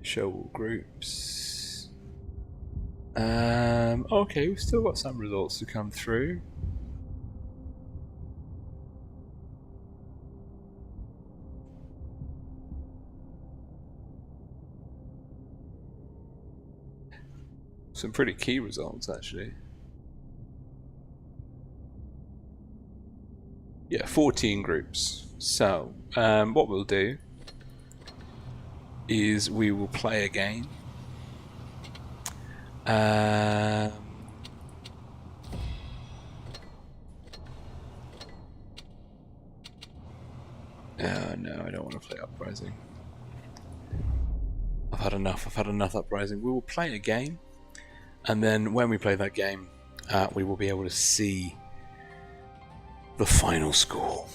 Show all groups. Okay, we've still got some results to come through. Some pretty key results, actually. Yeah, 14 groups. So, what we'll do is we will play a game. No, I don't want to play Uprising. I've had enough Uprising. We will play a game, and then when we play that game, we will be able to see the final score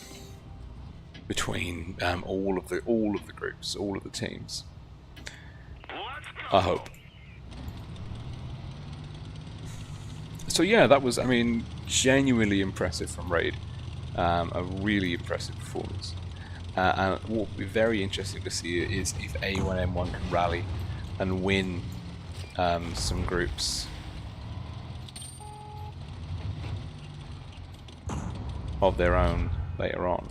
between all of the groups, all of the teams. I hope. So yeah, that was, I mean, genuinely impressive from Raid. A really impressive performance. And what will be very interesting to see is if A1M1 can rally and win some groups of their own later on.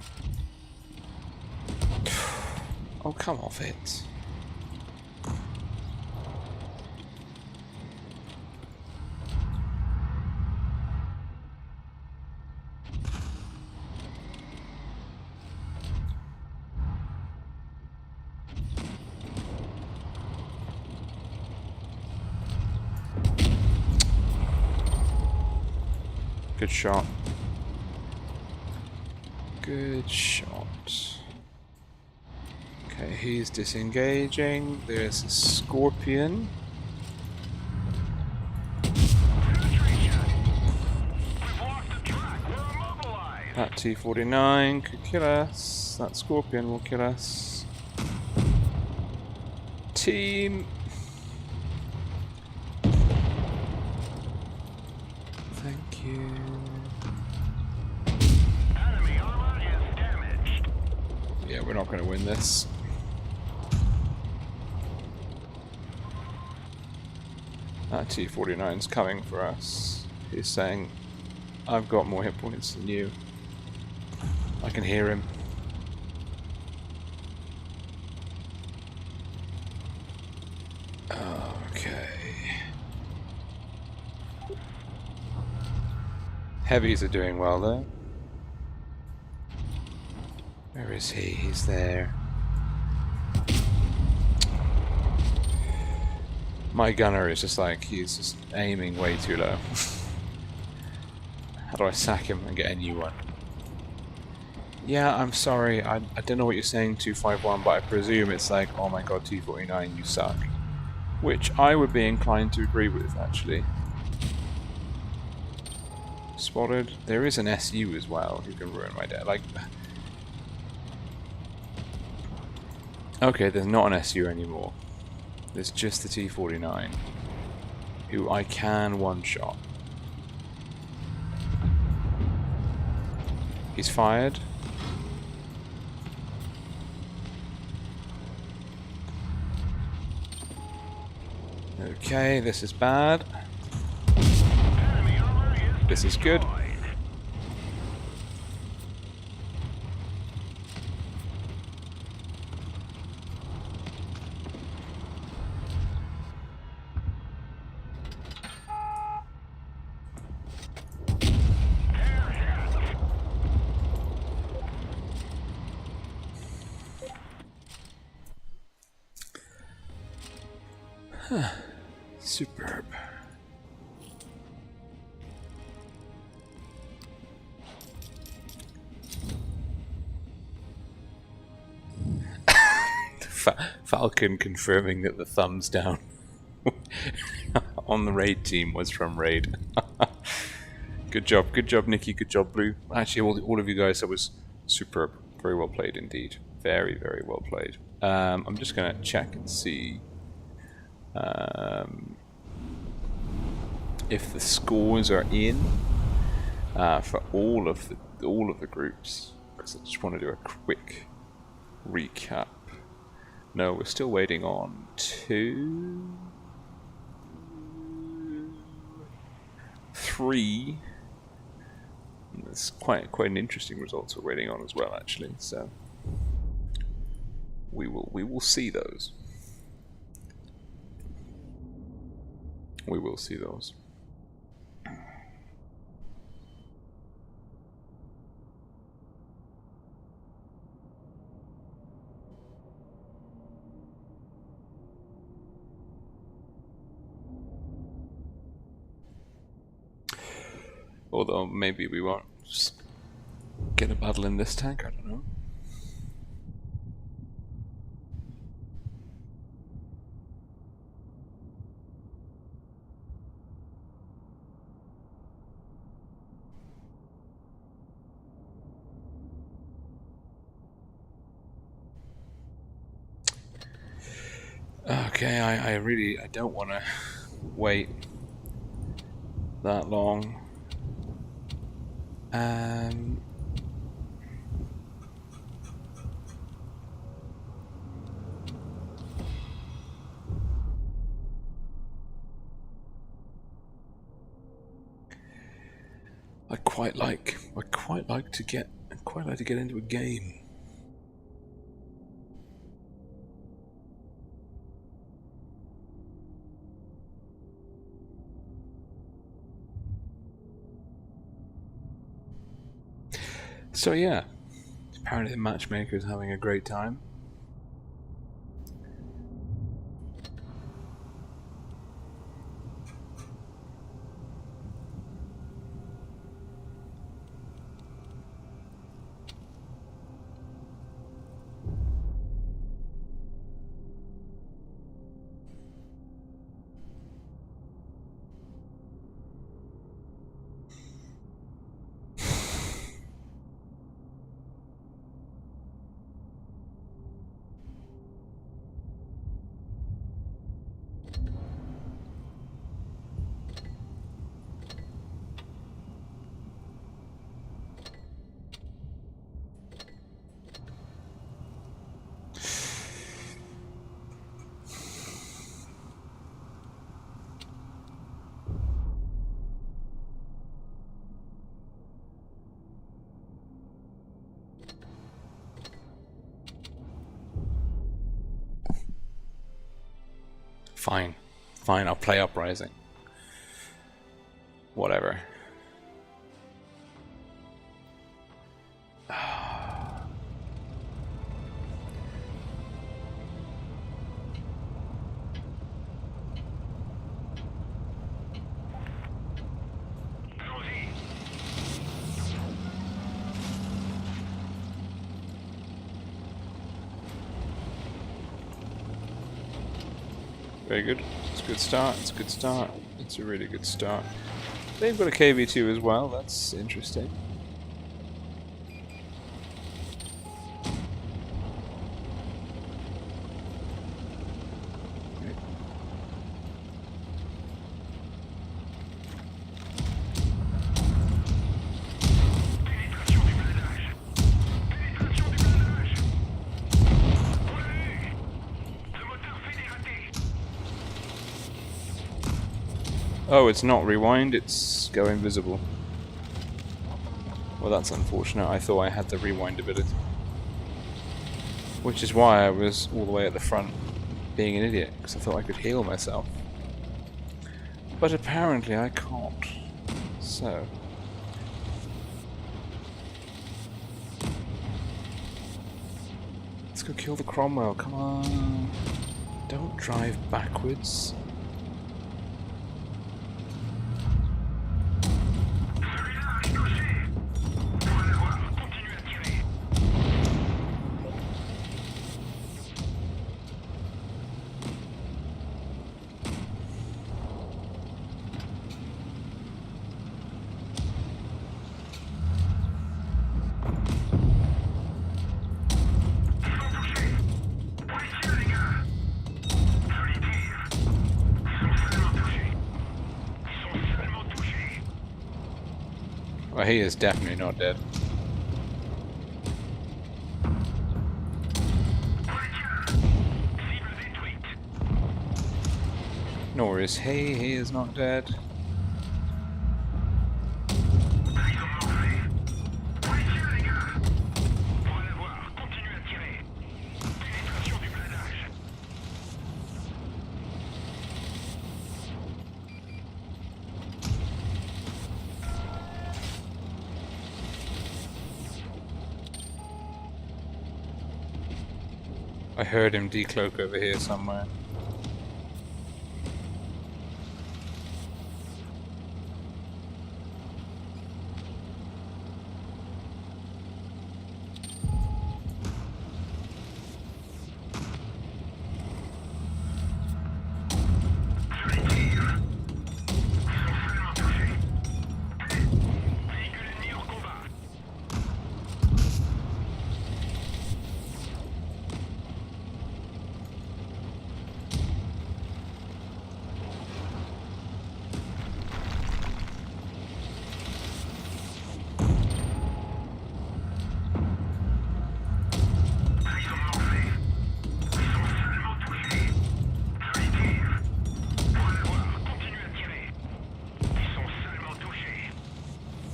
Oh, come off it. Good shot. Good shot. Okay, he's disengaging. There's a Scorpion. That T-49 could kill us. That Scorpion will kill us. Team. Thank you. Enemy armor is damaged. Yeah, we're not going to win this. That T-49's coming for us. He's saying, I've got more hit points than you. I can hear him. Okay. Heavies are doing well though. Where is he? He's there. My gunner is just like, he's just aiming way too low. How do I sack him and get a new one? Yeah, I'm sorry, I don't know what you're saying, 251, but I presume it's like, oh my god, 249, you suck. Which I would be inclined to agree with, actually. Spotted. There is an SU as well who can ruin my day. Like, okay, there's not an SU anymore. There's just the T49, who I can one-shot. He's fired. Okay, this is bad. This is good. Superb. Falcon confirming that the thumbs down on the raid team was from raid. Good job, Nikki. Good job, Blue. Actually, all of you guys, that was superb. Very well played indeed. Very, very well played. I'm just gonna check and see if the scores are in for all of the groups, because I just want to do a quick recap. No, we're still waiting on 2, 3. There's quite an interesting results we're waiting on as well, actually. So we will see those. We will see those. Although maybe we won't just get a battle in this tank, I don't know. Okay, I don't want to wait that long. I quite like to get into a game. So yeah, apparently the matchmaker is having a great time. Fine. Fine, I'll play Uprising. Whatever. Very good. It's a good start. It's a good start. It's a really good start. They've got a KV2 as well. That's interesting. Oh, it's not rewind, it's go invisible. Well, that's unfortunate. I thought I had the rewind ability. Which is why I was all the way at the front being an idiot, because I thought I could heal myself. But apparently I can't. So... let's go kill the Cromwell, come on. Don't drive backwards. Well, he is definitely not dead. Nor is he. He is not dead. I heard him decloak over here somewhere.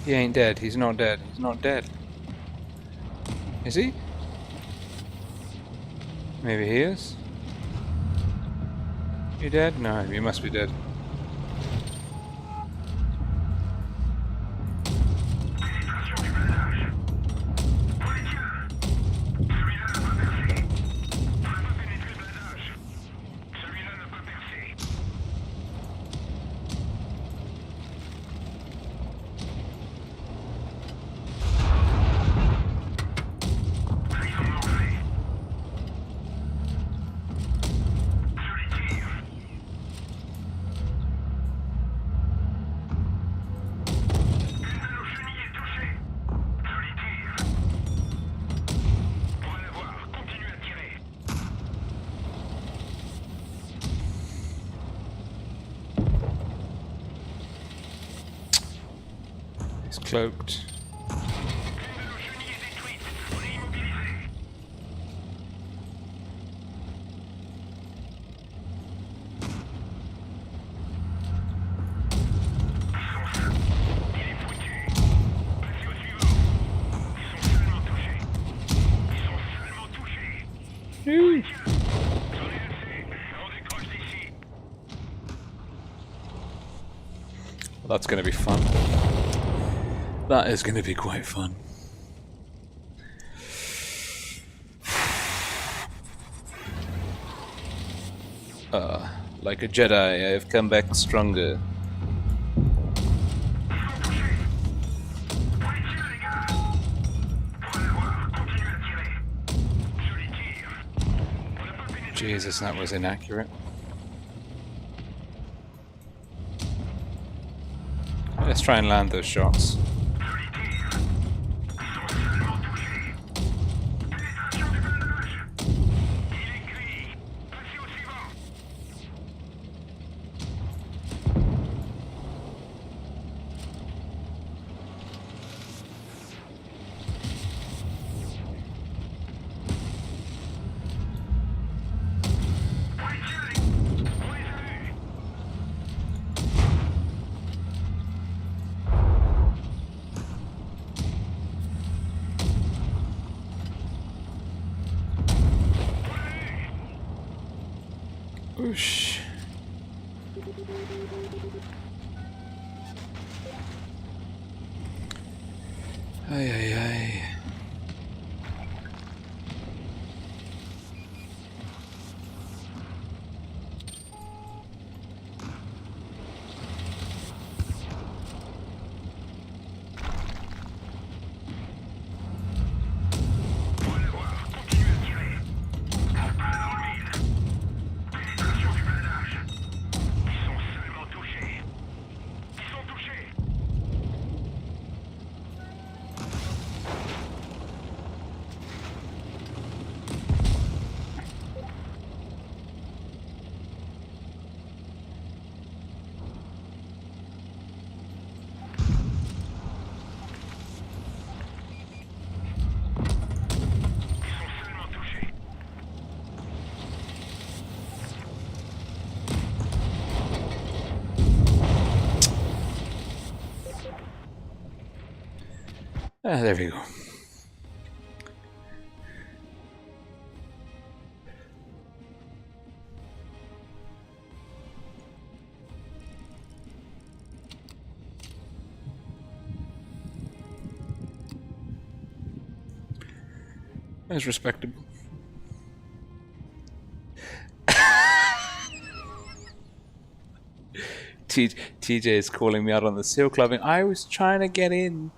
He ain't dead. He's not dead. He's not dead. Is he? Maybe he is? You dead? No, he must be dead. He's cloaked. That's going to be fun. That is going to be quite fun. Like a Jedi, I have come back stronger. Jesus, that was inaccurate. Let's try and land those shots. Whoosh. Ay, ay, ay. There we go. That's respectable. TJ is calling me out on the seal clubbing. I was trying to get in.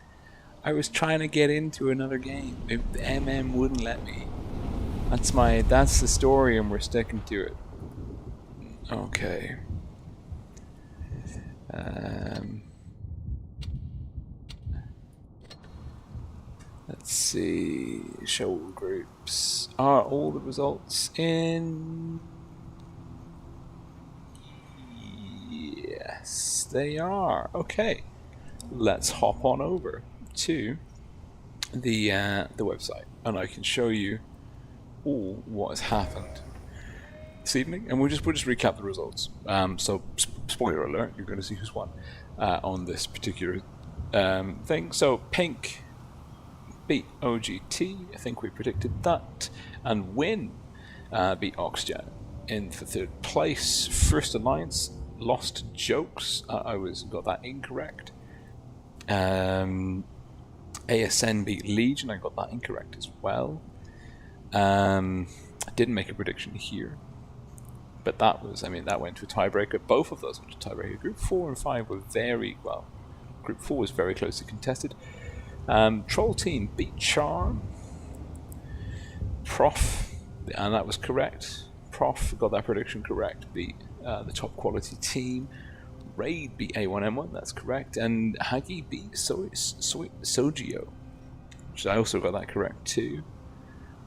I was trying to get into another game. The MM wouldn't let me. That's the story, and we're sticking to it. Okay. Let's see. Show all groups. Are all the results in? Yes, they are. Okay. Let's hop on over to the website, and I can show you all what has happened this evening, and we'll just recap the results. So spoiler alert, you're going to see who's won on this particular thing. So Pink beat OGT, I think we predicted that, and Win beat Oxygen in for third place. First Alliance lost Jokes. I got that incorrect. ASN beat Legion, I got that incorrect as well. I didn't make a prediction here, but that went to a tiebreaker. Both of those went to a tiebreaker. Group 4 and 5 were very well. Group 4 was very closely contested. Troll Team beat Charm. Prof, and that was correct. Prof got that prediction correct, beat the top quality team. Raid beat A1M1, that's correct, and Hagi beat Sojio, which I also got that correct too.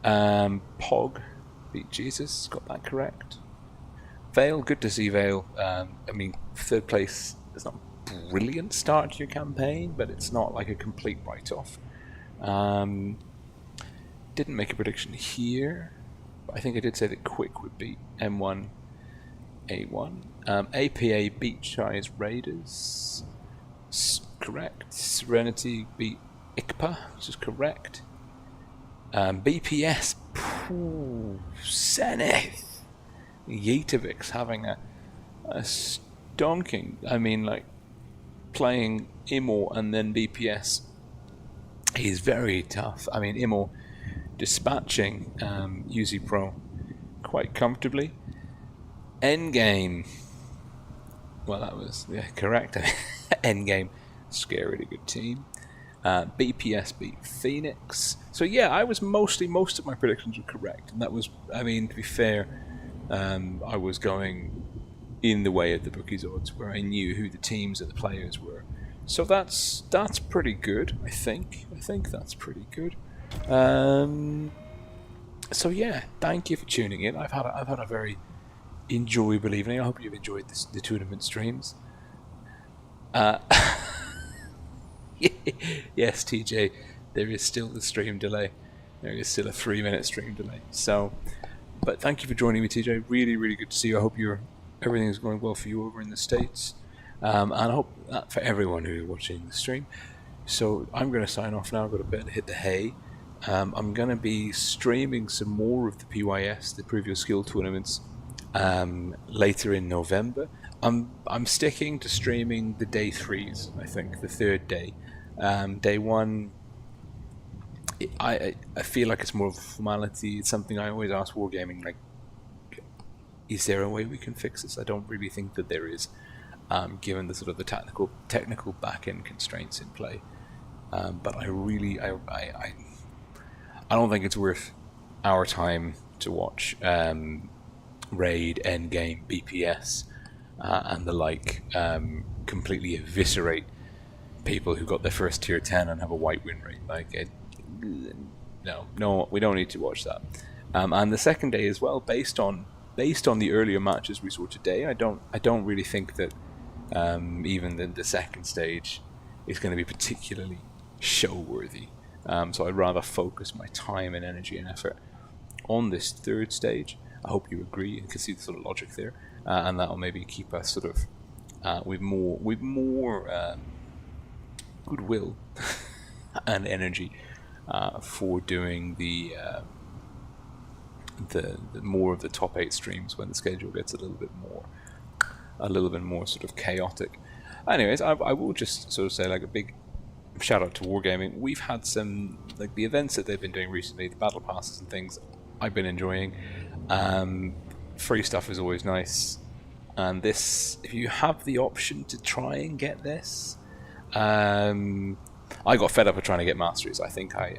Pog beat Jesus, got that correct. Vale, good to see Vale. Third place is not a brilliant start to your campaign, but it's not like a complete write-off. Didn't make a prediction here, but I think I did say that Quick would beat M1 A1. APA beat Shy's Raiders, correct. Serenity beat ICPA, which is correct. BPS, Zenith, Yetovix having a stonking, playing Imo and then BPS is very tough. I mean, Imo dispatching UZ Pro quite comfortably. Endgame, well, that was correct. Endgame, scarily good team. BPS beat Phoenix. So yeah, I was most of my predictions were correct, and that was, I mean, to be fair, I was going in the way of the bookies odds, where I knew who the teams and the players were. So that's pretty good. I think that's pretty good. So yeah, thank you for tuning in. I've had a very enjoyable evening. I hope you've enjoyed the tournament streams. Yes, TJ, there is still the stream delay. There is still a 3-minute stream delay. So, but thank you for joining me, TJ. Really, really good to see you. I hope everything is going well for you over in the States. And I hope that for everyone who is watching the stream. So I'm going to sign off now. I've got a bit to hit the hay. I'm going to be streaming some more of the PYS, the previous skill tournaments, later in November. I'm sticking to streaming the day 3s, I think, the third day. Day 1, I feel like it's more of a formality. It's something I always ask Wargaming, like, is there a way we can fix this? I don't really think that there is, given the sort of the technical back-end constraints in play. But I don't think it's worth our time to watch Raid, Endgame, BPS, and the like completely eviscerate people who got their first tier 10 and have a white win rate. Like, no, we don't need to watch that. And the second day as well, based on the earlier matches we saw today, I don't really think that even the second stage is going to be particularly show-worthy. So I'd rather focus my time and energy and effort on this third stage. I hope you agree and can see the sort of logic there, and that will maybe keep us sort of with more goodwill and energy for doing the more of the top 8 streams when the schedule gets a little bit more sort of chaotic. Anyways, I will just sort of say, like, a big shout out to Wargaming. We've had some, like, the events that they've been doing recently, the battle passes and things, I've been enjoying. Free stuff is always nice, and this, if you have the option to try and get this, I got fed up with trying to get masteries. I think I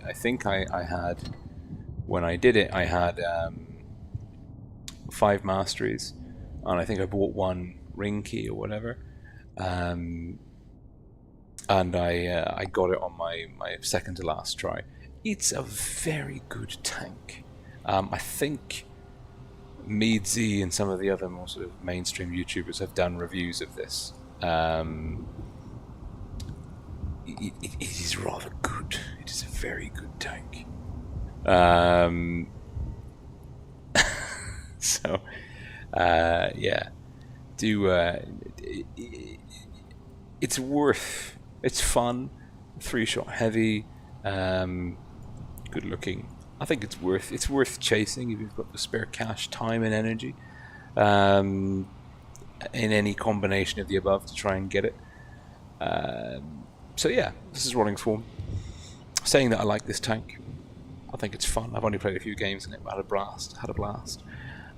had, when I did it, I had 5 masteries, and I think I bought 1 ring key or whatever, and I got it on my second to last try. It's a very good tank. I think Meadsy and some of the other more sort of mainstream YouTubers have done reviews of this. It is rather good. It is a very good tank. So, yeah, it's worth. It's fun, 3-shot heavy, good looking. I think it's worth chasing if you've got the spare cash, time, and energy, in any combination of the above to try and get it. So yeah, this is Rolling Form. Saying that I like this tank. I think it's fun. I've only played a few games in it, but had a blast.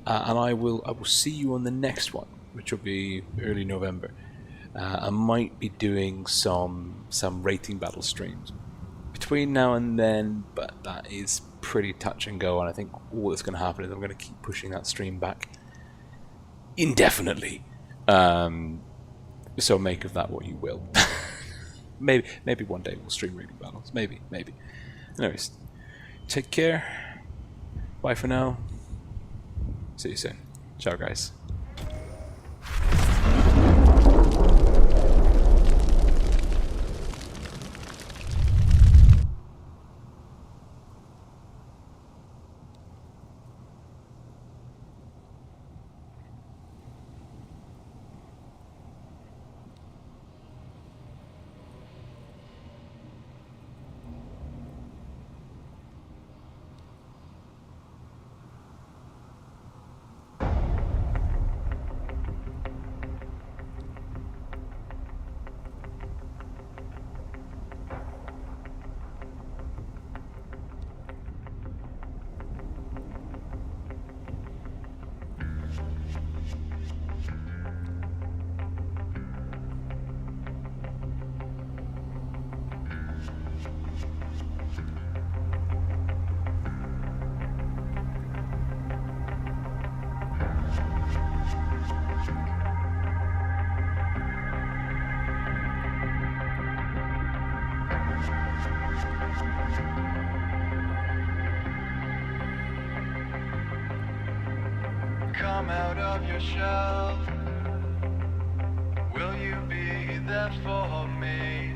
And I will see you on the next one, which will be early November. I might be doing some rating battle streams between now and then, but that is pretty touch and go, and I think all that's going to happen is I'm going to keep pushing that stream back indefinitely. So make of that what you will. maybe one day we'll stream rating battles. Maybe. Anyways, take care. Bye for now. See you soon. Ciao, guys. come out of your shell? Will you be there for me?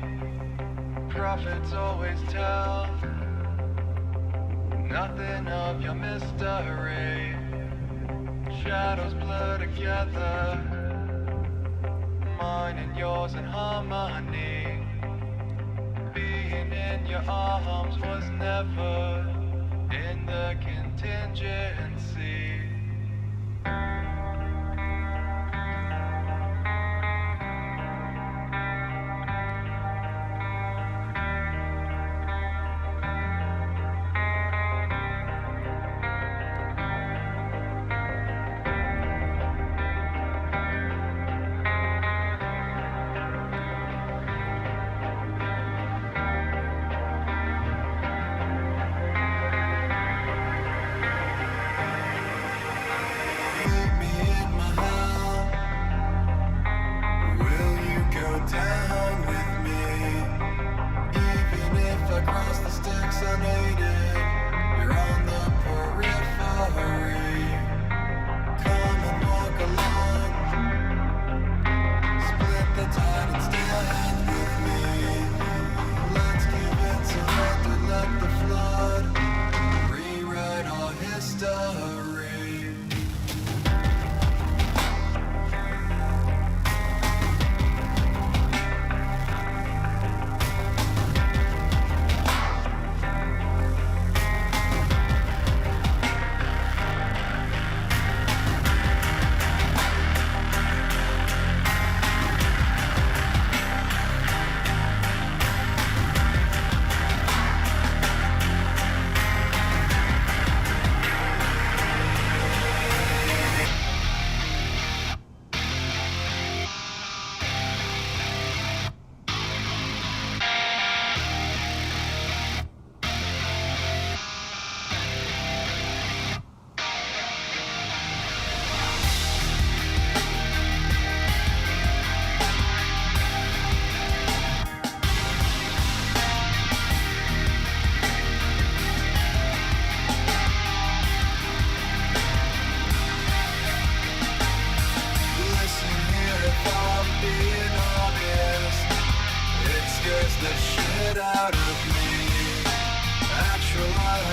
Prophets always tell nothing of your mystery. Shadows blur together, mine and yours in harmony. Being in your arms was never in the contingency. Down with me, even if I cross the sticks unaided.